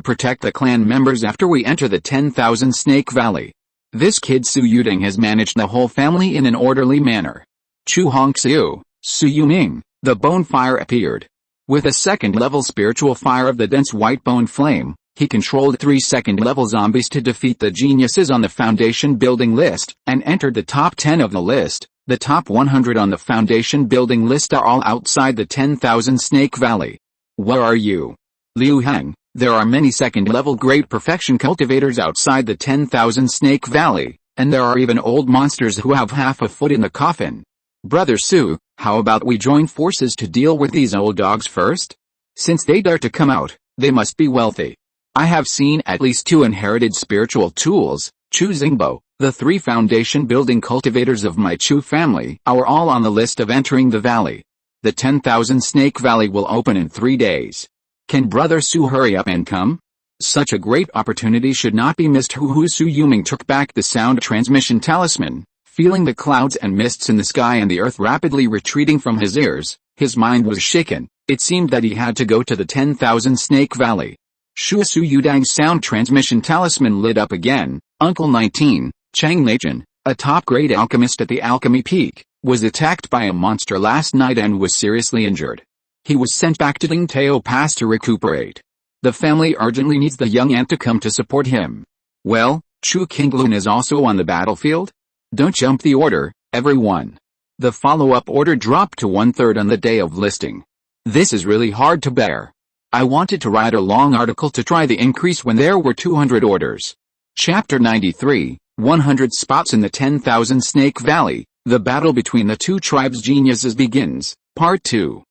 protect the clan members after we enter the 10,000 Snake Valley. This kid Su Yudang has managed the whole family in an orderly manner. Chu Hongxiu, Su Yuming, the bone fire appeared. With a second-level spiritual fire of the dense white bone flame, he controlled 3 second-level zombies to defeat the geniuses on the foundation building list, and entered the top 10 of the list. The top 100 on the foundation building list are all outside the 10,000 Snake Valley. Where are you? Liu Heng, there are many second-level great perfection cultivators outside the 10,000 Snake Valley, and there are even old monsters who have half a foot in the coffin. Brother Su, how about we join forces to deal with these old dogs first? Since they dare to come out, they must be wealthy. I have seen at least 2 inherited spiritual tools. Chu Xingbo, the 3 foundation building cultivators of my Chu family, are all on the list of entering the valley. The 10,000 Snake Valley will open in 3 days. Can Brother Su hurry up and come? Such a great opportunity should not be missed. Su Yuming took back the sound transmission talisman, feeling the clouds and mists in the sky and the earth rapidly retreating from his ears. His mind was shaken. It seemed that he had to go to the 10,000 Snake Valley. Su Yudang's sound transmission talisman lit up again. Uncle 19, Chang Leichin, a top-grade alchemist at the Alchemy Peak, was attacked by a monster last night and was seriously injured. He was sent back to Lingtao Pass to recuperate. The family urgently needs the young ant to come to support him. Well, Chu Qinglun is also on the battlefield? Don't jump the order, everyone. The follow-up order dropped to 1/3 on the day of listing. This is really hard to bear. I wanted to write a long article to try the increase when there were 200 orders. Chapter 93, 100 spots in the 10,000 Snake Valley, the battle between the 2 tribes geniuses begins, Part 2.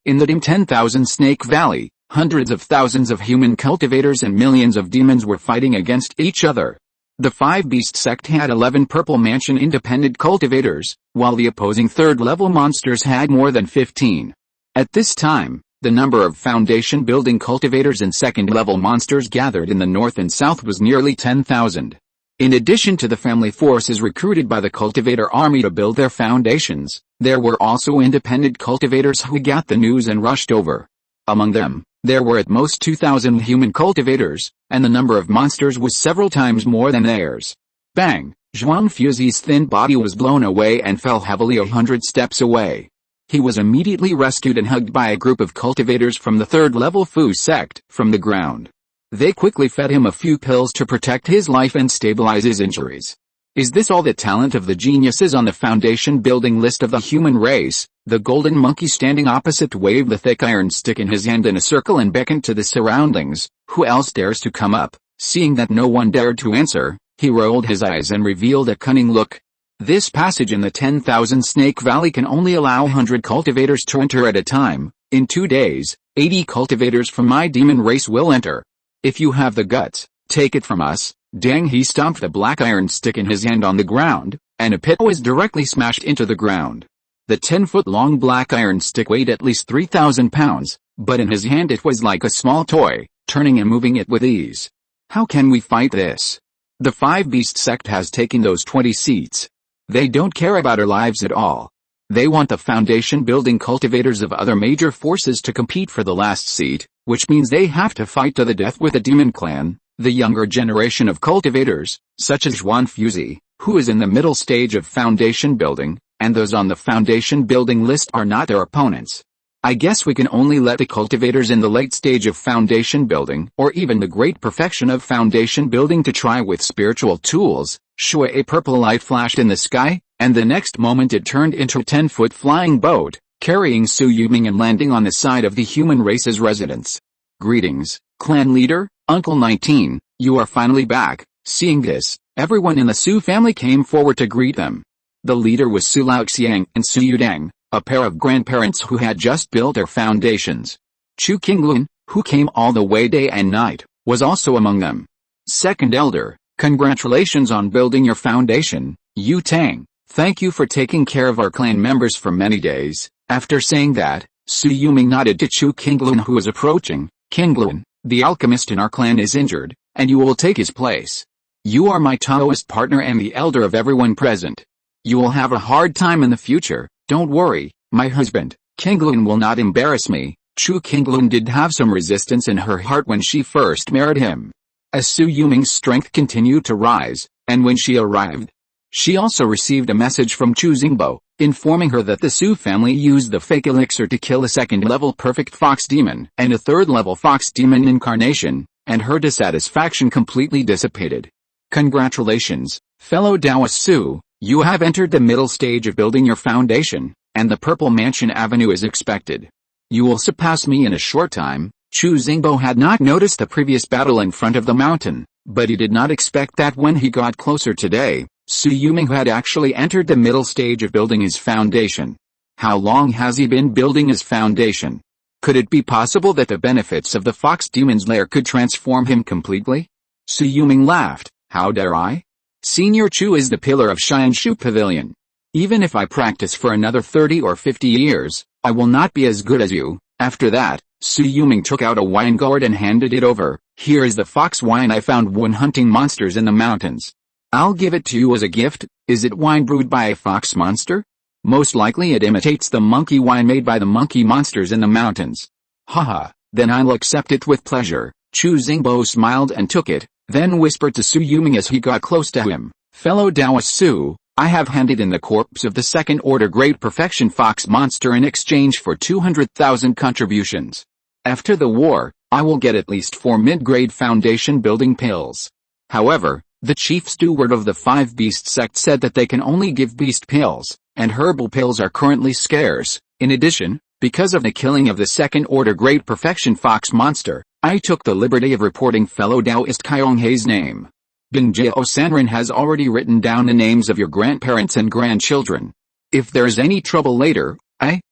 In the dim 10,000 Snake Valley, hundreds of thousands of human cultivators and millions of demons were fighting against each other. The 5 Beast sect had 11 Purple Mansion independent cultivators, while the opposing third-level monsters had more than 15. At this time, the number of foundation building cultivators and second-level monsters gathered in the north and south was nearly 10,000. In addition to the family forces recruited by the cultivator army to build their foundations, there were also independent cultivators who got the news and rushed over. Among them, there were at most 2,000 human cultivators, and the number of monsters was several times more than theirs. Bang! Zhuang Fuzi's thin body was blown away and fell heavily 100 steps away. He was immediately rescued and hugged by a group of cultivators from the third-level Fu sect, from the ground. They quickly fed him a few pills to protect his life and stabilize his injuries. Is this all the talent of the geniuses on the foundation building list of the human race? The golden monkey standing opposite waved the thick iron stick in his hand in a circle and beckoned to the surroundings. Who else dares to come up? Seeing that no one dared to answer, he rolled his eyes and revealed a cunning look. This passage in the 10,000 Snake Valley can only allow 100 cultivators to enter at a time. In 2 days, 80 cultivators from my demon race will enter. If you have the guts, take it from us. Dang! He stomped the black iron stick in his hand on the ground, and a pit was directly smashed into the ground. The 10-foot-long black iron stick weighed at least 3,000 pounds, but in his hand it was like a small toy, turning and moving it with ease. How can we fight this? The Five Beast sect has taken those 20 seats. They don't care about our lives at all. They want the foundation-building cultivators of other major forces to compete for the last seat, which means they have to fight to the death with the Demon Clan, the younger generation of cultivators, such as Juan Fuzi, who is in the middle stage of foundation building, and those on the foundation building list are not their opponents. I guess we can only let the cultivators in the late stage of foundation building, or even the great perfection of foundation building to try with spiritual tools. Shui, a purple light flashed in the sky, and the next moment it turned into a 10-foot flying boat, carrying Su Yuming and landing on the side of the human race's residence. Greetings, clan leader, Uncle 19, you are finally back. Seeing this, everyone in the Su family came forward to greet them. The leader was Su Laoxiang and Su Yudang, a pair of grandparents who had just built their foundations. Chu Qinglun, who came all the way day and night, was also among them. Second elder, congratulations on building your foundation, Yu Tang. Thank you for taking care of our clan members for many days. After saying that, Su Yuming nodded to Chu Qinglun, who was approaching. Qinglun, the alchemist in our clan is injured, and you will take his place. You are my Taoist partner and the elder of everyone present. You will have a hard time in the future. Don't worry, my husband, Qinglun will not embarrass me. Chu Qinglun did have some resistance in her heart when she first married him. As Su Yuming's strength continued to rise, and when she arrived, she also received a message from Chu Xingbo, informing her that the Su family used the fake elixir to kill a second-level perfect fox demon and a third-level fox demon incarnation, and her dissatisfaction completely dissipated. Congratulations, fellow Taoist Su. You have entered the middle stage of building your foundation, and the Purple Mansion Avenue is expected. You will surpass me in a short time. Chu Xingbo had not noticed the previous battle in front of the mountain, but he did not expect that when he got closer today, Su Yuming had actually entered the middle stage of building his foundation. How long has he been building his foundation? Could it be possible that the benefits of the Fox Demon's lair could transform him completely? Su Yuming laughed. How dare I? Senior Chu is the pillar of Shianshu Pavilion. Even if I practice for another 30 or 50 years, I will not be as good as you. After that, Su Yuming took out a wine gourd and handed it over. Here is the fox wine I found when hunting monsters in the mountains. I'll give it to you as a gift. Is it wine brewed by a fox monster? Most likely it imitates the monkey wine made by the monkey monsters in the mountains. Haha, then I'll accept it with pleasure. Chu Xingbo smiled and took it, then whispered to Su Yuming as he got close to him. Fellow Taoist Su, I have handed in the corpse of the second-order Great Perfection Fox monster in exchange for 200,000 contributions. After the war, I will get at least 4 mid-grade foundation building pills. However, the chief steward of the Five Beast sect said that they can only give beast pills, and herbal pills are currently scarce. In addition, because of the killing of the second-order Great Perfection Fox monster, I took the liberty of reporting fellow Taoist Kyonghei's name. Bingjao Sanren has already written down the names of your grandparents and grandchildren. If there's any trouble later,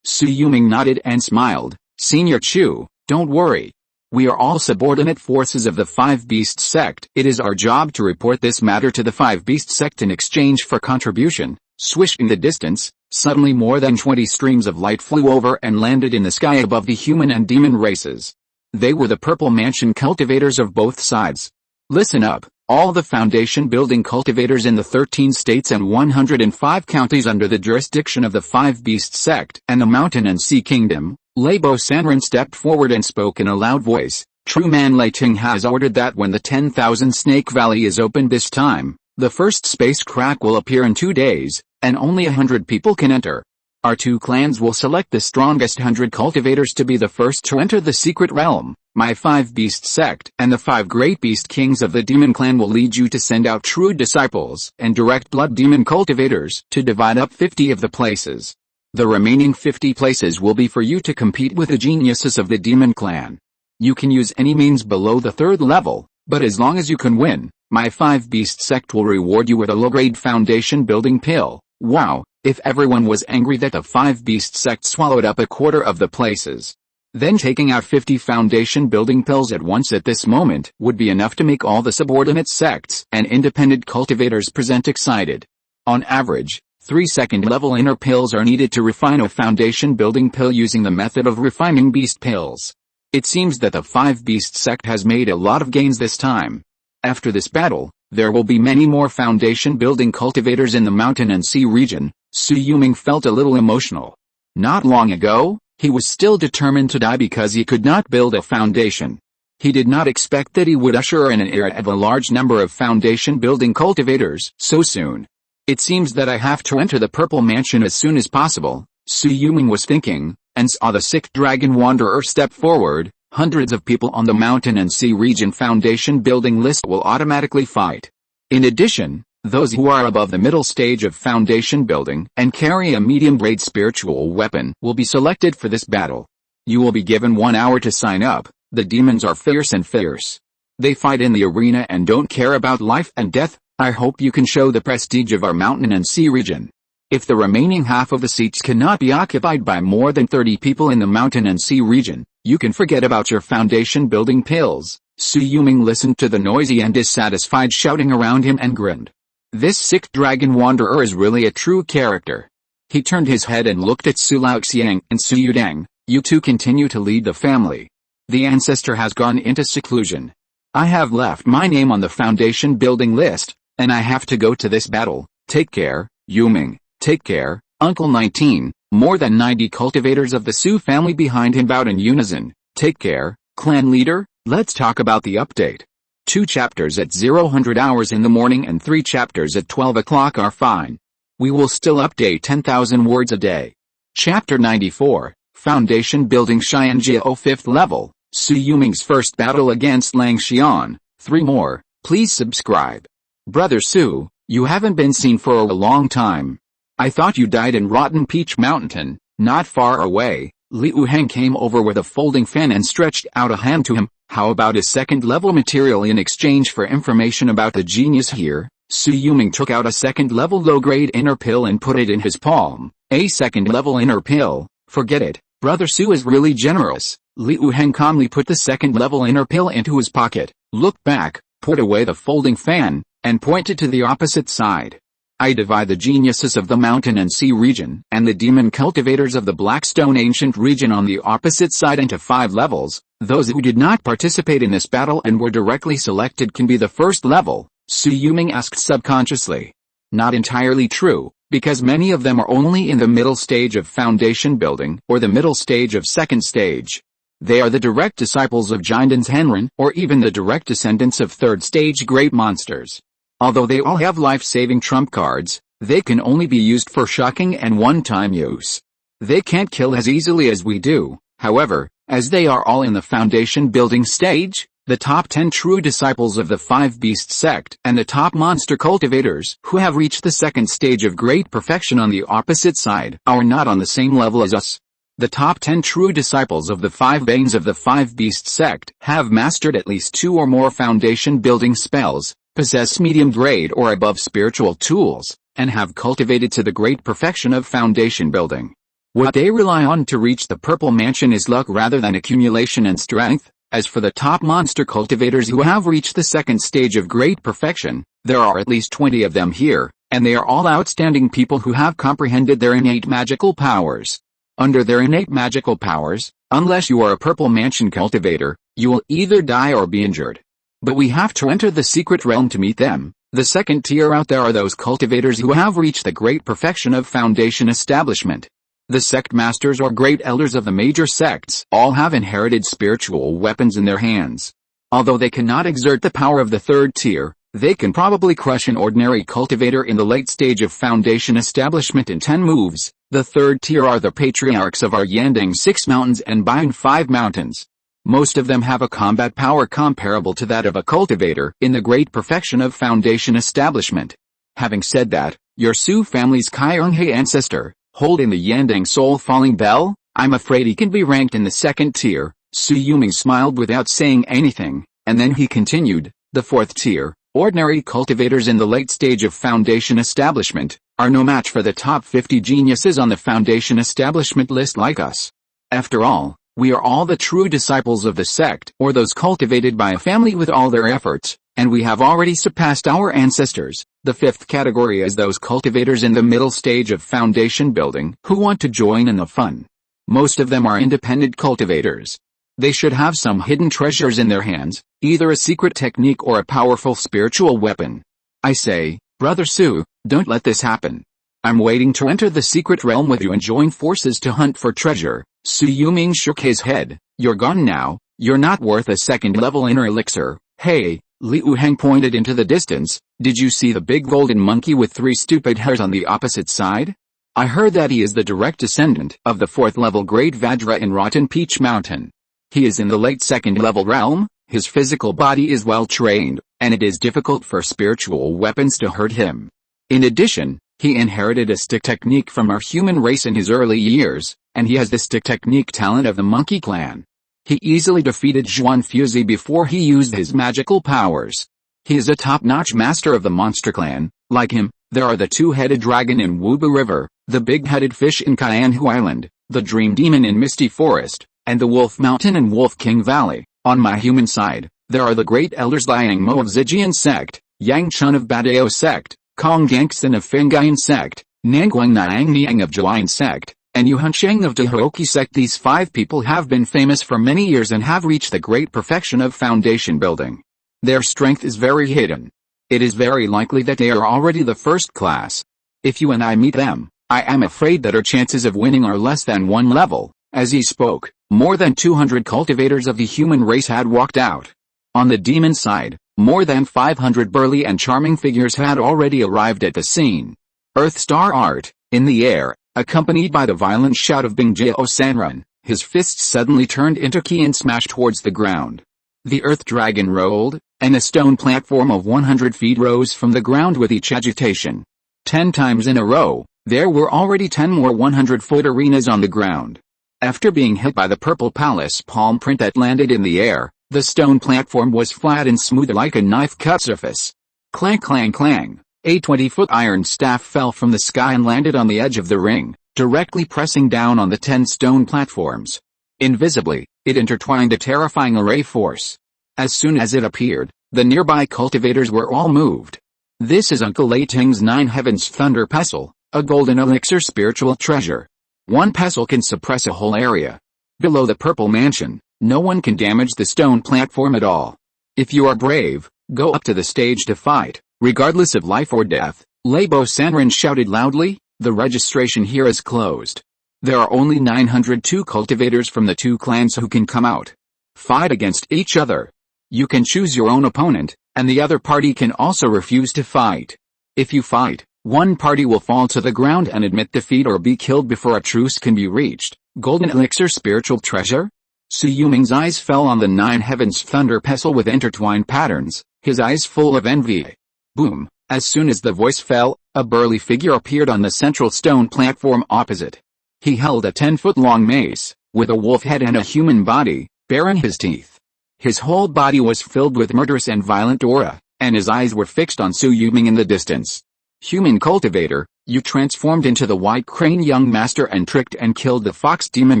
Su Yuming nodded and smiled. Senior Chu, don't worry. We are all subordinate forces of the Five Beast sect. It is our job to report this matter to the Five Beast sect in exchange for contribution. Swish in the distance, suddenly more than 20 streams of light flew over and landed in the sky above the human and demon races. They were the Purple Mansion cultivators of both sides. Listen up, all the foundation building cultivators in the 13 states and 105 counties under the jurisdiction of the Five Beast sect and the Mountain and Sea Kingdom. Labo Sanren stepped forward and spoke in a loud voice. True Man Lei Ting has ordered that when the 10,000 Snake Valley is opened this time, the first space crack will appear in 2 days, and only 100 people can enter. Our 2 clans will select the strongest 100 cultivators to be the first to enter the secret realm. My 5 Beast sect and the 5 Great Beast Kings of the Demon Clan will lead you to send out true disciples and direct blood demon cultivators to divide up 50 of the places. The remaining 50 places will be for you to compete with the geniuses of the Demon Clan. You can use any means below the 3rd level, but as long as you can win, my 5 Beast sect will reward you with a low-grade foundation building pill. Wow, if everyone was angry that the 5 Beast sect swallowed up a quarter of the places, then taking out 50 foundation building pills at once at this moment would be enough to make all the subordinate sects and independent cultivators present excited. On average, 3 second-level inner pills are needed to refine a foundation-building pill using the method of refining beast pills. It seems that the 5-beast sect has made a lot of gains this time. After this battle, there will be many more foundation-building cultivators in the mountain and sea region. Shui Yulong felt a little emotional. Not long ago, he was still determined to die because he could not build a foundation. He did not expect that he would usher in an era of a large number of foundation-building cultivators so soon. It seems that I have to enter the Purple Mansion as soon as possible, Shui Yulong was thinking, and saw the 6th dragon wanderer step forward. Hundreds of people on the mountain and sea region foundation building list will automatically fight. In addition, those who are above the middle stage of foundation building and carry a medium-grade spiritual weapon will be selected for this battle. You will be given 1 hour to sign up. The demons are fierce and fierce. They fight in the arena and don't care about life and death. I hope you can show the prestige of our mountain and sea region. If the remaining half of the seats cannot be occupied by more than 30 people in the mountain and sea region, you can forget about your foundation building pills. Shui Yulong listened to the noisy and dissatisfied shouting around him and grinned. This 6th dragon wanderer is really a true character. He turned his head and looked at Su Laoxiang and Su Yudang. You two continue to lead the family. The ancestor has gone into seclusion. I have left my name on the foundation building list, and I have to go to this battle. Take care, Yulong. Take care, Uncle 19. More than 90 cultivators of the Su family behind him bowed in unison. Take care, clan leader. Let's talk about the update. 2 chapters at 0000 hours in the morning and 3 chapters at 12 o'clock are fine. We will still update 10,000 words a day. Chapter 94, Foundation Building Xianjiao 5th level, Shui Yulong's first battle against Lang Xian. 3 more, please subscribe. Brother Su, you haven't been seen for a long time. I thought you died in Rotten Peach Mountain. Not far away, Liu Heng came over with a folding fan and stretched out a hand to him. How about a second-level material in exchange for information about the genius here? Shui Yulong took out a second-level low-grade inner pill and put it in his palm. A second-level inner pill? Forget it. Brother Su is really generous. Liu Heng calmly put the second-level inner pill into his pocket, looked back, put away the folding fan, and pointed to the opposite side. I divide the geniuses of the mountain and sea region and the demon cultivators of the Blackstone ancient region on the opposite side into 5 levels. Those who did not participate in this battle and were directly selected can be the first level, Shui Yulong asked subconsciously. Not entirely true, because many of them are only in the middle stage of foundation building or the middle stage of second stage. They are the direct disciples of Jindan's Henren or even the direct descendants of third stage great monsters. Although they all have life-saving trump cards, they can only be used for shocking and one-time use. They can't kill as easily as we do, however, as they are all in the foundation building stage. The top 10 true disciples of the 5-beast sect and the top monster cultivators who have reached the second stage of great perfection on the opposite side are not on the same level as us. The top 10 true disciples of the 5 Banes of the 5-beast sect have mastered at least 2 or more foundation building spells, possess medium grade or above spiritual tools, and have cultivated to the great perfection of foundation building. What they rely on to reach the Purple Mansion is luck rather than accumulation and strength. As for the top monster cultivators who have reached the second stage of great perfection, there are at least 20 of them here, and they are all outstanding people who have comprehended their innate magical powers. Under their innate magical powers, unless you are a Purple Mansion cultivator, you will either die or be injured. But we have to enter the secret realm to meet them. The second tier out there are those cultivators who have reached the great perfection of foundation establishment. The sect masters or great elders of the major sects all have inherited spiritual weapons in their hands. Although they cannot exert the power of the third tier, they can probably crush an ordinary cultivator in the late stage of foundation establishment in 10 moves. The third tier are the patriarchs of our Yandang 6 mountains and Baiyang 5 mountains. Most of them have a combat power comparable to that of a cultivator in the great perfection of foundation establishment. Having said that, your Su family's Qi ancestor, holding the Yandang Soul Falling Bell, I'm afraid he can be ranked in the second tier. Shui Yulong smiled without saying anything, and then he continued, the fourth tier, ordinary cultivators in the late stage of foundation establishment, are no match for the top 50 geniuses on the foundation establishment list like us. After all, we are all the true disciples of the sect, or those cultivated by a family with all their efforts. And we have already surpassed our ancestors. The fifth category is those cultivators in the middle stage of foundation building who want to join in the fun. Most of them are independent cultivators. They should have some hidden treasures in their hands, either a secret technique or a powerful spiritual weapon. I say, Brother Su, don't let this happen. I'm waiting to enter the secret realm with you and join forces to hunt for treasure. Su Yuming shook his head. You're gone now. You're not worth a second-level inner elixir. Hey, Liu Heng pointed into the distance. Did you see the big golden monkey with 3 stupid hairs on the opposite side? I heard that he is the direct descendant of the 4th-level Great Vajra in Rotten Peach Mountain. He is in the late 2nd-level realm. His physical body is well trained, and it is difficult for spiritual weapons to hurt him. In addition, he inherited a stick technique from our human race in his early years, and he has the stick technique talent of the Monkey Clan. He easily defeated Zhuan Fuzi before he used his magical powers. He is a top-notch master of the Monster Clan. Like him, there are the 2-headed dragon in Wubu River, the big-headed fish in Kaianhu Island, the dream demon in Misty Forest, and the Wolf Mountain in Wolf King Valley. On my human side, there are the great elders Liang Mo of Zijian sect, Yang Chun of Badao sect, Kong Gangxin of Fengyun sect, Nanguang Niang Niang of Jiayin sect, and Yu Hunsheng of Dahoki sect. These 5 people have been famous for many years and have reached the great perfection of foundation building. Their strength is very hidden. It is very likely that they are already the first class. If you and I meet them, I am afraid that our chances of winning are less than 1 level. As he spoke, more than 200 cultivators of the human race had walked out. On the demon side, more than 500 burly and charming figures had already arrived at the scene. Earth Star Art, in the air, accompanied by the violent shout of Bingjao Sanrun, his fists suddenly turned into ki and smashed towards the ground. The Earth Dragon rolled, and a stone platform of 100 feet rose from the ground with each agitation. 10 times in a row, there were already 10 more 100-foot arenas on the ground. After being hit by the purple palace palm print that landed in the air, the stone platform was flat and smooth like a knife-cut surface. Clang clang clang, a 20-foot iron staff fell from the sky and landed on the edge of the ring, directly pressing down on the 10 stone platforms. Invisibly, it intertwined a terrifying array force. As soon as it appeared, the nearby cultivators were all moved. This is Uncle Lei Ting's 9 Heavens Thunder Pestle, a golden elixir spiritual treasure. 1 pestle can suppress a whole area. Below the purple mansion, no one can damage the stone platform at all. If you are brave, go up to the stage to fight, regardless of life or death. Leibo Sanrin shouted loudly. The registration here is closed. There are only 902 cultivators from the 2 clans who can come out. Fight against each other. You can choose your own opponent, and the other party can also refuse to fight. If you fight, 1 party will fall to the ground and admit defeat or be killed before a truce can be reached. Golden Elixir Spiritual Treasure? Su Yuming's eyes fell on the 9 Heavens Thunder Pestle with intertwined patterns, his eyes full of envy. Boom! As soon as the voice fell, a burly figure appeared on the central stone platform opposite. He held a 10-foot-long mace, with a wolf head and a human body, baring his teeth. His whole body was filled with murderous and violent aura, and his eyes were fixed on Su Yuming in the distance. Human cultivator, you transformed into the white crane young master and tricked and killed the fox demon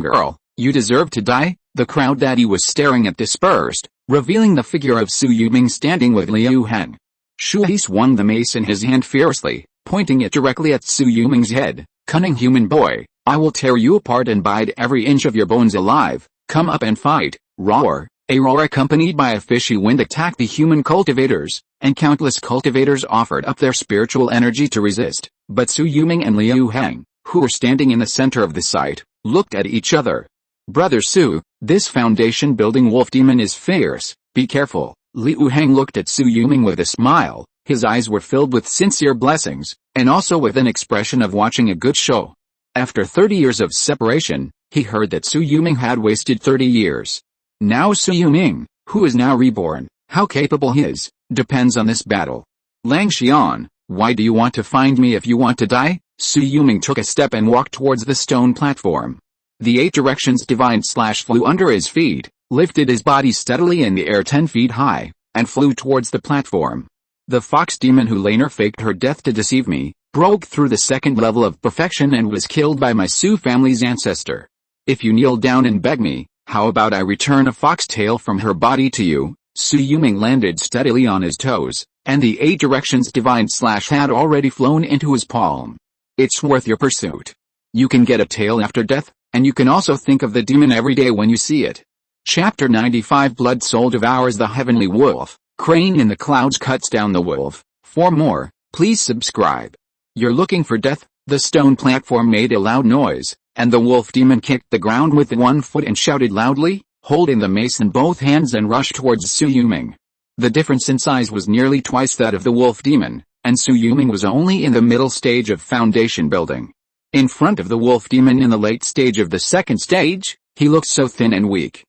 girl. You deserve to die. The crowd that he was staring at dispersed, revealing the figure of Su Yuming standing with Liu Heng. Shui swung the mace in his hand fiercely, pointing it directly at Su Yuming's head. Cunning human boy, I will tear you apart and bite every inch of your bones alive. Come up and fight. Roar. A roar accompanied by a fishy wind attacked the human cultivators, and countless cultivators offered up their spiritual energy to resist. But Su Yuming and Liu Heng, who were standing in the center of the site, looked at each other. Brother Su, this foundation building wolf demon is fierce. Be careful. Liu Heng looked at Su Yuming with a smile. His eyes were filled with sincere blessings, and also with an expression of watching a good show. After 30 years of separation, he heard that Su Yuming had wasted 30 years. Now Su Yuming, who is now reborn, how capable he is, depends on this battle. Lang Xian, why do you want to find me if you want to die? Su Yuming took a step and walked towards the stone platform. The 8 directions divine slash flew under his feet, lifted his body steadily in the air 10 feet high, and flew towards the platform. The fox demon who later faked her death to deceive me, broke through the 2nd level of perfection and was killed by my Su family's ancestor. If you kneel down and beg me, how about I return a fox tail from her body to you? Su Yuming landed steadily on his toes, and the 8 directions divine slash had already flown into his palm. It's worth your pursuit. You can get a tail after death, and you can also think of the demon every day when you see it. Chapter 95 Blood Soul devours the heavenly wolf. Crane in the clouds cuts down the wolf. For more, please subscribe. You're looking for death? The stone platform made a loud noise, and the wolf demon kicked the ground with 1 foot and shouted loudly, holding the mace in both hands, and rushed towards Su Yuming. The difference in size was nearly twice that of the wolf demon, and Su Yuming was only in the middle stage of foundation building. In front of the wolf demon in the late stage of the second stage, he looked so thin and weak.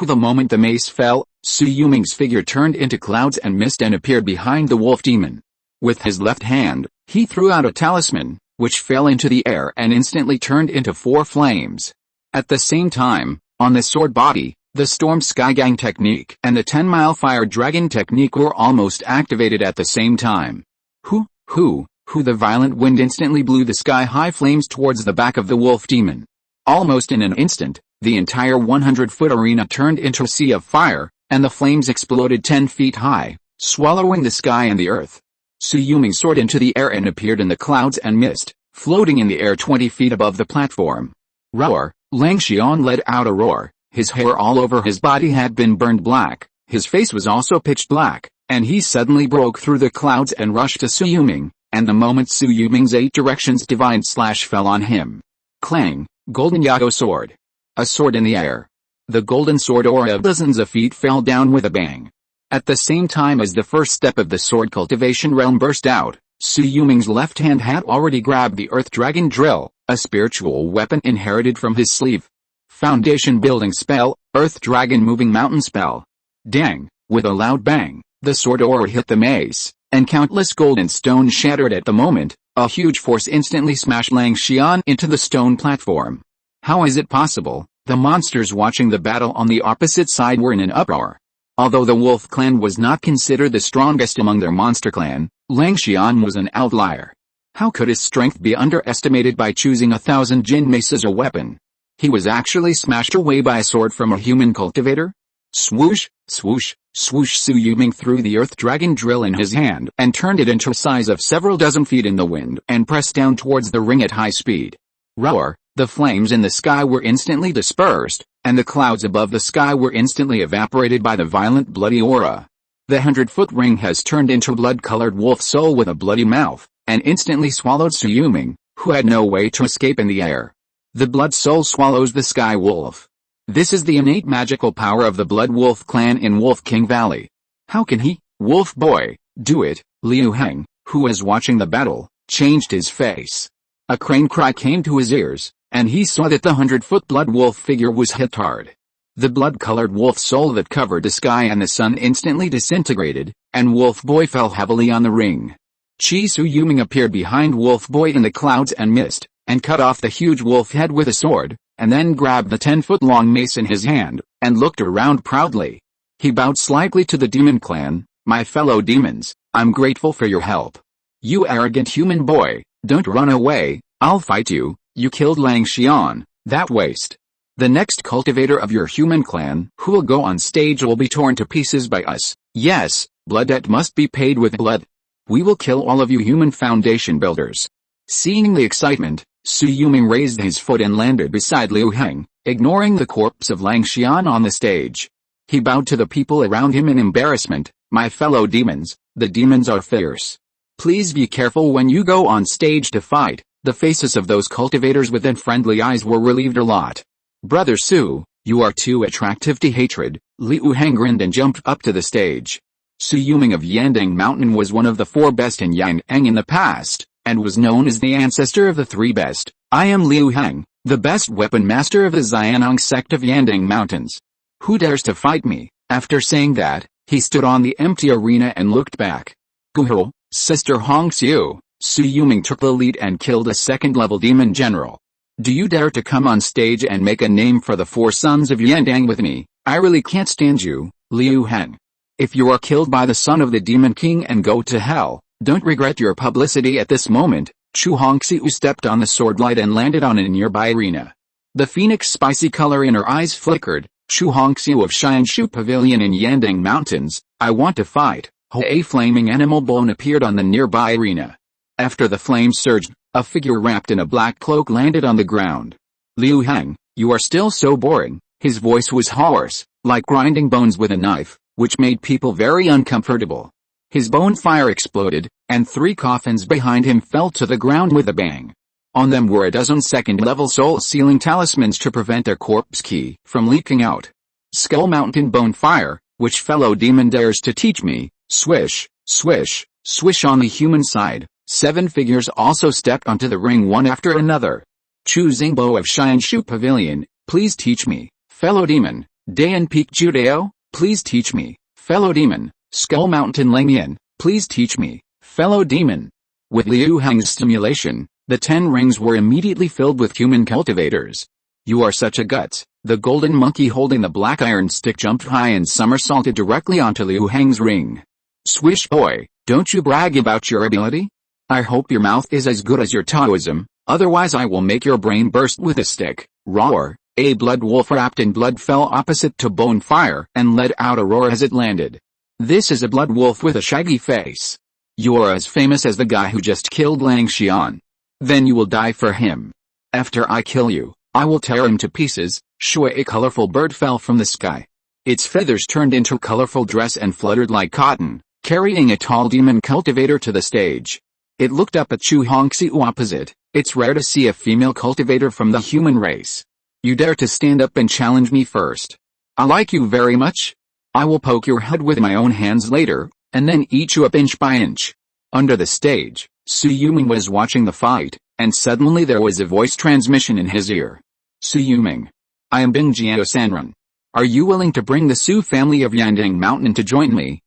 The moment the mace fell, Su Yuming's figure turned into clouds and mist and appeared behind the wolf demon. With his left hand, he threw out a talisman, which fell into the air and instantly turned into 4 flames. At the same time, on the sword body, the Storm Skygang technique and the 10-mile Fire Dragon technique were almost activated at the same time. The violent wind instantly blew the sky-high flames towards the back of the wolf demon. Almost in an instant, the entire 100-foot arena turned into a sea of fire, and the flames exploded 10 feet high, swallowing the sky and the earth. Su Yuming soared into the air and appeared in the clouds and mist, floating in the air 20 feet above the platform. Roar! Lang Xian let out a roar. His hair all over his body had been burned black, his face was also pitch black, and he suddenly broke through the clouds and rushed to Su Yuming, and the moment Su Yuming's 8 directions divine slash fell on him. Clang! Golden Yago sword. A sword in the air. The golden sword aura of dozens of feet fell down with a bang. At the same time as the first step of the sword cultivation realm burst out, Su Yuming's left hand had already grabbed the Earth Dragon drill, a spiritual weapon inherited from his sleeve. Foundation building spell, Earth Dragon moving mountain spell. Dang! With a loud bang, the sword aura hit the mace, and countless golden stones shattered at the moment. A huge force instantly smashed Lang Xian into the stone platform. How is it possible? The monsters watching the battle on the opposite side were in an uproar. Although the wolf clan was not considered the strongest among their monster clan, Lang Xian was an outlier. How could his strength be underestimated by choosing 1,000 Jin mace as a weapon? He was actually smashed away by a sword from a human cultivator? Swoosh, swoosh, swoosh. Su Yuming threw the Earth Dragon drill in his hand and turned it into a size of several dozen feet in the wind and pressed down towards the ring at high speed. Roar! The flames in the sky were instantly dispersed, and the clouds above the sky were instantly evaporated by the violent bloody aura. The 100-foot ring has turned into a blood-colored wolf soul with a bloody mouth, and instantly swallowed Su Yuming, who had no way to escape in the air. The blood soul swallows the sky wolf. This is the innate magical power of the Blood Wolf clan in Wolf King Valley. How can he, Wolf Boy, do it? Liu Heng, who was watching the battle, changed his face. A crane cry came to his ears, and he saw that the 100-foot blood wolf figure was hit hard. The blood-colored wolf soul that covered the sky and the sun instantly disintegrated, and Wolf Boy fell heavily on the ring. Su Yuming appeared behind Wolf Boy in the clouds and mist, and cut off the huge wolf head with a sword, and then grabbed the 10-foot-long mace in his hand, and looked around proudly. He bowed slightly to the demon clan. My fellow demons, I'm grateful for your help. You arrogant human boy, don't run away, I'll fight you. You killed Lang Xian, that waste. The next cultivator of your human clan who will go on stage will be torn to pieces by us. Yes, blood debt must be paid with blood. We will kill all of you human foundation builders. Seeing the excitement, Su Yuming raised his foot and landed beside Liu Heng, ignoring the corpse of Lang Xian on the stage. He bowed to the people around him in embarrassment. My fellow demons, the demons are fierce. Please be careful when you go on stage to fight. The faces of those cultivators with unfriendly eyes were relieved a lot. Brother Su, you are too attractive to hatred. Liu Heng grinned and jumped up to the stage. Su Yuming of Yandang Mountain was one of the 4 best in Yang'an in the past, and was known as the ancestor of the 3 best. I am Liu Heng, the best weapon master of the Xianong sect of Yandang Mountains. Who dares to fight me? After saying that, he stood on the empty arena and looked back. Guho, Sister Hong Xiu. Su Yuming took the lead and killed a 2nd-level demon general. Do you dare to come on stage and make a name for the 4 sons of Yandang with me? I really can't stand you, Liu Heng. If you are killed by the son of the Demon King and go to hell, don't regret your publicity at this moment. Chu Hongxiu stepped on the sword light and landed on a nearby arena. The phoenix spicy color in her eyes flickered, Shu Hongxiu of Xianshu Pavilion in Yandang Mountains, I want to fight. A flaming animal bone appeared on the nearby arena. After the flames surged, a figure wrapped in a black cloak landed on the ground. Liu Hang, you are still so boring. His voice was hoarse, like grinding bones with a knife, which made people very uncomfortable. His bone fire exploded, and 3 coffins behind him fell to the ground with a bang. On them were a dozen second-level soul-sealing talismans to prevent their corpse ki from leaking out. Skull Mountain Bone Fire, which fellow demon dares to teach me? Swish, swish, swish on the human side. 7 figures also stepped onto the ring one after another. Chu Xingbo of Xianshu Pavilion, please teach me. Fellow demon. Dayan Peak Judeo, please teach me. Fellow demon. Skull Mountain Langian, please teach me. Fellow demon. With Liu Hang's stimulation, the 10 rings were immediately filled with human cultivators. You are such a guts. The golden monkey holding the black iron stick jumped high and somersaulted directly onto Liu Hang's ring. Swish boy, don't you brag about your ability? I hope your mouth is as good as your Taoism, otherwise I will make your brain burst with a stick. Roar. A blood wolf wrapped in blood fell opposite to Bone Fire and let out a roar as it landed. This is a blood wolf with a shaggy face. You're as famous as the guy who just killed Lang Xian. Then you will die for him. After I kill you, I will tear him to pieces. Shui, a colorful bird fell from the sky. Its feathers turned into a colorful dress and fluttered like cotton, carrying a tall demon cultivator to the stage. It looked up at Chu Hongxiu opposite. It's rare to see a female cultivator from the human race. You dare to stand up and challenge me first? I like you very much. I will poke your head with my own hands later, and then eat you up inch by inch. Under the stage, Su Yuming was watching the fight, and suddenly there was a voice transmission in his ear. Su Yuming. I am Bing Jiao Sanren. Are you willing to bring the Su family of Yandang Mountain to join me?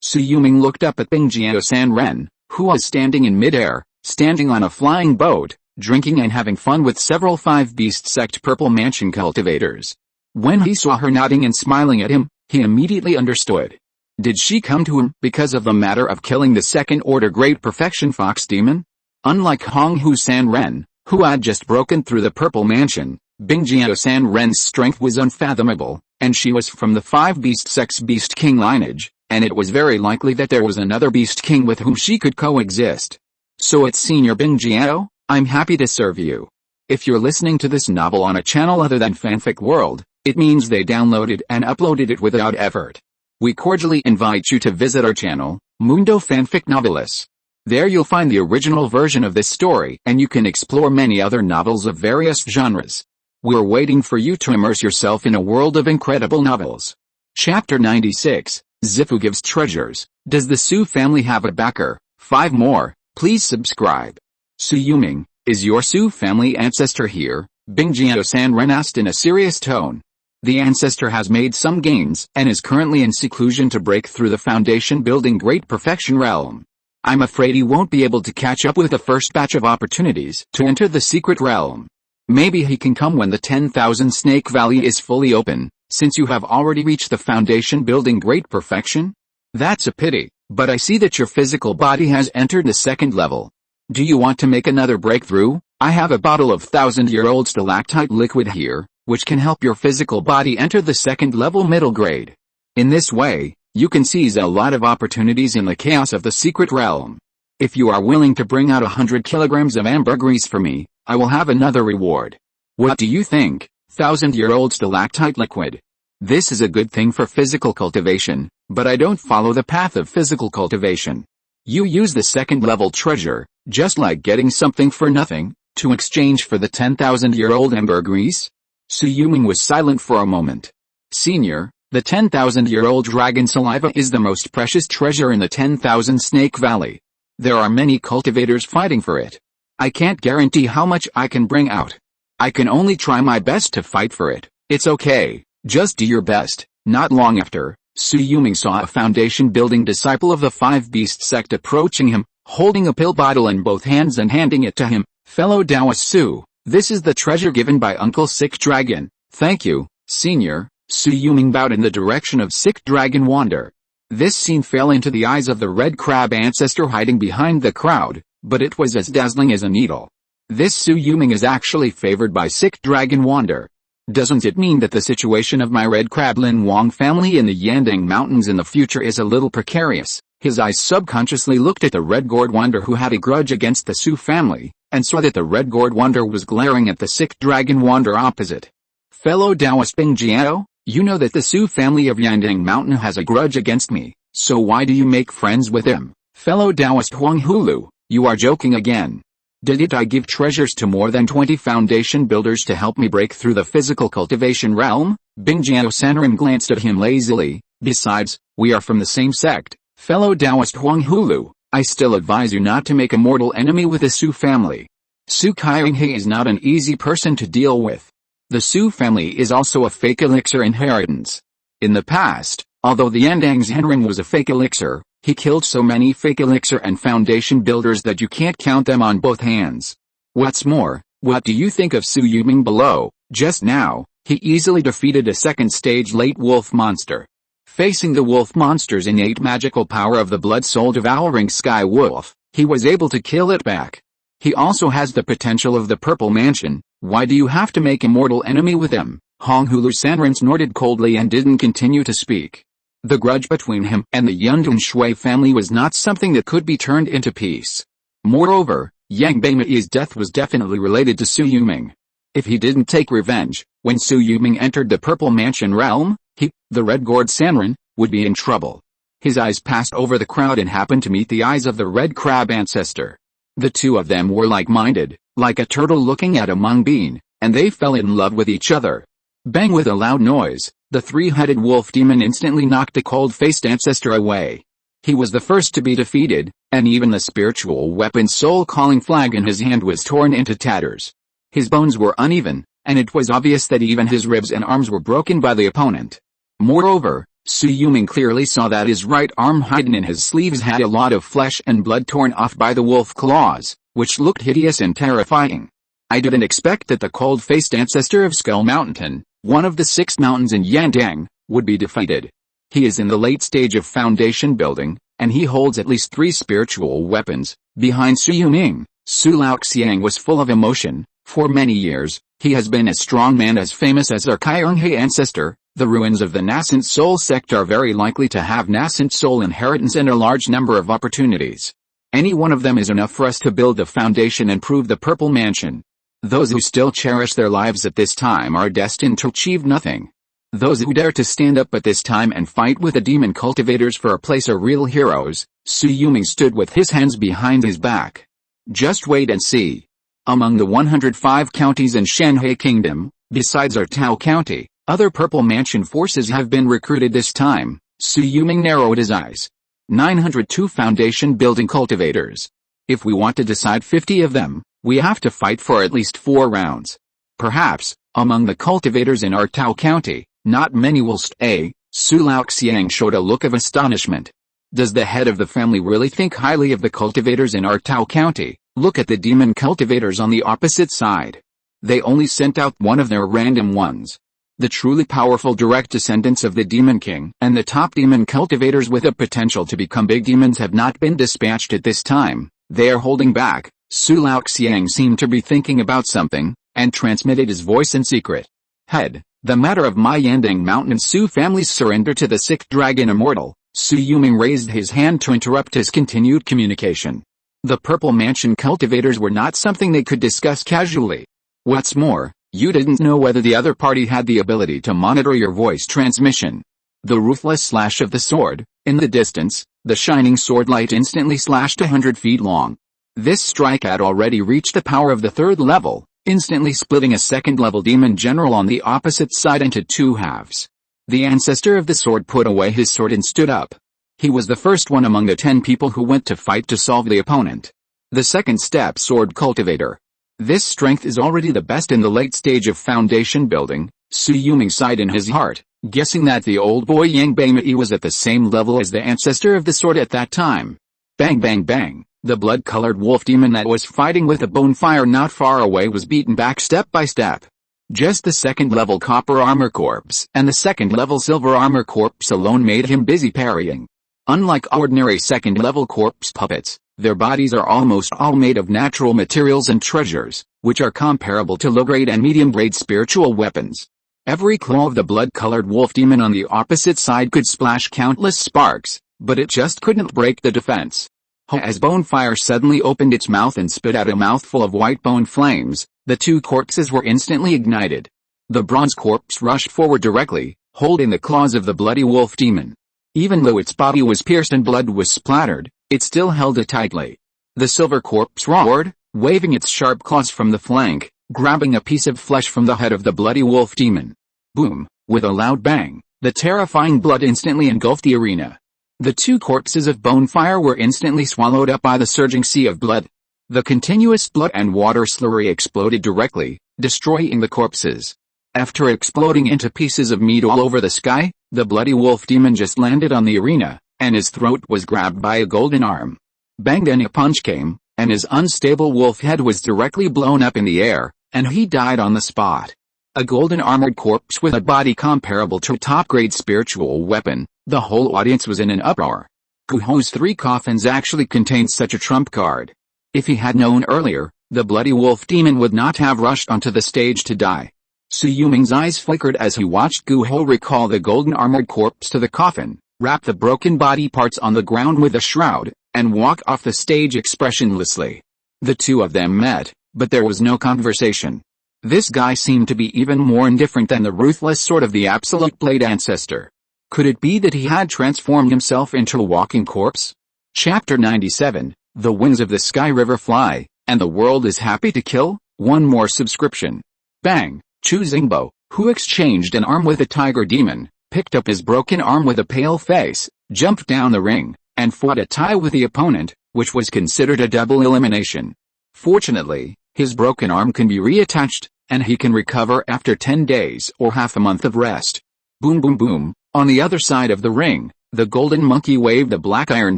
Su Yuming looked up at Bing Jiao Sanren, who was standing in midair, standing on a flying boat, drinking and having fun with several 5-beast sect purple mansion cultivators. When he saw her nodding and smiling at him, he immediately understood. Did she come to him because of the matter of killing the second-order Great Perfection Fox Demon? Unlike Hong Hu Sanren, who had just broken through the purple mansion, Bing Jiao Sanren's strength was unfathomable, and she was from the 5-beast sect's Beast King lineage, and it was very likely that there was another Beast King with whom she could coexist. So it's Senior Bing Jiao, I'm happy to serve you. If you're listening to this novel on a channel other than Fanfic World, it means they downloaded and uploaded it without effort. We cordially invite you to visit our channel, Mundo Fanfic Novelis. There you'll find the original version of this story and you can explore many other novels of various genres. We're waiting for you to immerse yourself in a world of incredible novels. Chapter 96, Zifu Gives Treasures. Does the Su family have a backer? 5 more, please subscribe. Su Yuming, is your Su family ancestor here? Bing Jiao Sanren asked in a serious tone. The ancestor has made some gains and is currently in seclusion to break through the foundation building Great Perfection Realm. I'm afraid he won't be able to catch up with the first batch of opportunities to enter the secret realm. Maybe he can come when the 10,000 Snake Valley is fully open, since you have already reached the foundation building Great Perfection? That's a pity, but I see that your physical body has entered the second level. Do you want to make another breakthrough? I have a bottle of 1,000-year-old stalactite liquid here, which can help your physical body enter the second level middle grade. In this way, you can seize a lot of opportunities in the chaos of the secret realm. If you are willing to bring out 100 kilograms of ambergris for me, I will have another reward. What do you think? 1,000-year-old stalactite liquid. This is a good thing for physical cultivation, but I don't follow the path of physical cultivation. You use the second level treasure, just like getting something for nothing, to exchange for the 10,000-year-old ambergris? Su Yuming was silent for a moment. Senior, the 10,000-year-old dragon saliva is the most precious treasure in the 10,000 Snake Valley. There are many cultivators fighting for it. I can't guarantee how much I can bring out. I can only try my best to fight for it. It's okay, just do your best. Not long after, Su Yuming saw a foundation-building disciple of the 5-beast sect approaching him, holding a pill bottle in both hands and handing it to him. Fellow Taoist Su, this is the treasure given by Uncle Sick Dragon. Thank you, Senior. Su Yuming bowed in the direction of Sick Dragon Wander. This scene fell into the eyes of the red crab ancestor hiding behind the crowd, but it was as dazzling as a needle. This Su Yuming is actually favored by Sick Dragon Wander. Doesn't it mean that the situation of my Red Crab Lin Wang family in the Yandang Mountains in the future is a little precarious? His eyes subconsciously looked at the Red Gourd Wonder, who had a grudge against the Su family, and saw that the Red Gourd Wonder was glaring at the sick Dragon Wonder opposite. Fellow Taoist Bing Jiao, you know that the Su family of Yandang Mountain has a grudge against me, so why do you make friends with him? Fellow Taoist Huang Hulu, you are joking again. Didn't I give treasures to more than 20 foundation builders to help me break through the physical cultivation realm? Bing Jiao Sanrim glanced at him lazily. Besides, we are from the same sect. Fellow Taoist Huang Hulu, I still advise you not to make a mortal enemy with the Su family. Su Qianghai is not an easy person to deal with. The Su family is also a fake elixir inheritance. In the past, although the Yandang Zhenring was a fake elixir, he killed so many fake elixir and foundation builders that you can't count them on both hands. What's more, what do you think of Su Yuming below? Just now, he easily defeated a second stage late wolf monster. Facing the wolf monster's innate magical power of the blood soul devouring sky wolf, he was able to kill it back. He also has the potential of the purple mansion. Why do you have to make a mortal enemy with him? Hong Hulu Sanrin snorted coldly and didn't continue to speak. The grudge between him and the Yandang Shui family was not something that could be turned into peace. Moreover, Yang Beimei's death was definitely related to Su Yuming. If he didn't take revenge, when Su Yuming entered the Purple Mansion realm, he, the Red Gourd Sanrin, would be in trouble. His eyes passed over the crowd and happened to meet the eyes of the Red Crab ancestor. The two of them were like-minded, like a turtle looking at a mung bean, and they fell in love with each other. Bang! With a loud noise, the three-headed wolf demon instantly knocked the cold-faced ancestor away. He was the first to be defeated, and even the spiritual weapon soul-calling flag in his hand was torn into tatters. His bones were uneven, and it was obvious that even his ribs and arms were broken by the opponent. Moreover, Su Yuming clearly saw that his right arm hidden in his sleeves had a lot of flesh and blood torn off by the wolf claws, which looked hideous and terrifying. I didn't expect that the cold-faced ancestor of Skull Mountain, one of the 6 mountains in Yandang, would be defeated. He is in the late stage of foundation building, and he holds at least 3 spiritual weapons. Behind Su Yuming, Su Laoxiang was full of emotion. For many years, he has been a strong man as famous as our Qianghai ancestor. The ruins of the nascent soul sect are very likely to have nascent soul inheritance and a large number of opportunities. Any one of them is enough for us to build the foundation and prove the Purple Mansion. Those who still cherish their lives at this time are destined to achieve nothing. Those who dare to stand up at this time and fight with the demon cultivators for a place are real heroes. Su Yuming stood with his hands behind his back. Just wait and see. Among the 105 counties in Shanghai Kingdom, besides our Tao County, other Purple Mansion forces have been recruited this time. Su Yuming narrowed his eyes. 902 foundation building cultivators. If we want to decide 50 of them, we have to fight for at least 4 rounds. Perhaps, among the cultivators in our Tao County, not many will stay. Su Laoxiang showed a look of astonishment. Does the head of the family really think highly of the cultivators in our Tao County? Look at the demon cultivators on the opposite side. They only sent out one of their random ones. The truly powerful direct descendants of the Demon King and the top demon cultivators with the potential to become big demons have not been dispatched at this time. They are holding back. Su Laoxiang seemed to be thinking about something, and transmitted his voice in secret. Head, the matter of my Yandang Mountain Su family's surrender to the sick dragon Immortal. Su Yuming raised his hand to interrupt his continued communication. The Purple Mansion cultivators were not something they could discuss casually. What's more, you didn't know whether the other party had the ability to monitor your voice transmission. The ruthless slash of the sword. In the distance, the shining sword light instantly slashed 100 feet long. This strike had already reached the power of the 3rd level, instantly splitting a 2nd-level demon general on the opposite side into 2 halves. The ancestor of the sword put away his sword and stood up. He was the first one among the 10 people who went to fight to solve the opponent. The second step sword cultivator. This strength is already the best in the late stage of foundation building. Su Yuming sighed in his heart, guessing that the old boy Yang Beimei was at the same level as the ancestor of the sword at that time. Bang bang bang. The blood-colored wolf demon that was fighting with a bonfire not far away was beaten back step by step. Just the 2nd-level copper armor corpse and the 2nd-level silver armor corpse alone made him busy parrying. Unlike ordinary 2nd-level corpse puppets, their bodies are almost all made of natural materials and treasures, which are comparable to low-grade and medium-grade spiritual weapons. Every claw of the blood-colored wolf demon on the opposite side could splash countless sparks, but it just couldn't break the defense. As Bonefire suddenly opened its mouth and spit out a mouthful of white bone flames, the two corpses were instantly ignited. The bronze corpse rushed forward directly, holding the claws of the bloody wolf demon. Even though its body was pierced and blood was splattered, it still held it tightly. The silver corpse roared, waving its sharp claws from the flank, grabbing a piece of flesh from the head of the bloody wolf demon. Boom! With a loud bang, the terrifying blood instantly engulfed the arena. The two corpses of Bonefire were instantly swallowed up by the surging sea of blood. The continuous blood and water slurry exploded directly, destroying the corpses. After exploding into pieces of meat all over the sky, the bloody wolf demon just landed on the arena, and his throat was grabbed by a golden arm. Bang! Then a punch came, and his unstable wolf head was directly blown up in the air, and he died on the spot. A golden armored corpse with a body comparable to a top-grade spiritual weapon. The whole audience was in an uproar. Guho's 3 coffins actually contained such a trump card. If he had known earlier, the bloody wolf demon would not have rushed onto the stage to die. Su Yuming's eyes flickered as he watched Guho recall the golden armored corpse to the coffin, wrap the broken body parts on the ground with a shroud, and walk off the stage expressionlessly. The two of them met, but there was no conversation. This guy seemed to be even more indifferent than the ruthless sword of the Absolute Blade ancestor. Could it be that he had transformed himself into a walking corpse? Chapter 97, The Wings of the Sky River Fly, and the World is Happy to Kill, one more subscription. Bang! Chu Xingbo, who exchanged an arm with a tiger demon, picked up his broken arm with a pale face, jumped down the ring, and fought a tie with the opponent, which was considered a double elimination. Fortunately, his broken arm can be reattached, and he can recover after 10 days or half a month of rest. Boom boom boom. On the other side of the ring, the golden monkey waved a black iron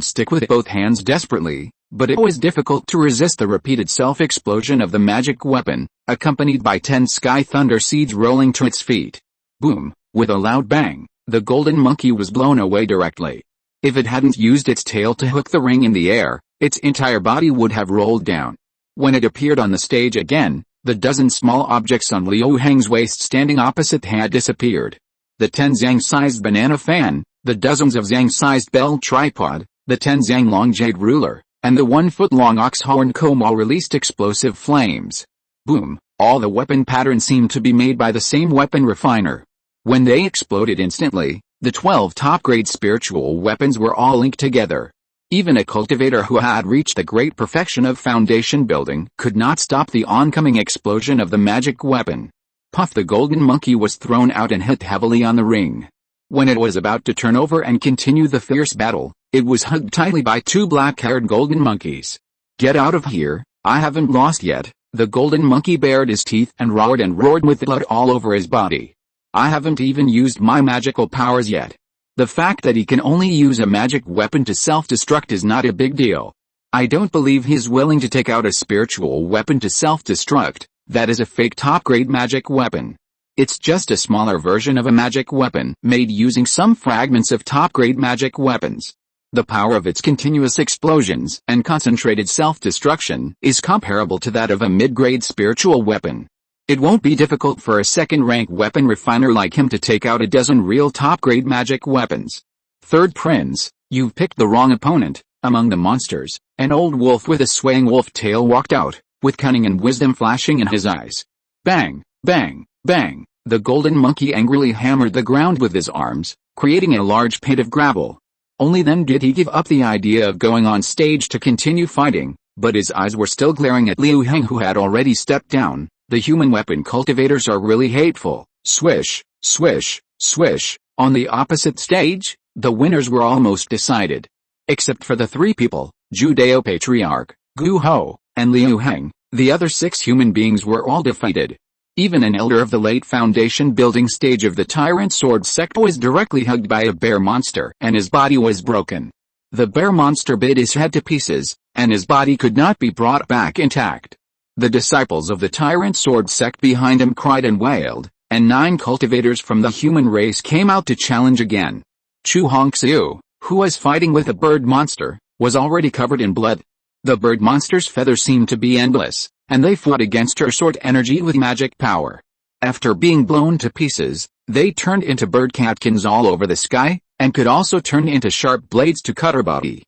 stick with both hands desperately, but it was difficult to resist the repeated self-explosion of the magic weapon, accompanied by 10 sky thunder seeds rolling to its feet. Boom! With a loud bang, the golden monkey was blown away directly. If it hadn't used its tail to hook the ring in the air, its entire body would have rolled down. When it appeared on the stage again, the dozen small objects on Liu Heng's waist standing opposite had disappeared. The 10 Zhang-sized banana fan, the dozens of Zhang-sized bell tripod, the 10 Zhang-long jade ruler, and the 1-foot-long ox-horn comb all released explosive flames. Boom! All the weapon patterns seemed to be made by the same weapon refiner. When they exploded instantly, the 12 top-grade spiritual weapons were all linked together. Even a cultivator who had reached the great perfection of foundation building could not stop the oncoming explosion of the magic weapon. Puff! The golden monkey was thrown out and hit heavily on the ring. When it was about to turn over and continue the fierce battle, it was hugged tightly by 2 black-haired golden monkeys. Get out of here, I haven't lost yet. The golden monkey bared his teeth and roared with blood all over his body. I haven't even used my magical powers yet. The fact that he can only use a magic weapon to self-destruct is not a big deal. I don't believe he's willing to take out a spiritual weapon to self-destruct. That is a fake top-grade magic weapon. It's just a smaller version of a magic weapon made using some fragments of top-grade magic weapons. The power of its continuous explosions and concentrated self-destruction is comparable to that of a mid-grade spiritual weapon. It won't be difficult for a second-rank weapon refiner like him to take out a dozen real top-grade magic weapons. Third Prince, you've picked the wrong opponent. Among the monsters, an old wolf with a swaying wolf tail walked out, with cunning and wisdom flashing in his eyes. Bang! Bang! Bang! The golden monkey angrily hammered the ground with his arms, creating a large pit of gravel. Only then did he give up the idea of going on stage to continue fighting, but his eyes were still glaring at Liu Heng, who had already stepped down. The human weapon cultivators are really hateful. Swish, swish, swish. On the opposite stage, the winners were almost decided. Except for the 3 people, Judeo-Patriarch, Gu Ho, and Liu Heng, the other 6 human beings were all defeated. Even an elder of the late foundation building stage of the Tyrant Sword sect was directly hugged by a bear monster and his body was broken. The bear monster bit his head to pieces, and his body could not be brought back intact. The disciples of the Tyrant Sword sect behind him cried and wailed, and 9 cultivators from the human race came out to challenge again. Chu Hongxiu, who was fighting with a bird monster, was already covered in blood. The bird monster's feathers seemed to be endless, and they fought against her sword energy with magic power. After being blown to pieces, they turned into bird catkins all over the sky, and could also turn into sharp blades to cut her body.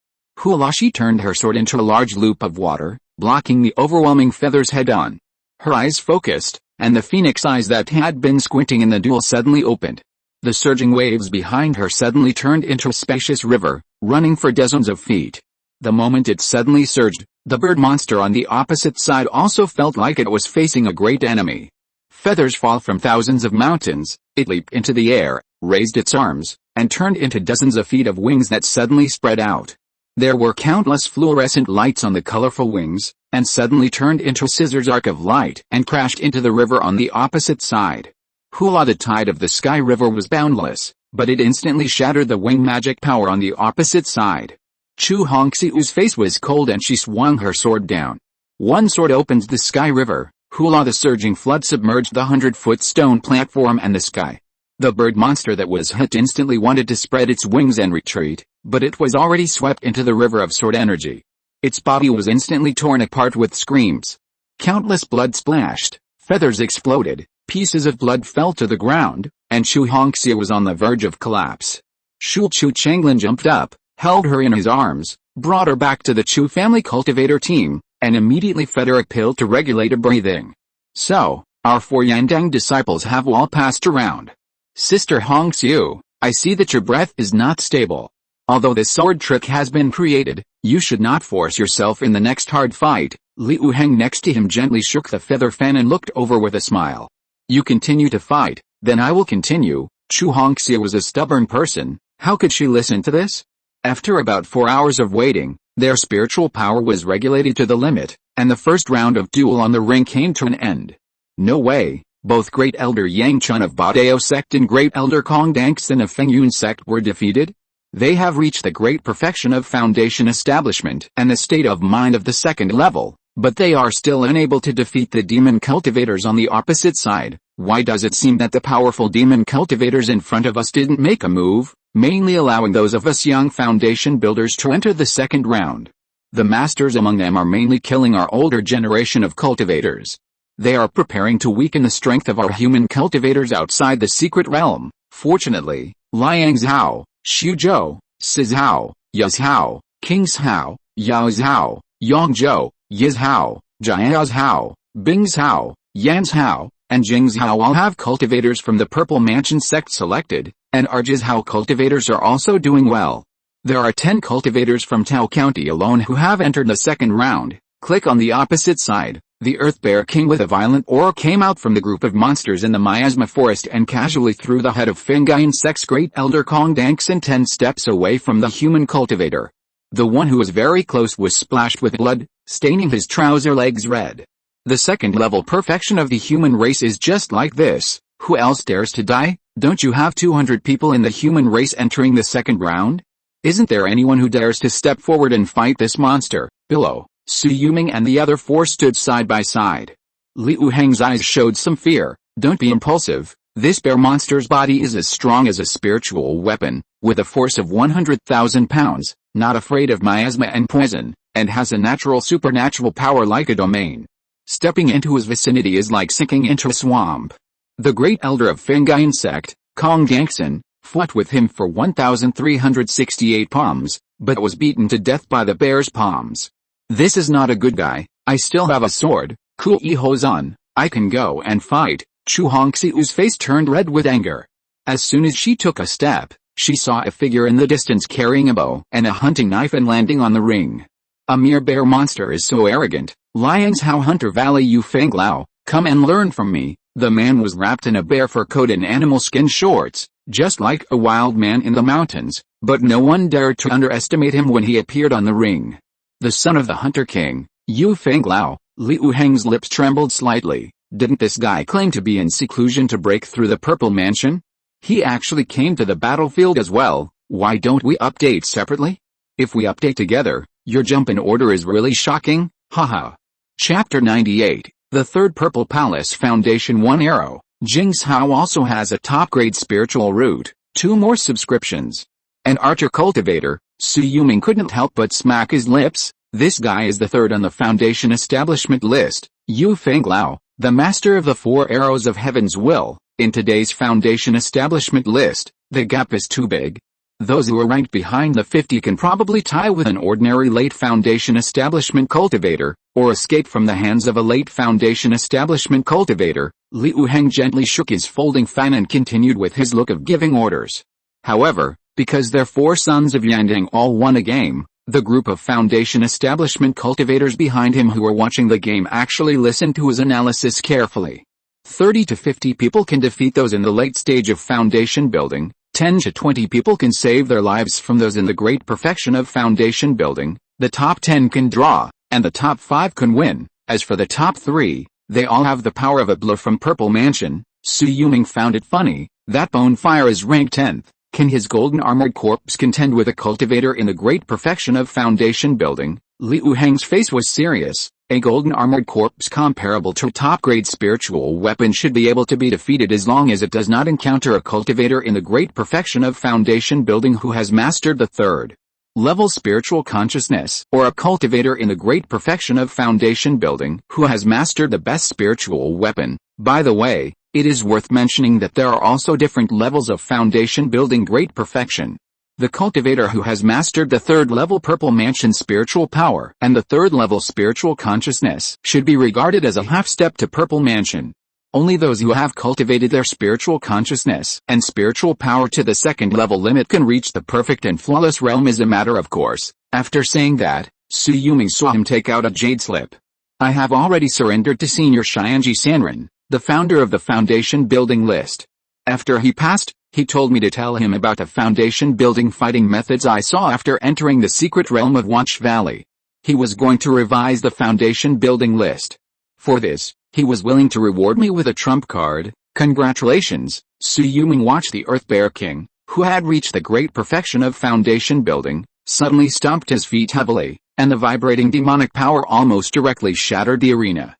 She turned her sword into a large loop of water, blocking the overwhelming feathers head-on. Her eyes focused, and the phoenix eyes that had been squinting in the duel suddenly opened. The surging waves behind her suddenly turned into a spacious river, running for dozens of feet. The moment it suddenly surged, the bird monster on the opposite side also felt like it was facing a great enemy. Feathers fall from thousands of mountains, it leaped into the air, raised its arms, and turned into dozens of feet of wings that suddenly spread out. There were countless fluorescent lights on the colorful wings, and suddenly turned into a scissors arc of light and crashed into the river on the opposite side. The tide of the sky river was boundless, but it instantly shattered the wing magic power on the opposite side. Chu Hongxiu's face was cold and she swung her sword down. One sword opened the sky river, the surging flood submerged the 100-foot stone platform and the sky. The bird monster that was hit instantly wanted to spread its wings and retreat, but it was already swept into the river of sword energy. Its body was instantly torn apart with screams. Countless blood splashed, feathers exploded, pieces of blood fell to the ground, and Chu Hongxia was on the verge of collapse. Chu Changlin jumped up, held her in his arms, brought her back to the Chu family cultivator team, and immediately fed her a pill to regulate her breathing. So, our 4 Yandang disciples have all passed around. Sister Hongxiu, I see that your breath is not stable. Although this sword trick has been created, you should not force yourself in the next hard fight. Liu Heng next to him gently shook the feather fan and looked over with a smile. You continue to fight, then I will continue. Chu Hongxia was a stubborn person, how could she listen to this? After about 4 hours of waiting, their spiritual power was regulated to the limit, and the first round of duel on the ring came to an end. No way, both Great Elder Yang Chun of Badao sect and Great Elder Kong Dankson of Fengyun sect were defeated. They have reached the great perfection of foundation establishment and the state of mind of the second level, but they are still unable to defeat the demon cultivators on the opposite side. Why does it seem that the powerful demon cultivators in front of us didn't make a move, mainly allowing those of us young foundation builders to enter the second round? The masters among them are mainly killing our older generation of cultivators. They are preparing to weaken the strength of our human cultivators outside the secret realm. Fortunately, Liang Zhao, Xu Zhou, Si Zhao, Yaz Hao, King Zhao, Yao Zhao, Yang Zhou, Yiz Hao, Jiaz Hao, Bing Zhao, Yan Zhao, and Jing Zhao all have cultivators from the Purple Mansion sect selected, and our Jiz Hao cultivators are also doing well. There are 10 cultivators from Tao County alone who have entered the second round. Click on the opposite side. The Earth Bear King with a violent aura came out from the group of monsters in the miasma forest and casually threw the head of Fengyun sect's Great Elder Kong Dankson 10 steps away from the human cultivator. The one who was very close was splashed with blood, staining his trouser legs red. The second level perfection of the human race is just like this. Who else dares to die? Don't you have 200 people in the human race entering the second round? Isn't there anyone who dares to step forward and fight this monster? Below, Su Yuming and the other 4 stood side by side. Liu Heng's eyes showed some fear. Don't be impulsive. This bear monster's body is as strong as a spiritual weapon, with a force of 100,000 pounds, not afraid of miasma and poison, and has a natural supernatural power like a domain. Stepping into his vicinity is like sinking into a swamp. The Great Elder of Fengyun sect, Kong Dankson, fought with him for 1,368 palms, but was beaten to death by the bear's palms. This is not a good guy. I still have a sword. Ku Yi Hozan, I can go and fight. Chu Hongxiu's face turned red with anger. As soon as she took a step, she saw a figure in the distance carrying a bow and a hunting knife and landing on the ring. A mere bear monster is so arrogant. Liang's Hao Hunter Valley Yu Feng Lao, come and learn from me. The man was wrapped in a bear fur coat and animal skin shorts, just like a wild man in the mountains, but no one dared to underestimate him when he appeared on the ring. The son of the Hunter King, Yu Feng Lao. Liu Heng's lips trembled slightly. Didn't this guy claim to be in seclusion to break through the Purple Mansion? He actually came to the battlefield as well. Why don't we update separately? If we update together, your jump in order is really shocking, haha. Chapter 98, The Third Purple Palace Foundation 1 Arrow. Jing Zhao also has a top-grade spiritual root, 2 more subscriptions. An archer cultivator, Su Yuming couldn't help but smack his lips. This guy is the third on the foundation establishment list. Yu Feng Lao, The master of the 4 arrows of heaven's will. In today's foundation establishment list, the gap is too big. Those who are ranked behind the 50 can probably tie with an ordinary late foundation establishment cultivator, or escape from the hands of a late foundation establishment cultivator. Liu Heng gently shook his folding fan and continued with his look of giving orders. However, because their 4 sons of Yandang all won a game, the group of foundation establishment cultivators behind him who were watching the game actually listened to his analysis carefully. 30 to 50 people can defeat those in the late stage of foundation building. 10 to 20 people can save their lives from those in the great perfection of foundation building. The top 10 can draw, and the top 5 can win. As for the top 3, they all have the power of a blow from Purple Mansion. Shui Yulong found it funny that Bonefire is ranked 10th. Can his golden armored corpse contend with a cultivator in the great perfection of foundation building? Liu Heng's face was serious. A golden armored corpse comparable to a top-grade spiritual weapon should be able to be defeated as long as it does not encounter a cultivator in the great perfection of foundation building who has mastered the 3rd level spiritual consciousness, or a cultivator in the great perfection of foundation building who has mastered the best spiritual weapon. By the way, it is worth mentioning that there are also different levels of foundation building great perfection. The cultivator who has mastered the 3rd level Purple Mansion spiritual power and the 3rd level spiritual consciousness should be regarded as a half step to Purple Mansion. Only those who have cultivated their spiritual consciousness and spiritual power to the 2nd level limit can reach the perfect and flawless realm as a matter of course. After saying that, Shui Yulong saw him take out a jade slip. I have already surrendered to Senior Xianji Sanren, the founder of the foundation building list. After he passed, he told me to tell him about the foundation building fighting methods I saw after entering the secret realm of Watch Valley. He was going to revise the foundation building list. For this, he was willing to reward me with a trump card. Congratulations, Shui Yulong watched the Earth Bear King, who had reached the great perfection of foundation building, suddenly stomped his feet heavily, and the vibrating demonic power almost directly shattered the arena.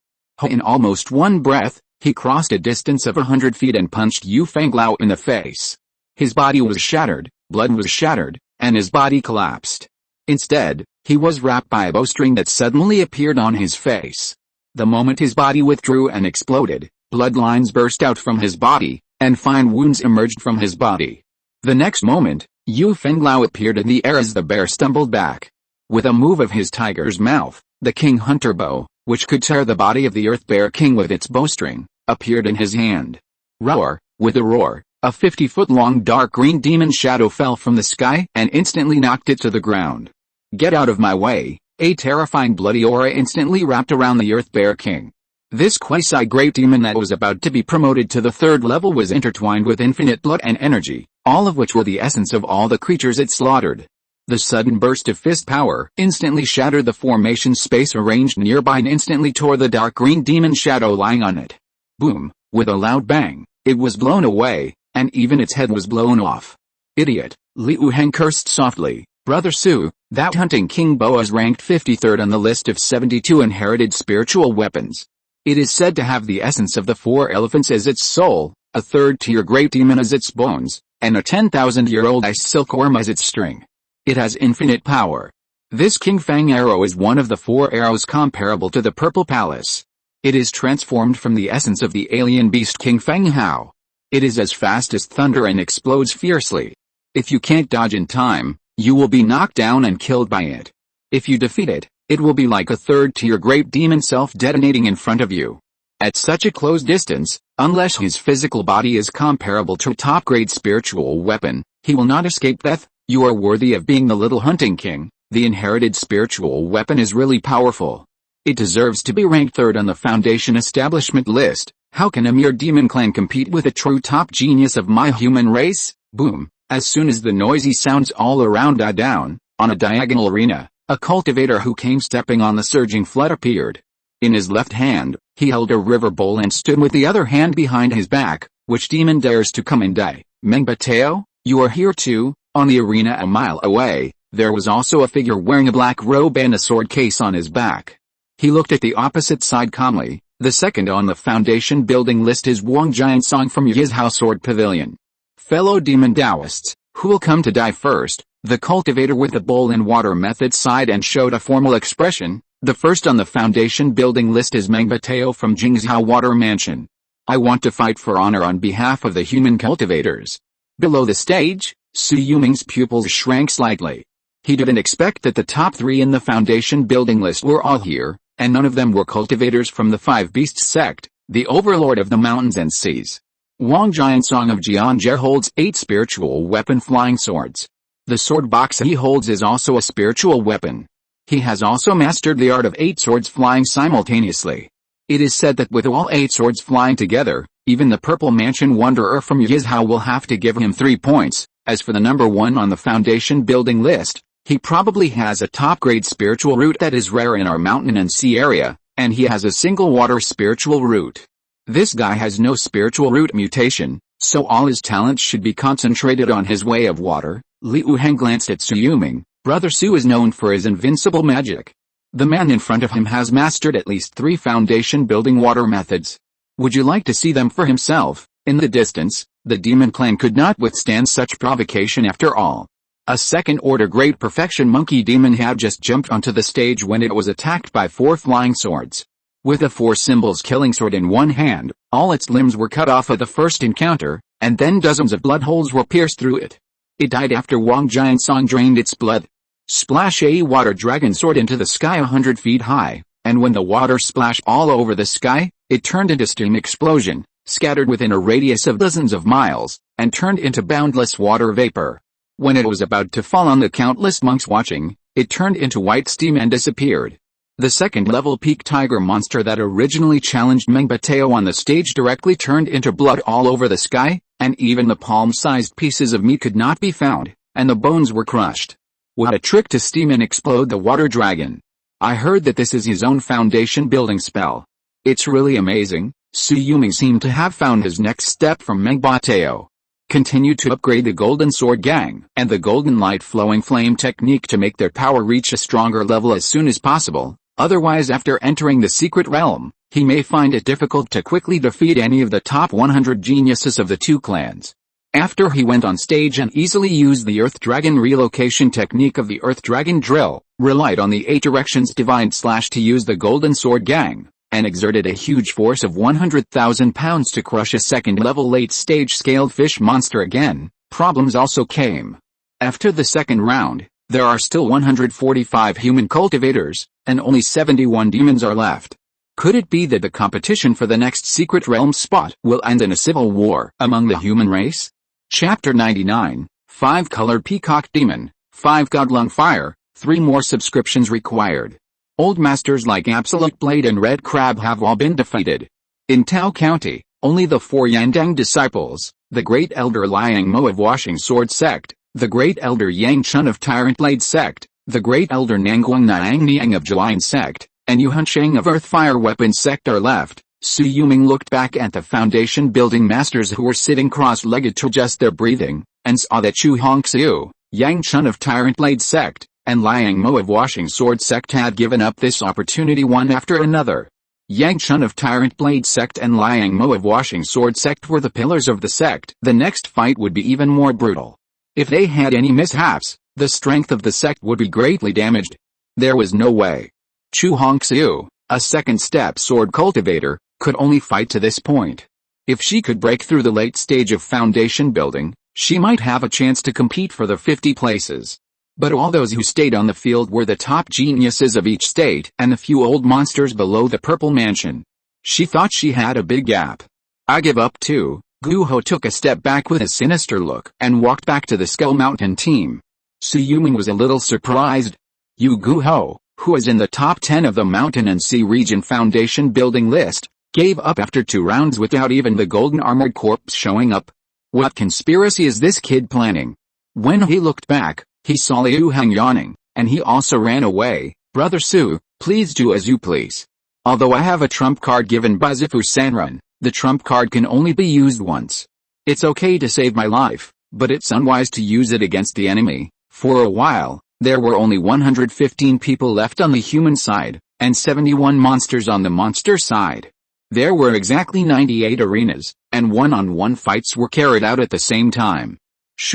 In almost one breath, he crossed a distance of 100 feet and punched Yu Fanglao in the face. His body was shattered, blood was shattered, and his body collapsed. Instead, he was wrapped by a bowstring that suddenly appeared on his face. The moment his body withdrew and exploded, bloodlines burst out from his body, and fine wounds emerged from his body. The next moment, Yu Fanglao appeared in the air as the bear stumbled back. With a move of his tiger's mouth, the King Hunter bow, which could tear the body of the Earth Bear King with its bowstring, appeared in his hand. Roar! With a roar, a 50-foot-long dark green demon shadow fell from the sky and instantly knocked it to the ground. Get out of my way! A terrifying bloody aura instantly wrapped around the Earth Bear King. This quasi-great demon that was about to be promoted to the 3rd level was intertwined with infinite blood and energy, all of which were the essence of all the creatures it slaughtered. The sudden burst of fist power instantly shattered the formation space arranged nearby and instantly tore the dark green demon shadow lying on it. Boom! With a loud bang, it was blown away, and even its head was blown off. Idiot! Liu Heng cursed softly. Brother Su, that hunting king bow is ranked 53rd on the list of 72 inherited spiritual weapons. It is said to have the essence of the 4 elephants as its soul, a 3rd-tier great demon as its bones, and a 10,000-year-old ice silkworm as its string. It has infinite power. This King Fang arrow is one of the 4 arrows comparable to the Purple Palace. It is transformed from the essence of the alien beast King Fang Hao. It is as fast as thunder and explodes fiercely. If you can't dodge in time, you will be knocked down and killed by it. If you defeat it, it will be like a 3rd-tier great demon self-detonating in front of you. At such a close distance, unless his physical body is comparable to a top-grade spiritual weapon, he will not escape death. You are worthy of being the little hunting king. The inherited spiritual weapon is really powerful. It deserves to be ranked 3rd on the foundation establishment list. How can a mere demon clan compete with a true top genius of my human race? Boom! As soon as the noisy sounds all around died down, on a diagonal arena, a cultivator who came stepping on the surging flood appeared. In his left hand, he held a river bowl and stood with the other hand behind his back. Which demon dares to come and die? Mengbateo, you are here too? On the arena a mile away, there was also a figure wearing a black robe and a sword case on his back. He looked at the opposite side calmly. The second on the foundation building list is Wang Jiansong from Yizhao Sword Pavilion. Fellow demon Taoists, who will come to die first? The cultivator with the bowl and water method sighed and showed a formal expression. The first on the foundation building list is Meng Bateo from Jingzhou Water Mansion. I want to fight for honor on behalf of the human cultivators. Below the stage, Su Yuming's pupils shrank slightly. He didn't expect that the top 3 in the foundation building list were all here, and none of them were cultivators from the Five Beasts sect, the overlord of the mountains and seas. Wang Jiansong of Jianjie holds 8 spiritual weapon flying swords. The sword box he holds is also a spiritual weapon. He has also mastered the art of 8 swords flying simultaneously. It is said that with all 8 swords flying together, even the Purple Mansion Wanderer from Yizhou will have to give him 3 points. As for the number 1 on the foundation building list, he probably has a top-grade spiritual root that is rare in our mountain and sea area, and he has a single water spiritual root. This guy has no spiritual root mutation, so all his talents should be concentrated on his way of water. Liu Heng glanced at Su Yuming. Brother Su is known for his invincible magic. The man in front of him has mastered at least 3 foundation building water methods. Would you like to see them for himself? In the distance, the demon clan could not withstand such provocation after all. A second-order Great Perfection Monkey Demon had just jumped onto the stage when it was attacked by 4 flying swords. With a 4 symbols killing sword in one hand, all its limbs were cut off at the first encounter, and then dozens of blood holes were pierced through it. It died after Wang Jiansong drained its blood. Splash a water dragon soared into the sky 100 feet high, and when the water splashed all over the sky, it turned into steam explosion, scattered within a radius of dozens of miles, and turned into boundless water vapor. When it was about to fall on the countless monks watching, it turned into white steam and disappeared. The second-level peak tiger monster that originally challenged Meng Bateo on the stage directly turned into blood all over the sky, and even the palm-sized pieces of meat could not be found, and the bones were crushed. What a trick to steam and explode the water dragon. I heard that this is his own foundation building spell. It's really amazing. Su Yuming seemed to have found his next step from Meng Bateo. Continue to upgrade the Golden Sword Gang and the Golden Light Flowing Flame technique to make their power reach a stronger level as soon as possible. Otherwise, after entering the secret realm, he may find it difficult to quickly defeat any of the top 100 geniuses of the 2 clans. After he went on stage and easily used the Earth Dragon relocation technique of the Earth Dragon drill, relied on the 8 directions divine slash to use the Golden Sword Gang, and exerted a huge force of 100,000 pounds to crush a second-level late-stage scaled fish monster again, problems also came. After the second round, there are still 145 human cultivators, and only 71 demons are left. Could it be that the competition for the next secret realm spot will end in a civil war among the human race? Chapter 99, 5-Colored Peacock Demon, 5 Godlung Fire, 3 more subscriptions required. Old masters like Absolute Blade and Red Crab have all been defeated. In Tao County, only the 4 Yandang disciples, the Great Elder Liang Mo of Washing Sword Sect, the Great Elder Yang Chun of Tyrant Blade Sect, the Great Elder Nanguang Niang Niang of Jiayin Sect, and Yuhan Sheng of Earth Fire Weapon Sect are left. Su Yuming looked back at the foundation building masters who were sitting cross-legged to adjust their breathing, and saw that Chu Hongxiu, Yang Chun of Tyrant Blade Sect, and Liang Mo of Washing Sword Sect had given up this opportunity one after another. Yang Chun of Tyrant Blade Sect and Liang Mo of Washing Sword Sect were the pillars of the sect. The next fight would be even more brutal. If they had any mishaps, the strength of the sect would be greatly damaged. There was no way. Chu Hongxiu, a second-step sword cultivator, could only fight to this point. If she could break through the late stage of foundation building, she might have a chance to compete for the 50 places. But all those who stayed on the field were the top geniuses of each state and the few old monsters below the Purple Mansion. She thought she had a big gap. I give up too. Gu Ho took a step back with a sinister look and walked back to the Skull Mountain team. Su Yuming was a little surprised. You Gu Ho, who is in the top 10 of the Mountain and Sea Region Foundation building list, gave up after 2 rounds without even the golden armored corpse showing up. What conspiracy is this kid planning? When he looked back, he saw Liu Heng yawning, and he also ran away. Brother Su, please do as you please. Although I have a trump card given by Zifu Sanrun, the trump card can only be used once. It's okay to save my life, but it's unwise to use it against the enemy. For a while, there were only 115 people left on the human side, and 71 monsters on the monster side. There were exactly 98 arenas, and one-on-one fights were carried out at the same time.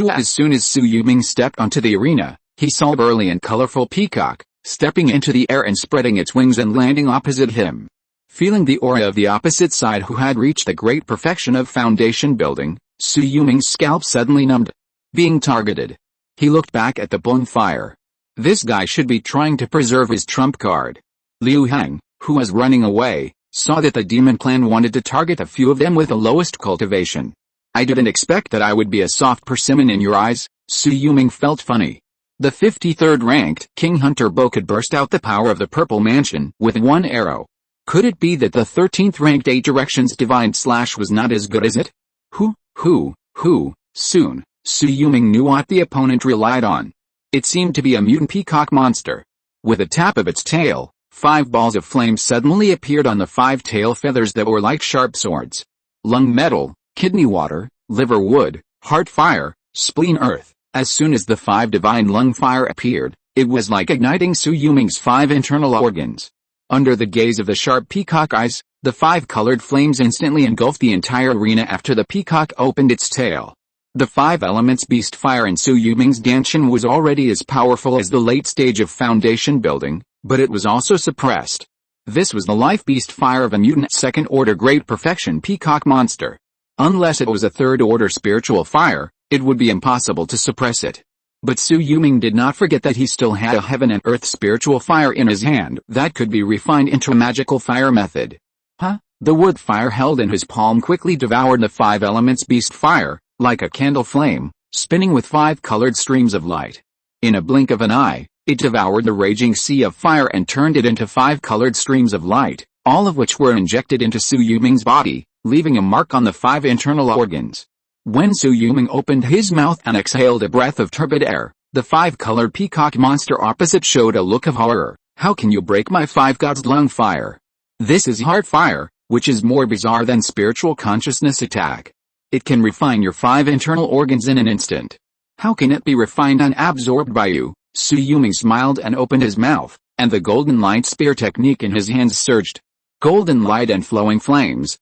As soon as Su Yuming stepped onto the arena, he saw a burly and colorful peacock, stepping into the air and spreading its wings and landing opposite him. Feeling the aura of the opposite side who had reached the great perfection of foundation building, Su Yuming's scalp suddenly numbed. Being targeted. He looked back at the bonfire. This guy should be trying to preserve his trump card. Liu Hang, who was running away, saw that the demon clan wanted to target a few of them with the lowest cultivation. I didn't expect that I would be a soft persimmon in your eyes, Su Yuming felt funny. The 53rd ranked King Hunter Bo could burst out the power of the Purple Mansion with one arrow. Could it be that the 13th ranked 8 Directions Divine Slash was not as good as it? Soon, Su Yuming knew what the opponent relied on. It seemed to be a mutant peacock monster. With a tap of its tail, 5 balls of flame suddenly appeared on the 5 tail feathers that were like sharp swords. Lung metal, kidney water, liver wood, heart fire, spleen earth. As soon as the 5 divine lung fire appeared, it was like igniting Su Yuming's 5 internal organs. Under the gaze of the sharp peacock eyes, the 5 colored flames instantly engulfed the entire arena after the peacock opened its tail. The 5 elements beast fire in Su Yuming's Danshin was already as powerful as the late stage of foundation building, but it was also suppressed. This was the life beast fire of a mutant second order great perfection peacock monster. Unless it was a third order spiritual fire, it would be impossible to suppress it. But Su Yuming did not forget that he still had a heaven and earth spiritual fire in his hand that could be refined into a magical fire method. The wood fire held in his palm quickly devoured the 5 elements beast fire, like a candle flame, spinning with 5 colored streams of light. In a blink of an eye, it devoured the raging sea of fire and turned it into 5 colored streams of light, all of which were injected into Su Yuming's body, leaving a mark on the 5 internal organs. When Su Yuming opened his mouth and exhaled a breath of turbid air, the 5-colored peacock monster opposite showed a look of horror. How can you break my 5 gods' lung fire? This is heart fire, which is more bizarre than spiritual consciousness attack. It can refine your 5 internal organs in an instant. How can it be refined and absorbed by you? Su Yuming smiled and opened his mouth, and the golden light spear technique in his hands surged. Golden light and flowing flames.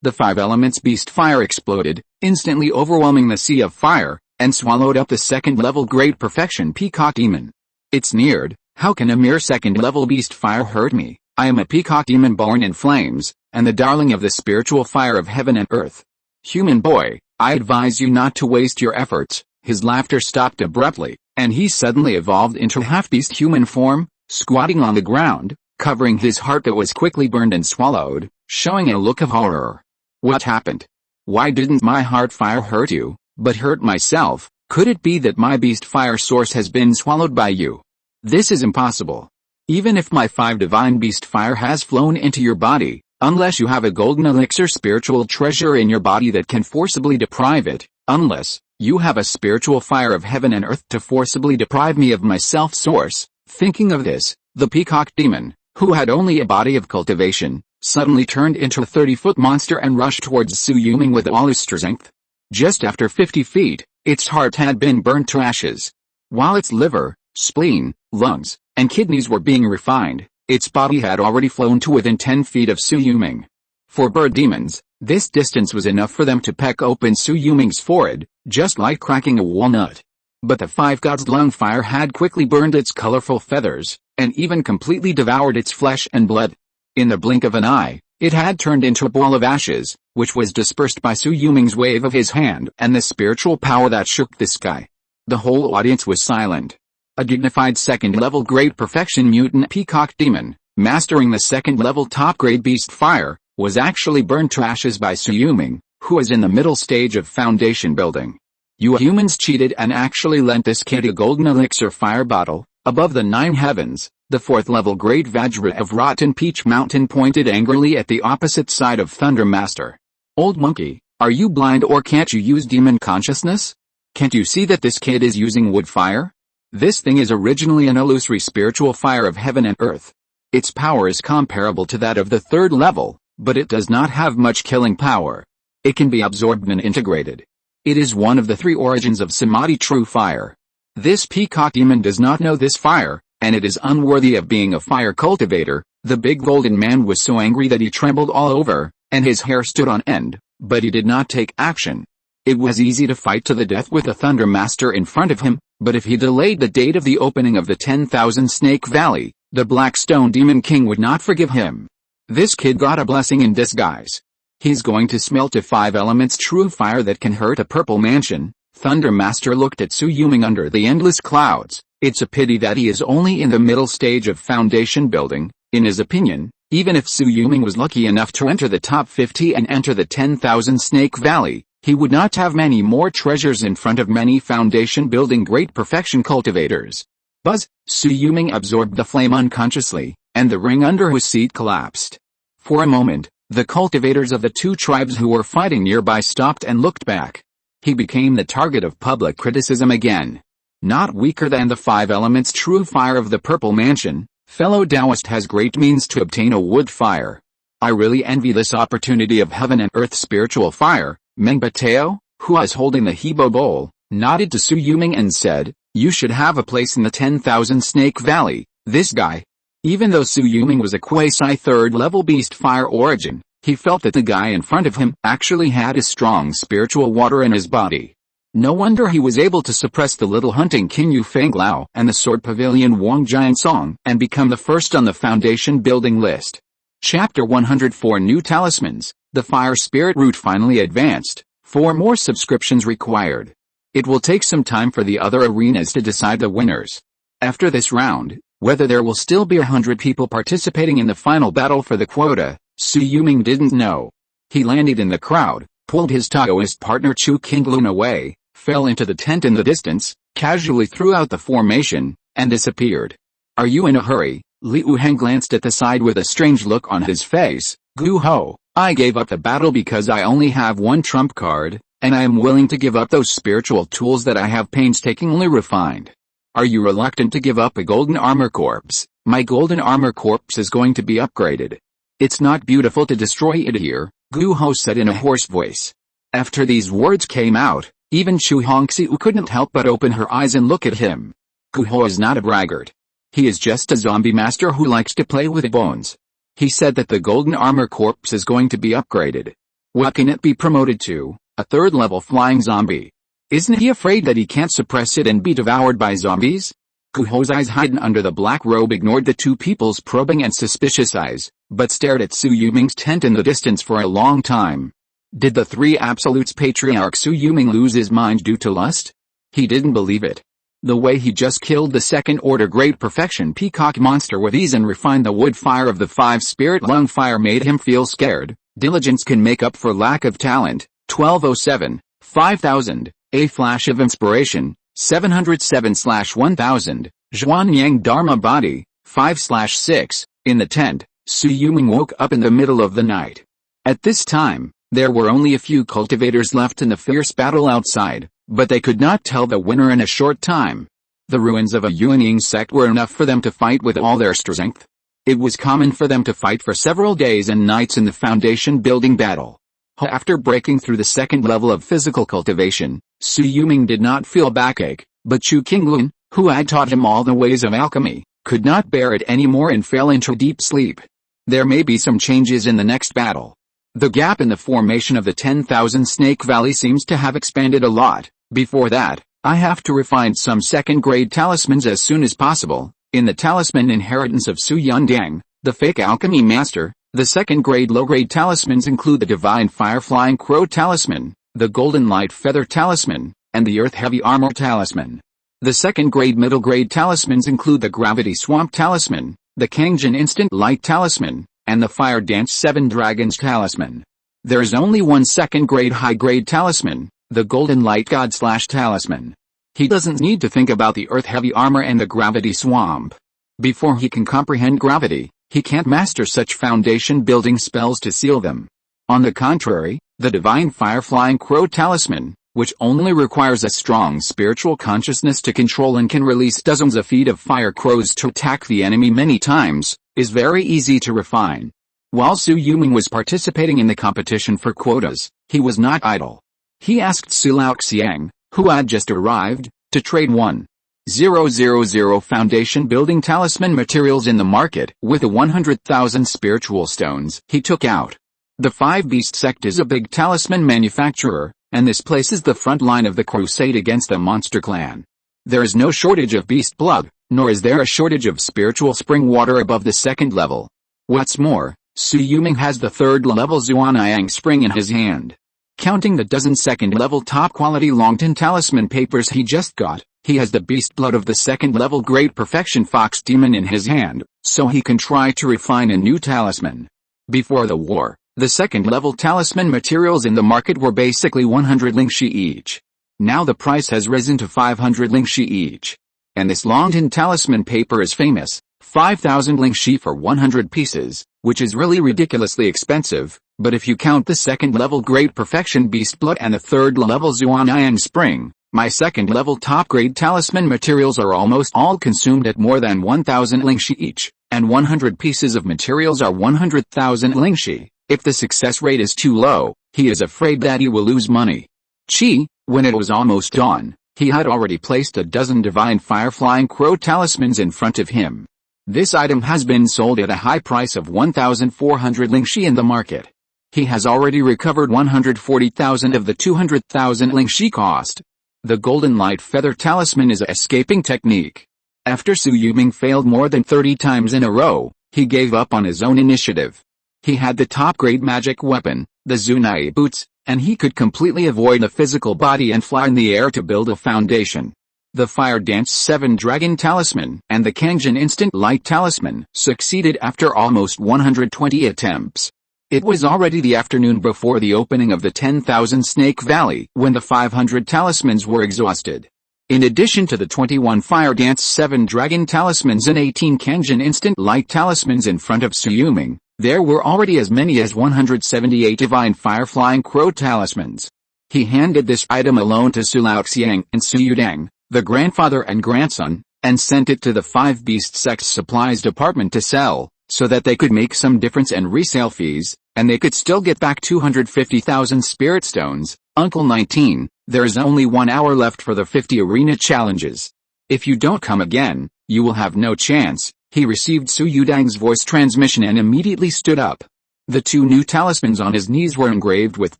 The 5 elements beast fire exploded, instantly overwhelming the sea of fire, and swallowed up the second-level great perfection peacock demon. It sneered, how can a mere second-level beast fire hurt me? I am a peacock demon born in flames, and the darling of the spiritual fire of heaven and earth. Human boy, I advise you not to waste your efforts. His laughter stopped abruptly, and he suddenly evolved into half-beast human form, squatting on the ground, covering his heart that was quickly burned and swallowed, showing a look of horror. What happened? Why didn't my heart fire hurt you, but hurt myself? Could it be that my beast fire source has been swallowed by you? This is impossible. Even if my 5 divine beast fire has flown into your body, unless you have a golden elixir spiritual treasure in your body that can forcibly deprive it, unless you have a spiritual fire of heaven and earth to forcibly deprive me of my self-source. Thinking of this, the peacock demon, who had only a body of cultivation, suddenly turned into a 30-foot monster and rushed towards Su Yuming with all his strength. Just after 50 feet, its heart had been burnt to ashes. While its liver, spleen, lungs, and kidneys were being refined, its body had already flown to within 10 feet of Su Yuming. For bird demons, this distance was enough for them to peck open Su Yuming's forehead, just like cracking a walnut. But the 5 gods' lung fire had quickly burned its colorful feathers, and even completely devoured its flesh and blood. In the blink of an eye, it had turned into a ball of ashes, which was dispersed by Su Yuming's wave of his hand and the spiritual power that shook the sky. The whole audience was silent. A dignified second-level great perfection mutant peacock demon, mastering the second-level top-grade beast fire, was actually burned to ashes by Su Yuming, who was in the middle stage of foundation building. You humans cheated and actually lent this kid a golden elixir fire bottle. Above the 9 heavens, the 4th-level great Vajra of Rotten Peach Mountain pointed angrily at the opposite side of Thunder Master. Old monkey, are you blind or can't you use demon consciousness? Can't you see that this kid is using wood fire? This thing is originally an illusory spiritual fire of heaven and earth. Its power is comparable to that of the 3rd level, but it does not have much killing power. It can be absorbed and integrated. It is one of the 3 origins of Samadhi true fire. This peacock demon does not know this fire, and it is unworthy of being a fire cultivator. The big golden man was so angry that he trembled all over, and his hair stood on end, but he did not take action. It was easy to fight to the death with the Thunder Master in front of him, But if he delayed the date of the opening of the 10,000 Snake Valley, the Black Stone Demon King would not forgive him. This kid got a blessing in disguise. He's going to smelt a 5 elements true fire that can hurt a purple mansion. Thunder Master looked at Su Yuming under the endless clouds. It's a pity that he is only in the middle stage of foundation building. In his opinion, even if Su Yuming was lucky enough to enter the top 50 and enter the 10,000 Snake Valley, he would not have many more treasures in front of many foundation building great perfection cultivators. Buzz! Su Yuming absorbed the flame unconsciously, and the ring under his seat collapsed. For a moment, the cultivators of the two tribes who were fighting nearby stopped and looked back. He became the target of public criticism again. Not weaker than the 5 elements true fire of the Purple Mansion, fellow Taoist has great means to obtain a wood fire. I really envy this opportunity of heaven and earth spiritual fire. Meng Bateo, who was holding the Hebo bowl, nodded to Su Yuming and said, "You should have a place in the 10,000 Snake Valley, this guy." Even though Su Yuming was a quasi third-level beast fire origin, he felt that the guy in front of him actually had a strong spiritual water in his body. No wonder he was able to suppress the little hunting King Yu Fenglao and the sword pavilion Wang Jiansong and become the first on the foundation building list. Chapter 104 New Talismans. The Fire Spirit route finally advanced. 4 more subscriptions required. It will take some time for the other arenas to decide the winners. After this round, whether there will still be 100 people participating in the final battle for the quota, Su Yuming didn't know. He landed in the crowd, pulled his Taoist partner Chu Qinglun away, fell into the tent in the distance, casually threw out the formation, and disappeared. "Are you in a hurry?" Liu Heng glanced at the side with a strange look on his face. "Gu Ho, I gave up the battle because I only have 1 trump card, and I am willing to give up those spiritual tools that I have painstakingly refined. Are you reluctant to give up a golden armor corpse? My golden armor corpse is going to be upgraded. It's not beautiful to destroy it here," Gu Ho said in a hoarse voice. After these words came out, even Chu Hongxiu couldn't help but open her eyes and look at him. Gu Ho is not a braggart. He is just a zombie master who likes to play with bones. He said that the golden armor corpse is going to be upgraded. What can it be promoted to? A 3rd-level flying zombie. Isn't he afraid that he can't suppress it and be devoured by zombies? Gu Ho's eyes hidden under the black robe ignored the two people's probing and suspicious eyes, but stared at Su Yuming's tent in the distance for a long time. Did the 3 Absolutes patriarch Su Yuming lose his mind due to lust? He didn't believe it. The way he just killed the 2nd-order Great Perfection Peacock monster with ease and refined the wood fire of the 5 Spirit Lung fire made him feel scared. Diligence can make up for lack of talent. 1207, 5000, A Flash of Inspiration, 707/1000, Zhuanyang Dharma Body, 5/6. In the tent, Su Yuming woke up in the middle of the night. At this time, there were only a few cultivators left in the fierce battle outside, but they could not tell the winner in a short time. The ruins of a Yuanying sect were enough for them to fight with all their strength. It was common for them to fight for several days and nights in the foundation building battle. After breaking through the 2nd level of physical cultivation, Su Yuming did not feel backache, but Chu Qinglun, who had taught him all the ways of alchemy, could not bear it anymore and fell into deep sleep. There may be some changes in the next battle. The gap in the formation of the 10,000 Snake Valley seems to have expanded a lot. Before that, I have to refine some 2nd-grade talismans as soon as possible. In the talisman inheritance of Su Yandang, the fake alchemy master, the 2nd-grade low-grade talismans include the Divine Fire Flying Crow talisman, the Golden Light Feather talisman, and the Earth Heavy Armor talisman. The 2nd-grade middle-grade talismans include the Gravity Swamp talisman, the Kangjin Instant Light talisman, and the Fire Dance 7 Dragons talisman. There is only one 2nd-grade high-grade talisman, the Golden Light God / talisman. He doesn't need to think about the Earth Heavy Armor and the Gravity Swamp. Before he can comprehend gravity, he can't master such foundation building spells to seal them. On the contrary, the Divine Fire Flying Crow talisman, which only requires a strong spiritual consciousness to control and can release dozens of feet of fire crows to attack the enemy many times, is very easy to refine. While Su Yuming was participating in the competition for quotas, he was not idle. He asked Su Laoxiang, who had just arrived, to trade 1,000 foundation building talisman materials in the market with the 100,000 spiritual stones he took out. The 5 Beast sect is a big talisman manufacturer, and this place is the front line of the crusade against the monster clan. There is no shortage of beast blood, nor is there a shortage of spiritual spring water above the second level. What's more, Xu Yuming has the third level Zuanniang spring in his hand. Counting the dozen second level top quality Longtan talisman papers he just got, he has the beast blood of the second level Great Perfection Fox Demon in his hand, so he can try to refine a new talisman. Before the war, the second level talisman materials in the market were basically 100 lingxi each. Now the price has risen to 500 lingxi each. And this Longtan talisman paper is famous, 5,000 lingxi for 100 pieces, which is really ridiculously expensive, but if you count the second level Great Perfection Beast Blood and the third level Zuanniang Spring, my second level top grade talisman materials are almost all consumed at more than 1,000 lingxi each, and 100 pieces of materials are 100,000 lingxi. If the success rate is too low, he is afraid that he will lose money. Qi, when it was almost dawn, he had already placed a dozen divine fire-flying crow talismans in front of him. This item has been sold at a high price of 1,400 lingxi in the market. He has already recovered 140,000 of the 200,000 lingxi cost. The Golden Light Feather Talisman is a escaping technique. After Xu Yuming failed more than 30 times in a row, he gave up on his own initiative. He had the top-grade magic weapon, the Zunai boots, and he could completely avoid the physical body and fly in the air to build a foundation. The Fire Dance 7 Dragon Talisman and the Kangjin Instant Light Talisman succeeded after almost 120 attempts. It was already the afternoon before the opening of the 10,000 Snake Valley when the 500 talismans were exhausted. In addition to the 21 Fire Dance 7 Dragon Talismans and 18 Kangjin Instant Light Talismans in front of Xu Yuming, there were already as many as 178 Divine Fire Flying Crow Talismans. He handed this item alone to Su Laoxiang and Su Yudang, the grandfather and grandson, and sent it to the 5 Beast Sex Supplies Department to sell, so that they could make some difference in resale fees, and they could still get back 250,000 spirit stones. Uncle 19, there is only 1 hour left for the 50 arena challenges. If you don't come again, you will have no chance. He received Su Yudang's voice transmission and immediately stood up. The 2 new talismans on his knees were engraved with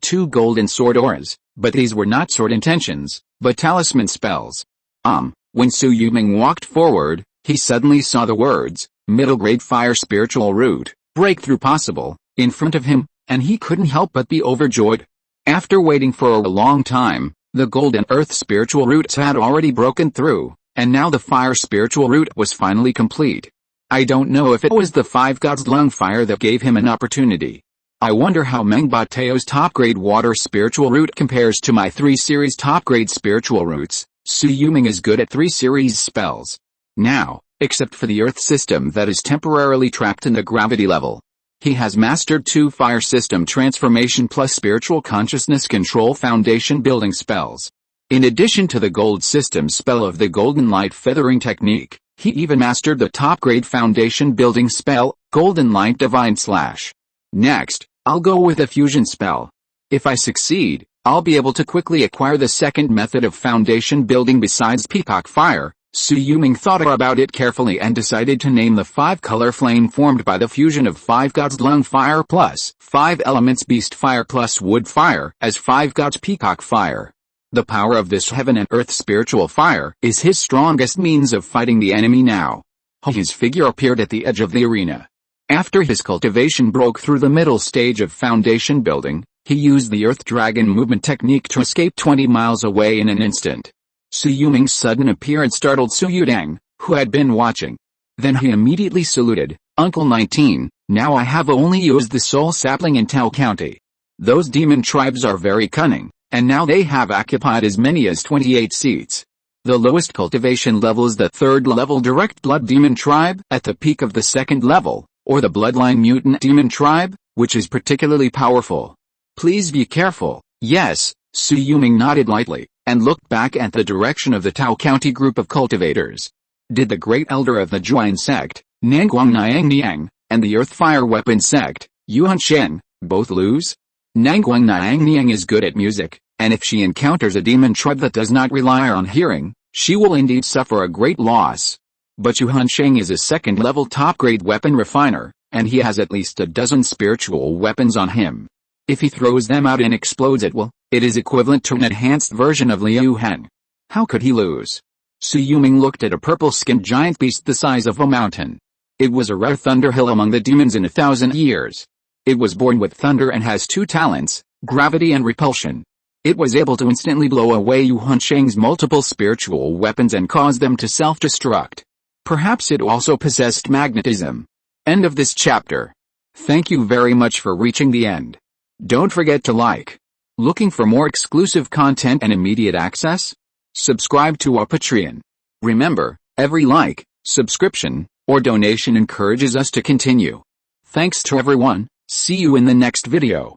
2 golden sword auras, but these were not sword intentions, but talisman spells. When Xu Yuming walked forward, he suddenly saw the words, Middle Grade Fire Spiritual Root, Breakthrough Possible, in front of him, and he couldn't help but be overjoyed. After waiting for a long time, the Golden Earth Spiritual Roots had already broken through, and now the Fire Spiritual Root was finally complete. I don't know if it was the 5 Gods Lung Fire that gave him an opportunity. I wonder how Mengba Teo's top-grade Water Spiritual Root compares to my 3 series top-grade Spiritual Roots. Xu Yuming is good at 3 series spells. Now, except for the Earth system that is temporarily trapped in the gravity level. He has mastered 2 Fire System Transformation plus Spiritual Consciousness Control Foundation building spells. In addition to the Gold System spell of the Golden Light Feathering Technique, he even mastered the top-grade Foundation building spell, Golden Light Divine Slash. Next, I'll go with a fusion spell. If I succeed, I'll be able to quickly acquire the second method of foundation building besides Peacock Fire. Xu Yuming thought about it carefully and decided to name the 5-color flame formed by the fusion of 5 Gods Lung Fire plus 5 Elements Beast Fire plus Wood Fire as 5 Gods Peacock Fire. The power of this heaven and earth spiritual fire is his strongest means of fighting the enemy now. His figure appeared at the edge of the arena. After his cultivation broke through the middle stage of foundation building, he used the Earth Dragon movement technique to escape 20 miles away in an instant. Xu Yuming's sudden appearance startled Su Yudang, who had been watching. Then he immediately saluted, Uncle 19, now I have only used the soul sapling in Tao County. Those demon tribes are very cunning, and now they have occupied as many as 28 seats. The lowest cultivation level is the 3rd level Direct Blood Demon Tribe at the peak of the 2nd level, or the Bloodline Mutant Demon Tribe, which is particularly powerful. Please be careful. Yes, Xu Yuming nodded lightly, and looked back at the direction of the Tao County group of cultivators. Did the Great Elder of the Juan sect, Nanguang Niang Niang, and the Earth Fire Weapon sect, Yuan Shen, both lose? Nanguang Niang Niang is good at music, and if she encounters a demon tribe that does not rely on hearing, she will indeed suffer a great loss. But Yuan Sheng is a 2nd level top-grade weapon refiner, and he has at least a dozen spiritual weapons on him. If he throws them out and explodes at will, it is equivalent to an enhanced version of Liu Heng. How could he lose? Shui Yulong looked at a purple-skinned giant beast the size of a mountain. It was a rare thunderhill among the demons in 1,000 years. It was born with thunder and has 2 talents, gravity and repulsion. It was able to instantly blow away Yu Hunsheng's multiple spiritual weapons and cause them to self-destruct. Perhaps it also possessed magnetism. End of this chapter. Thank you very much for reaching the end. Don't forget to like. Looking for more exclusive content and immediate access? Subscribe to our Patreon. Remember, every like, subscription, or donation encourages us to continue. Thanks to everyone. See you in the next video.